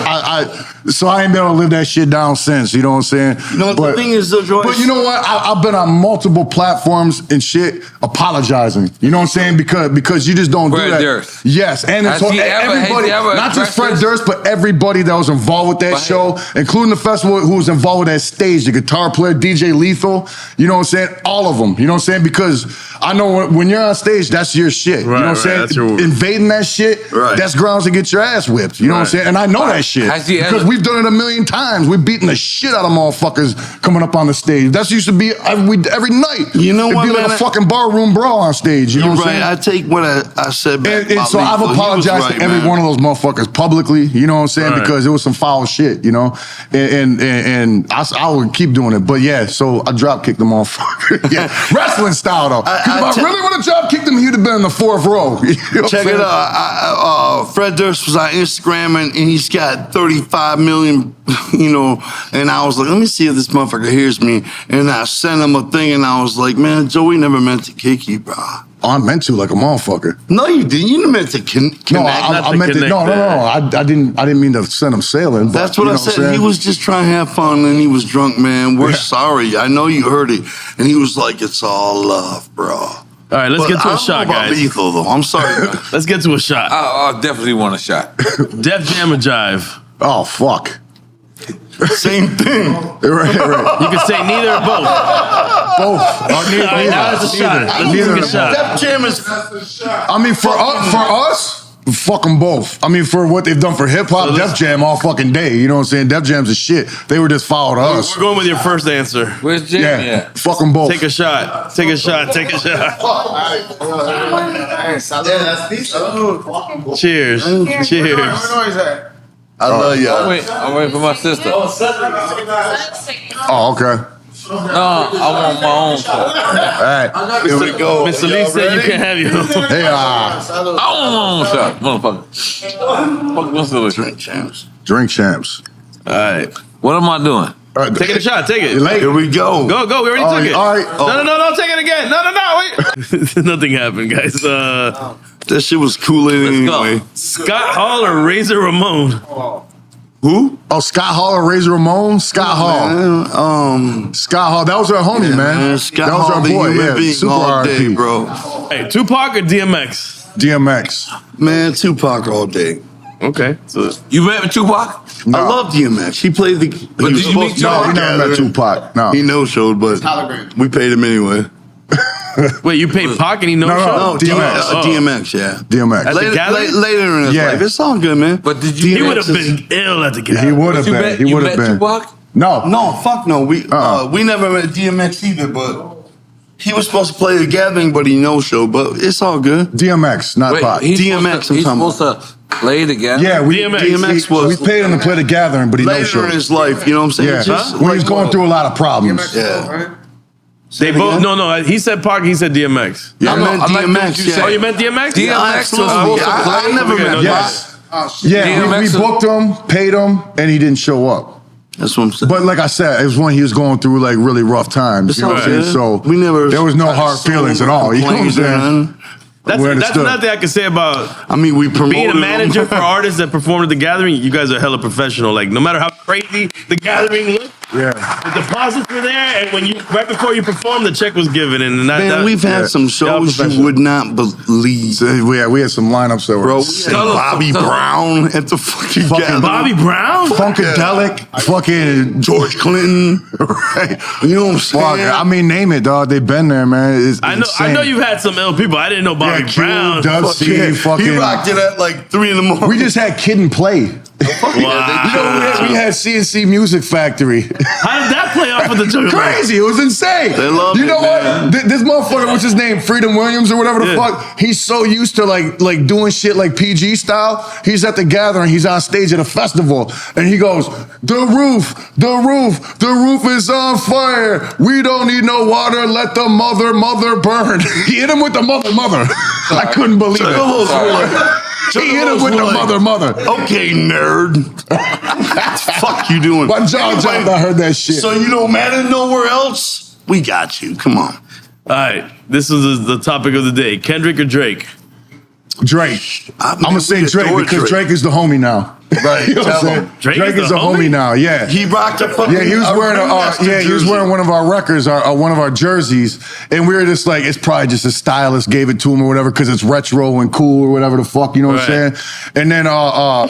so I ain't been able to live that shit down since, you know what I'm saying? You know, the thing is, though, Joyce. But you know what? I've been on multiple platforms and shit apologizing. You know what I'm saying? Because you just don't do that. Durst. Yes, and Has he ever not just Fred Durst, but everybody that was involved with that show, including the festival, who was involved with that stage, the guitar player, DJ Lethal. You know what I'm saying? All of them. You know what I'm saying? Because I know when you're on stage, that's your shit. Right, you know what I'm saying? Invading that shit, that's grounds to get your ass whipped. You know what I'm saying? And I know that shit because we've done it a million times. We've beaten the shit out of motherfuckers coming up on the stage. That used to be every night. You know what, It'd be like a fucking barroom brawl on stage. You know what I'm saying? I take what I said back. And so I've apologized to every one of those motherfuckers publicly. You know what I'm saying? Because it was some foul shit. You know, and I would keep doing it. But yeah, so I drop kicked the motherfucker. Yeah, wrestling style though. Because if I really would have drop kicked him, he'd have been in the fourth row. You know Check it out. Fred Durst was on Instagram and he's got 35 million, you know, and I was like, let me see if this motherfucker hears me. And I sent him a thing and I was like, man, Joey never meant to kick you, bro. Oh, I meant to like a motherfucker. No, you didn't. You didn't meant to connect. No, I meant to. No. I didn't mean to send him sailing. But, that's what I said. He was just trying to have fun and he was drunk, man. We're sorry. I know you heard it. And he was like, it's all love, bro. All right, let's get to a shot, guys. Lethal, though. I'm sorry. Let's get to a shot. I definitely want a shot. Def Jam or Jive? Oh, fuck. Same thing. Right. You can say neither or both. Both. Neither. Now it's a shot. Let's take a shot. Def Jam is... I mean, for us, fuck them both. I mean, for what they've done for hip-hop, Def Jam all fucking day. You know what I'm saying? Def Jam's a shit. They were just followed us. We're going with your first answer. Where's Jam at? Fuck them both. Take a shot. Take a shot. Take a shot. Cheers. Cheers. I love y'all. I'm waiting for my sister. Oh, okay. No, I want my own. All right. Here we go. Mr. Lee said you can have your own. Hey, I want my own shot, motherfucker. Fuck Mr. Lee. Drink champs. Drink champs. All right. What am I doing? Take a shot. Take it. Here we go. Go. We already took it. All right. No. Take it again. No. Wait. Nothing happened, guys. That shit was Kool-Aid anyway. Scott Hall or Razor Ramon? Who? Oh, Scott Hall or Razor Ramon? Scott Hall. Scott Hall. That was our homie, man. Scott that was Hall, our boy. Yeah, super all day, RP. bro. Hey, Tupac or DMX? DMX. Man, Tupac all day. Okay. So You met Tupac? No. I love DMX. He played the... But did you meet No, Tupac? we never met Tupac. No. He no-showed, but we paid him anyway. wait, you paid Pac and he No, No, DMX. DMX, yeah. DMX. At the gathering? Later in his life. It's all good, man. But did you? He would have been ill at the He gathering. would have You been. met, He you would have met been. Tupac? No. No, fuck no. We never met DMX either, but he was supposed to play the gathering, but he no-showed. But it's all good. DMX, not Pac. he's DMX, He's supposed to play the gathering? Yeah, DMX we paid him to play the gathering, but he no Later showed. in his life, you know what I'm saying? Yeah, Just when he's going through a lot of problems. Yeah. They both. No. He said Pac. He said DMX. I meant DMX. Oh, you meant DMX? DMX was supposed to play? I never met Pac. Yes. Yeah, we booked him, paid him, and he didn't show up. That's what I'm saying. But like I said, it was when he was going through like really rough times. You know what I'm saying? So we never. there was no hard feelings at all. You know what I'm saying? That's another thing I can say about. I mean, we promoted being a manager them. for artists that perform at the Gathering. You guys are hella professional. Like no matter how crazy the Gathering looked, the deposits were there, and when you right before you performed, the check was given. And we've had some shows you would not believe. So, we had some lineups that were. Bro, we had Bobby Brown at the fucking Gathering. Bobby Brown, Funkadelic, fucking George Clinton, right? You know what I'm saying? I mean, name it, dog. They've been there, man. It's I insane. know you've had some ill people. I didn't know Bobby Brown. Dusty, fucking. He rocked it at like 3 in the morning. We just had Kid and Play. Wow. You know, we had CNC Music Factory. How did that play off of the Juggalo? Crazy. It was insane. They love you know it, man. what? This motherfucker, what's his name? Freedom Williams or whatever the fuck. He's so used to like doing shit like PG style. He's at the Gathering. He's on stage at a festival. And he goes, the roof is on fire. We don't need no water. Let the mother burn. He hit him with the mother. I couldn't believe it. He hit him with the mother. Okay, nerd. Fuck you doing? My jaw dropped. I heard that shit. So you don't matter nowhere else? We got you. Come on. All right, this is the topic of the day: Kendrick or Drake? Drake. I'm gonna say Drake because Drake is the homie now. Right. You know what I'm saying? Drake is a homie now. Yeah. He rocked a fucking. Yeah, he was wearing he was wearing one of our records, one of our jerseys, and we were just like, it's probably just a stylist gave it to him or whatever because it's retro and cool or whatever the fuck, you know what I'm saying? And then our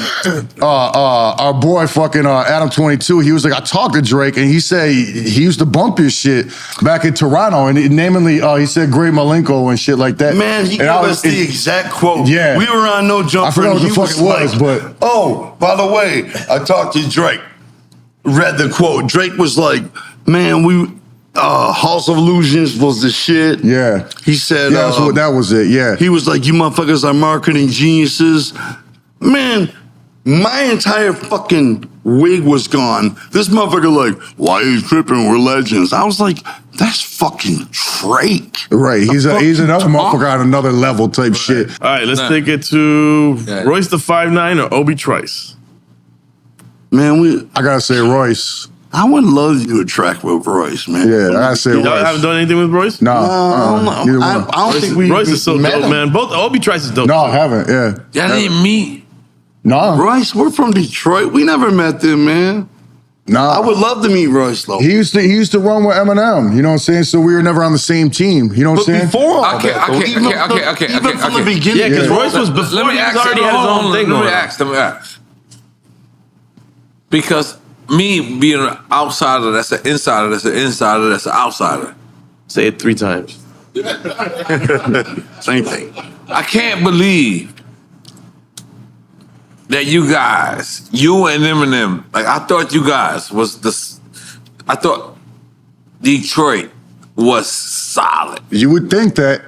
boy fucking Adam 22, he was like, I talked to Drake and he said he used to bump his shit back in Toronto, and namely he said Great Malenko and shit like that. Man, he gave us the exact quote. Yeah, we were on No Jumper. I forgot what the fuck it was, but by the way, I talked to Drake. Read the quote. Drake was like, man, House of Illusions was the shit. Yeah. He said, that was it, yeah. He was like, you motherfuckers are marketing geniuses. Man, my entire fucking wig was gone. This motherfucker like, why are you tripping? We're legends. I was like, that's fucking Drake. Right, he's another motherfucker on another level type shit. All right, let's take it to Royce the 5'9" or Obi Trice. Man, I gotta say Royce. I would love to do a track with Royce, man. Yeah, I gotta say Royce. Y'all haven't done anything with Royce? No, I don't think we. Royce is so dope, man. Both Obi Trice is dope. No, I haven't. Yeah, y'all didn't meet. No, Royce, we're from Detroit. We never met them, man. Nah, I would love to meet Royce though. He used to run with Eminem. You know what I'm saying? So we were never on the same team. You know what I'm saying? Before all Okay, even from the beginning. Yeah, because Royce was before. Let me he ask. already had his own thing. Let me ask. Because me being an outsider, that's an insider, that's an insider, that's an outsider. Say it 3 times. Same thing. I can't believe that you guys, you and Eminem, like I thought you guys I thought Detroit was solid. You would think that.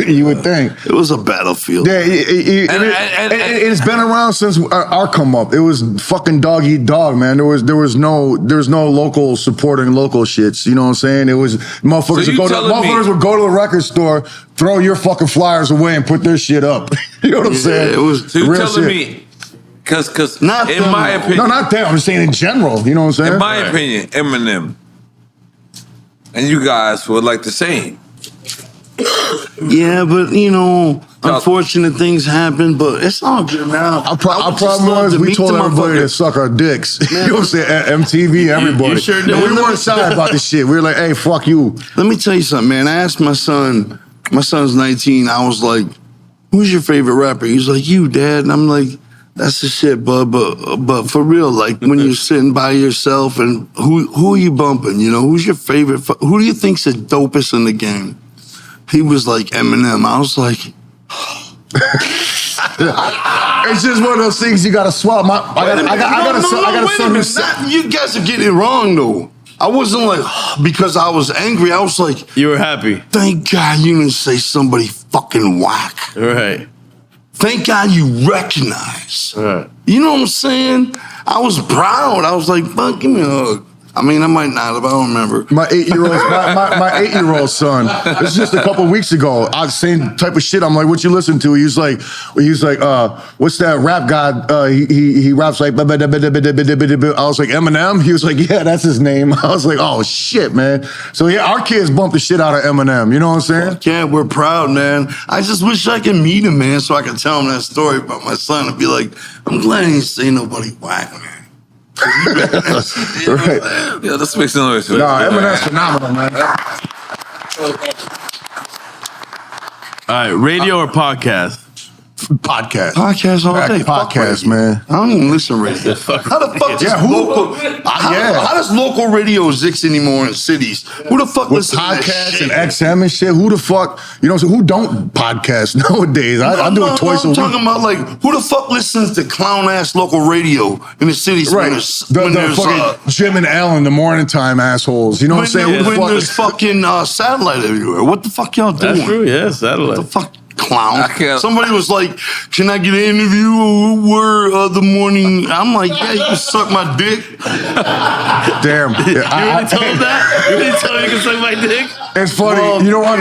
You would think. It was a battlefield. Yeah, it's been around since our come up. It was fucking dog eat dog, man. There was no local supporting local shits. You know what I'm saying? It was motherfuckers would go to the record store, throw your fucking flyers away, and put their shit up. You know what I'm saying? It was. So you real telling shit. me? Because in my opinion, no, not them. I'm just saying in general. You know what I'm saying? In my opinion, Eminem and you guys were like the same. Yeah, but unfortunate things happen. But it's all good now. Our problem was we told everybody to suck our dicks. You know what I'm saying? At MTV, everybody. You sure did. And we weren't shy about this shit. We were like, hey, fuck you. Let me tell you something, man. I asked my son. My son's 19. I was like, "Who's your favorite rapper?" He's like, "You, Dad." And I'm like, "That's the shit, bud." But for real, like when you're sitting by yourself and who are you bumping? You know, who's your favorite? Who do you think's the dopest in the game? He was like Eminem. I was like, it's just one of those things you gotta swallow. I got a son who's you guys are getting it wrong though. I wasn't like because I was angry. I was like, you were happy. Thank God you didn't say somebody fucking whack. Right. Thank God you recognize. Right. You know what I'm saying? I was proud. I was like, "Fuck, give me a hug." I mean, I might not have. I don't remember. My 8-year-old son. This is just a couple weeks ago. I was same type of shit. I'm like, what you listen to? He's like, what's that rap guy? He raps like. I was like, Eminem. He was like, yeah, that's his name. I was like, oh shit, man. So yeah, our kids bump the shit out of Eminem. You know what I'm saying? Yeah, we're proud, man. I just wish I could meet him, man, so I could tell him that story about my son and be like, I'm glad he ain't say nobody whack, man. Right. Yeah, let's make some noise. Nah, Eminem's phenomenal, man. All right, radio or podcast? Podcast. Podcast all day. Podcast, man. I don't even listen to radio. How the fuck how does local radio exist anymore in cities? Who the fuck With listens to that podcasts shit? and XM and shit, who the fuck, you know, who don't podcast nowadays? I do it twice a week. I'm talking about like, who the fuck listens to clown ass local radio in the cities Right. when there's fucking Jim and Ellen, the morning time assholes. You know what I'm saying? when there's fucking satellite everywhere. What the fuck y'all doing? That's true, yeah, satellite. What the fuck? Clown. I can't- Somebody was like, can I get an interview where the morning? I'm like, yeah, you can suck my dick. Damn. You really told him that? You really told him you can suck my dick? It's funny. You know what?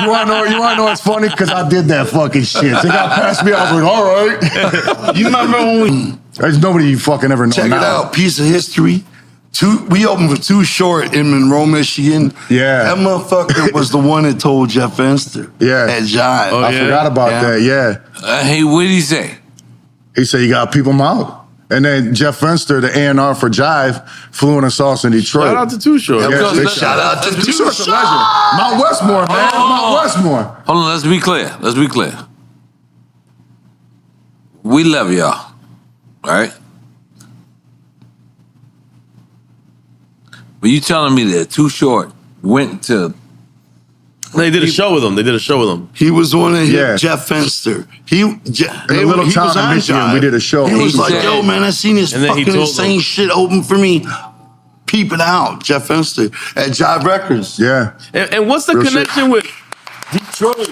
You want to know what's funny? Because I did that fucking shit. They got past me. I was like, all right. You remember when we... There's nobody you fucking ever know. Check now. it out. Piece of history. We opened for Too Short in Monroe, Michigan. Yeah. That motherfucker was the one that told Jeff Fenster. Yeah. At Jive. Oh, I yeah? forgot about that. Yeah. Hey, what did he say? He said you got to peep him out. And then Jeff Fenster, the A&R for Jive, flew in and saw us in Detroit. Shout out to Too Short. Yeah, big shout out to Too Too Short's a Short. legend. Mount Westmore, man. Mount Westmore. Hold on, let's be clear. Let's be clear. We love y'all, all right? But you telling me that Too Short went to... They did a show with him. He was the one that hit Yeah. Jeff Fenster. In a little town in Michigan, we did a show. He was He like, said- yo, man, I seen this And then he fucking told insane them. shit open for me. Peep it out, Jeff Fenster at Jive Records. Yeah. And what's the Real connection with Detroit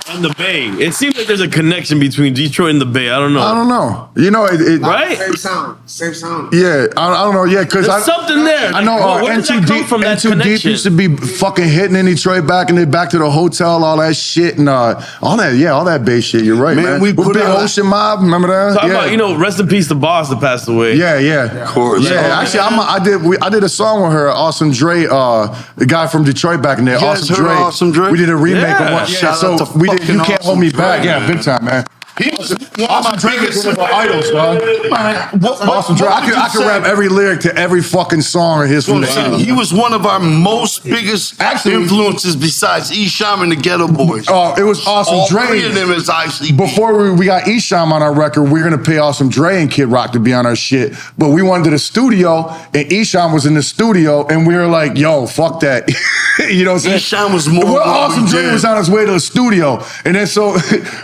and the Bay? It seems like there's a connection between Detroit and the Bay. I don't know. I don't know. You know, Right? Same sound. Yeah, I don't know. Yeah, because There's something there. I know Where did that N2 come Deep from, that N2 Deep connection? used to be fucking hitting in Detroit back to the hotel, all that shit and all that bass shit. You're right, man. we With put Big out- Ocean Mob, remember that? Talk yeah. about, rest in peace, the boss that passed away. Yeah. Of course. Yeah, actually, I did a song with her, Awesome Dre, the guy from Detroit back in there. Yes, Awesome her Dre. Awesome Dre. We did a remake Yeah. of one. Yeah, Shout so out to we did. fucking You Can't Hold Me Awesome Back. Dre, Yeah, man. big time, man. He was Awesome Dre is one of our idols, dog. Awesome Dre. I could rap every lyric to every fucking song of his from the 80s. He was one of our most biggest influences besides Esham and the Ghetto Boys. Oh, it was Awesome All Dre. three of them is actually Before we got Esham on our record, we were gonna pay Awesome Dre and Kid Rock to be on our shit. But we went to the studio, and Esham was in the studio, and we were like, "Yo, fuck that." You know what I'm saying? Esham was more. Well, what Awesome we Dre did. was on his way to the studio, and then so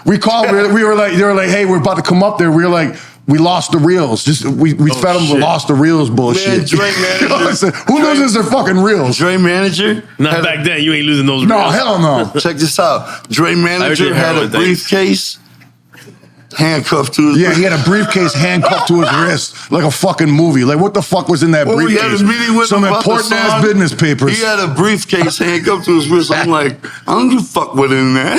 we called. We were like, they were like, "Hey, we're about to come up there." We were like, "We lost the reels. Just we fed them shit. with lost the reels bullshit." Man, Dre You know what I'm saying? Who loses their fucking reels? Dre manager. Not back then. You ain't losing those No, reels. hell no. Check this out. Dre manager Everything had a heroin, thanks. briefcase handcuffed to his. Yeah, he had a briefcase handcuffed to his wrist like a fucking movie. Like, what the fuck was in that When we had briefcase? a meeting with Some him about the important ass song, business papers. He had a briefcase handcuffed to his wrist. I'm like, I don't give a fuck what in there.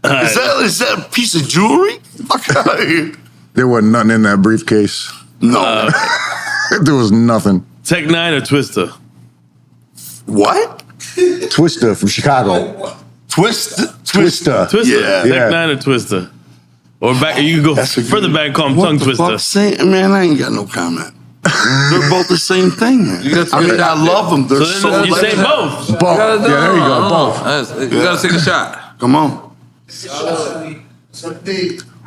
Is that a piece of jewelry? Fuck out of here. There wasn't nothing in that briefcase. No. There was nothing. Tech Nine or Twister? What? Twister from Chicago. Twister. Twister. Twister. Yeah. Tech Yeah. Nine or Twister? Or back? You can go That's a further good- back and call him What Tongue the Twister. fuck? Man, I ain't got no comment. They're both the same thing, man. I mean, I love them. They're So then you say both. Both. Yeah, there you go. Both. You gotta take a shot. Come on. I'll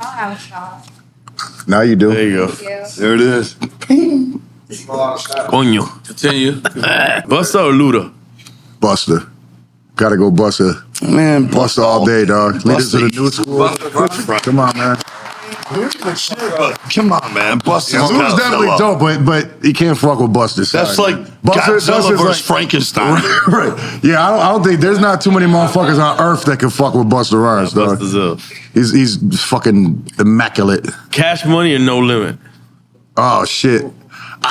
have a shot. Now you do. There you go. Thank you. There it is. Coño. Continue. Busta or Luda? Buster. Gotta go Buster. Man, Buster all day, dog. Lead us to the new school. Come on, man. Come on, man. Buster's Luda's definitely dope, but he can't fuck with Buster. That's like Godzilla versus Frankenstein. Right. Yeah, I don't think there's not too many motherfuckers on earth that can fuck with Busta Rhymes, dog. Busta's up. He's fucking immaculate. Cash Money or No Limit? Oh shit.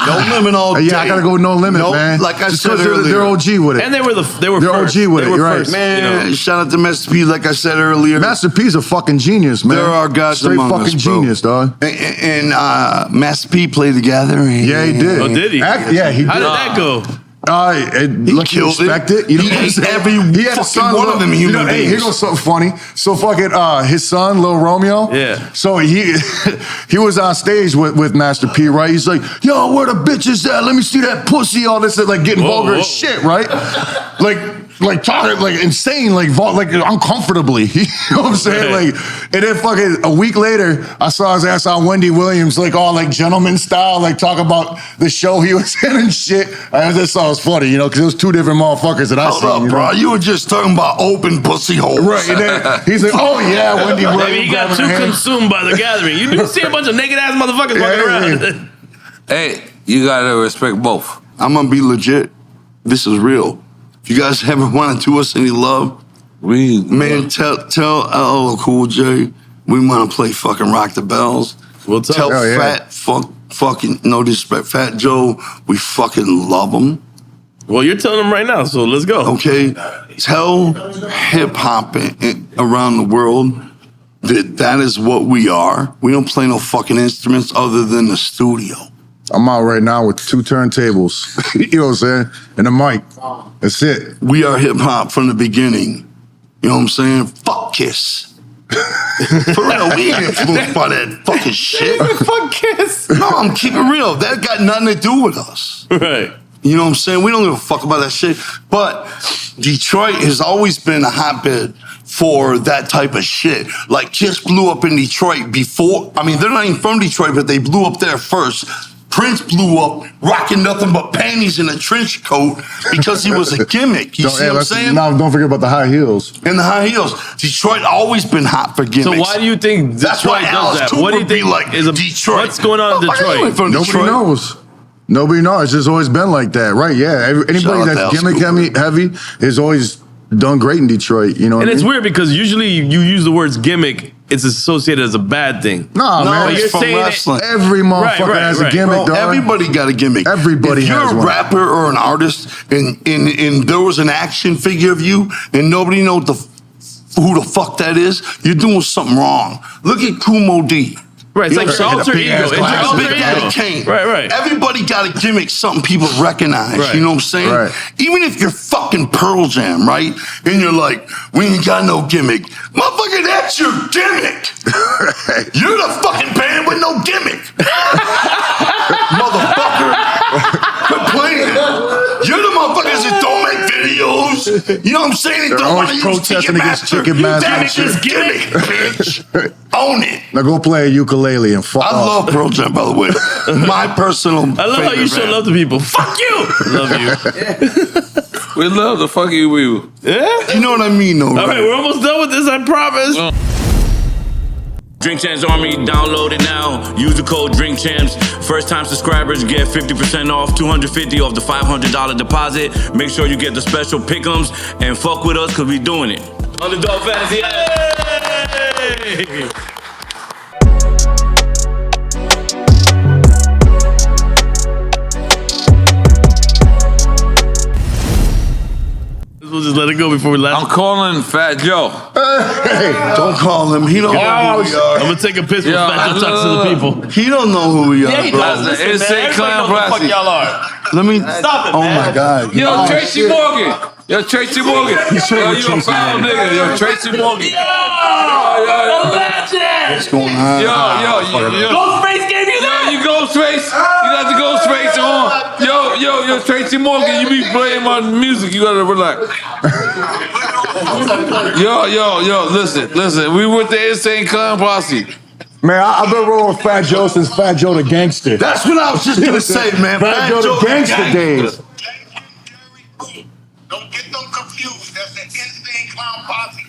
No Limit all day. Yeah, I gotta go with No Limit, man. Like I Just said 'cause earlier. they're OG with it. And they were first. OG with They it, were right. first, Man, shout out to Master P, like I said earlier. Master P's a fucking genius, man. There are guys Straight among fucking us, bro. genius, dog. And Master P played the Gathering. Yeah, he did. Oh, did he? Yeah, he did. How did that go? He killed respect it. it. You know He what I'm ate saying? every he had a fucking son, one of them you know, human hey, here beings. goes something funny. So fucking his son, Lil Romeo. Yeah. So he was on stage with Master P, right? He's like, yo, where the bitches at? Let me see that pussy. All this, like getting vulgar as shit, right? Like talking like insane, like uncomfortably. You know what I'm saying? Right. Like, and then fucking a week later, I saw his ass on Wendy Williams, like all like gentleman style, like talk about the show he was in and shit. I just thought it was funny, you know, because it was two different motherfuckers that I Hold seen. up, you bro. know? You were just talking about open pussy holes. Right, and then he's like, oh yeah, Wendy Williams. Maybe he got grabbing too her hand. consumed by the Gathering. You do see a bunch of naked ass motherfuckers walking around. Hey, you gotta respect both. I'm gonna be legit. This is real. If you guys ever want to do us any love, man, tell LL Cool J we want to play fucking Rock the Bells. We'll tell fucking no disrespect, Fat Joe, we fucking love him. Well, you're telling them right now, so let's go. Okay, tell hip hop around the world that is what we are. We don't play no fucking instruments other than the studio. I'm out right now with 2 turntables. You know what I'm saying? And a mic. That's it. We are hip hop from the beginning. You know what I'm saying? Fuck Kiss. For real, we ain't influenced by that fucking shit. Fuck Kiss. No, I'm keeping real. That got nothing to do with us. Right. You know what I'm saying? We don't give a fuck about that shit. But Detroit has always been a hotbed for that type of shit. Like Kiss blew up in Detroit before. I mean, they're not even from Detroit, but they blew up there first. Prince blew up rocking nothing but panties in a trench coat because he was a gimmick. You see what I'm saying? Now, don't forget about the high heels. And the high heels. Detroit always been hot for gimmicks. So why do you think That's Detroit why does Alice that? Cooper What do you be think like is Detroit? What's going on in Motherfucker, you Detroit? ain't from Nobody Detroit. knows. Nobody knows. It's just always been like that, right? Yeah. Shout Anybody out to that's Alice gimmick heavy is always done great in Detroit. You know what And I it's mean? weird because usually you use the words gimmick, it's associated as a bad thing. Nah, No, man. it's you're from saying it- wrestling. Every motherfucker Right, has right. a gimmick, Bro, dog. everybody got a gimmick. Everybody if has you're a one. rapper or an artist and there was an action figure of you and nobody knows who the fuck that is, you're doing something wrong. Look at Kumo D. Right, it's You like know your what I'm alter saying? ego. It's your Like alter Big Daddy ego. Kane. Right. Everybody got a gimmick, something people recognize. Right. You know what I'm saying? Right. Even if you're fucking Pearl Jam, right? And you're like, we ain't got no gimmick. Motherfucker, that's your gimmick. You're the fucking band with no gimmick. Motherfucker. Quit playing. You're the motherfuckers that don't make videos. You know what I'm saying? They They're don't want to always use protesting against Ticketmaster. Ticketmaster That's and your shit. gimmick, bitch. Own it. Now go play a ukulele and fuck I off. love Pearl Jam, by the way. My personal I love how you show love to people. Fuck you! Love you. We love the fuck you, we. Yeah? You know what I mean, though, All right? right, we're almost done with this, I promise. Drink Champs Army, download it now. Use the code Drink Champs. First time subscribers get 50% off, $250 off the $500 deposit. Make sure you get the special pick'ems and fuck with us because we doing it. Underdog Fantasy. Hey! We'll just let it go before we laugh. I'm calling Fat Joe. Don't call him. He don't know who we are. I'm gonna take a piss with Yo, Fat Joe talks to the people. He don't know who we are, Yeah, he bro. does. Listen, It's man, a clown everybody knows who the fuck plastic. y'all are. Let me. Stop it, Oh man. my God. Yo, Tracy Morgan. Yo, Tracy Morgan. Yo, you a foul nigga. Yo, Tracy Morgan. What's going on? Yo. Ghostface gave you that? You Ghostface. You got the Ghostface on. Yo, Tracy Morgan. You be playing my music. You gotta relax. Yo, listen. We with the Insane Clown Posse. Man, I've been rolling with Fat Joe since Fat Joe the Gangster. That's what I was just gonna say, man. Fat Joe the Gangster days. Don't get them confused. That's the Insane Clown Posse.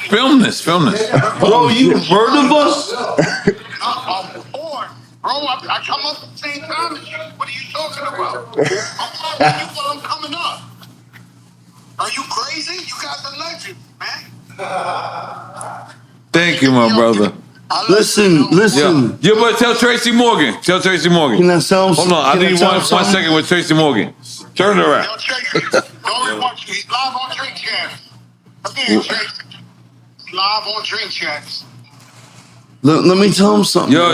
Film this. Bro, you heard of us? I'm born. Bro, I come up at the same time as you. What are you talking about? I'm talking to you while I'm coming up. Are you crazy? You guys are legends, man. Thank you, my brother. Listen. Yeah, but tell Tracy Morgan. Tell Tracy Morgan. Can that sound? Hold on, I need one second with Tracy Morgan. Turn it around. Don't watch you. He's live on Drink Champs. Again, Tracy. Live on Drink Champs. Let me tell him something. Yo,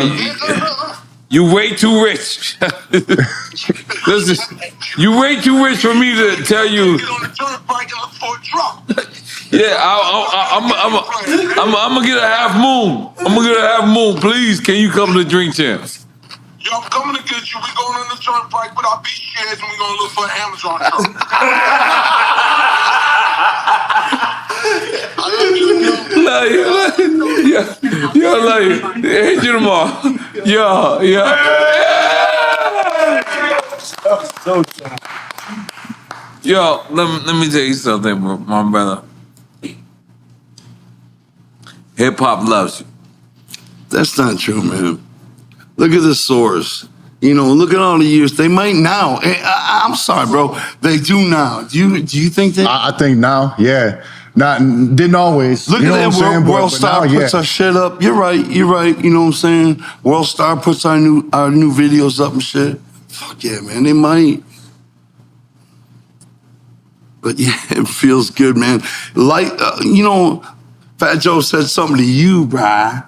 you way too rich. Listen, you way too rich for me to tell you. Get on the turnpike and look for a truck. Yeah, I'm gonna get a half moon. I'm gonna get a half moon. Please, can you come to Drink Champs? Yo, I'm coming to get you. We going on the turnpike with our beach shares and we gonna look for an Amazon truck. I love you, Yo, love you. Hey, you tomorrow. Yo. Yo, let me tell you something, my brother. Hip hop loves you. That's not true, man. Look at the source. You know, look at all the years. They might now. I'm sorry, bro. They do now. Do you think that? I think now, yeah. Didn't always. Look at that. World Star puts our shit up. You're right. You know what I'm saying? World Star puts our new videos up and shit. Fuck yeah, man. They might. But yeah, it feels good, man. Like, Fat Joe said something to you, bruh.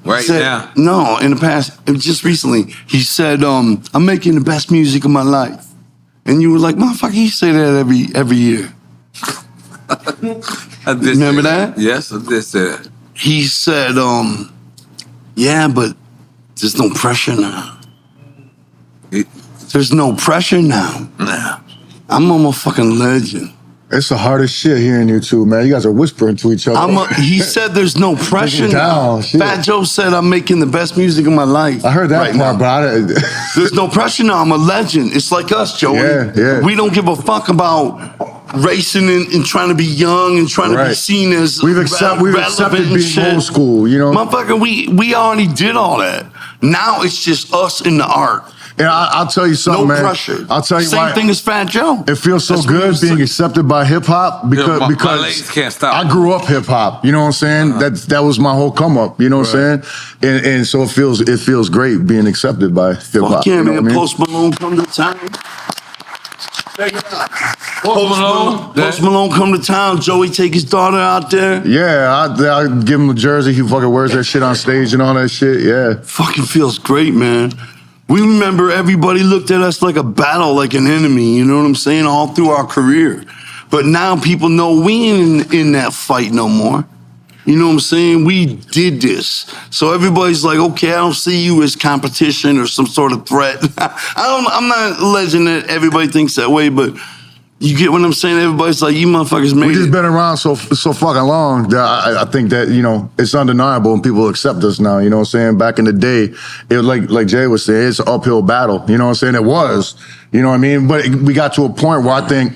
Right now? No, in the past, just recently, he said, I'm making the best music of my life. And you were like, motherfucker, you say that every year. Remember that? Yes, I did say that. He said, yeah, but there's no pressure now. There's no pressure now. Nah. I'm a motherfucking legend. It's the hardest shit hearing you two, man. You guys are whispering to each other. He said there's no pressure now. Fat Joe said I'm making the best music of my life. I heard that part, but there's no pressure now. I'm a legend. It's like us, Joey. Yeah. We don't give a fuck about racing and trying to be young and trying to be seen as we've accepted being shit. Old school, you know? Motherfucker, we already did all that. Now it's just us in the art. And I'll tell you something, man. No pressure. I'll tell you Same thing as Fat Joe. It feels so good being accepted by hip hop because my legs can't stop. I grew up hip hop. You know what I'm saying? That was my whole come up. You know what I'm saying? And so it feels great being accepted by hip hop. Fuck yeah, man. What I mean? Post Malone come to town. Check it out. Post Malone come to town. Joey take his daughter out there. Yeah, I give him a jersey. He fucking wears that shit on stage and all that shit. Yeah, fucking feels great, man. We remember everybody looked at us like a battle, like an enemy, you know what I'm saying, all through our career. But now people know we ain't in that fight no more. You know what I'm saying? We did this. So everybody's like, okay, I don't see you as competition or some sort of threat. I'm not a legend that everybody thinks that way, but you get what I'm saying? Everybody's like, you motherfuckers made it. We just been around so fucking long that I think that, it's undeniable and people accept us now, you know what I'm saying? Back in the day, it was like Jay was saying, it's an uphill battle, you know what I'm saying? It was, you know what I mean? But we got to a point where I think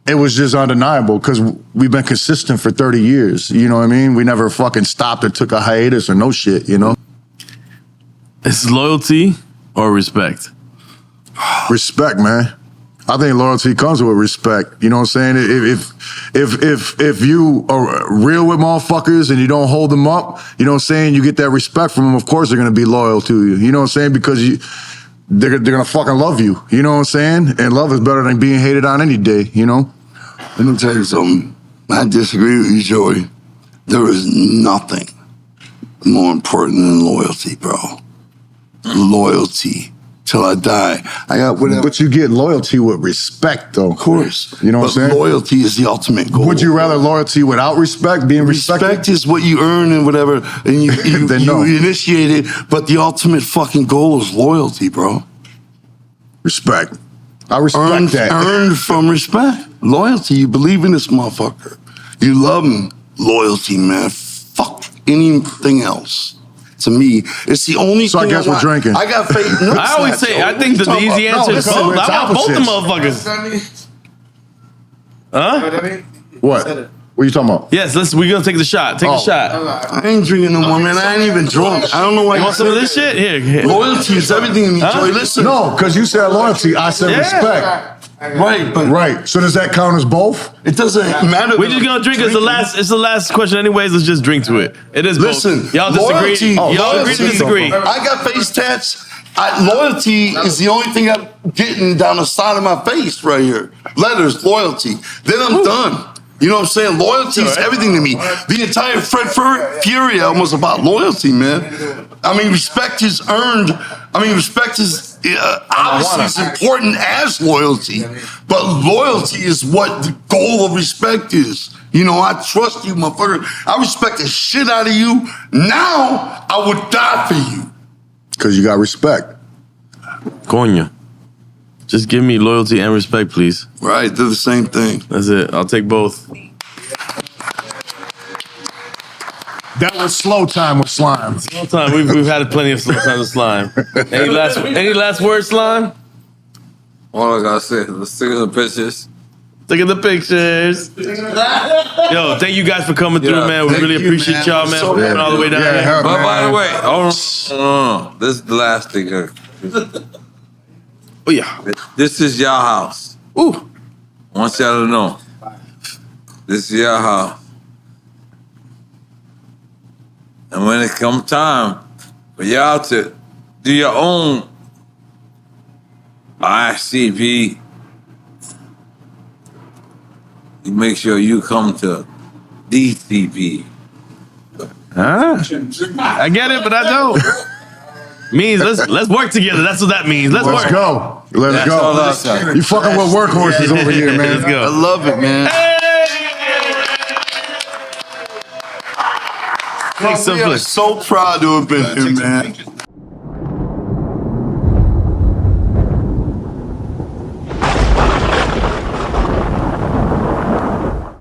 it was just undeniable because we've been consistent for 30 years, you know what I mean? We never fucking stopped or took a hiatus or no shit, you know? Is loyalty or respect? Respect, man. I think loyalty comes with respect. You know what I'm saying? If you are real with motherfuckers and you don't hold them up, you know what I'm saying? You get that respect from them. Of course, they're gonna be loyal to you. You know what I'm saying? Because they're gonna fucking love you. You know what I'm saying? And love is better than being hated on any day. You know? Let me tell you something. I disagree with you, Joey. There is nothing more important than loyalty, bro. Loyalty. Till I die. I got whatever. But you get loyalty with respect, though. Of course. You know what I'm saying? Loyalty is the ultimate goal. Would you rather loyalty without respect, being respected? Respect is what you earn and whatever, and you initiate it, but the ultimate fucking goal is loyalty, bro. Respect. I respect that. Earned from respect. Loyalty, you believe in this motherfucker. You love him. Loyalty, man. Fuck anything else. To me, it's the only thing. So I guess we're drinking. I got faith. No, I always say, I think the easy answer is both. I want both the motherfuckers. Huh? What? What are you talking about? Yes, we're gonna take the shot. Take a shot. I ain't drinking no more, man. I ain't even drunk. I don't know why you want some of this shit? Here. Loyalty is everything to me, Joey. Listen. No, because you said loyalty. I said respect. Right, but Right. So does that count as both? it doesn't matter. We're just gonna drink. It's the last question, anyways. Let's just drink to it. It is. Listen, both. Y'all disagree. Y'all agree to disagree. I got face tats. Loyalty is the only thing I'm getting down the side of my face right here. Letters, loyalty. Then I'm done. You know what I'm saying? Loyalty is everything to me. The entire Fred Fury album was about loyalty, man. I mean, respect is earned. I mean, respect is obviously as important as loyalty. But loyalty is what the goal of respect is. You know, I trust you, motherfucker. I respect the shit out of you. Now, I would die for you. Because you got respect. Coño. Just give me loyalty and respect, please. Right, they're the same thing. That's it. I'll take both. That was slow time with Slime. Slow time. We've had plenty of slow time with Slime. Any last words, Slime? All I gotta say, let's take the pictures. Look at the pictures. Yo, thank you guys for coming through, man. We really appreciate y'all, man, for coming all the way down here. But by the way, no. This is the last thing here. Oh, yeah. This is your house. Ooh. I want y'all to know. This is your house. And when it comes time for y'all to do your own ICP, you make sure you come to DCP. Huh? I get it, but I don't. Means let's work together. That's what that means. Let's work. Go. Let's That's all go. I'll say. You fucking with workhorses over here, man. Let's go. I love it, man. Hey! We are so proud to have been here, man.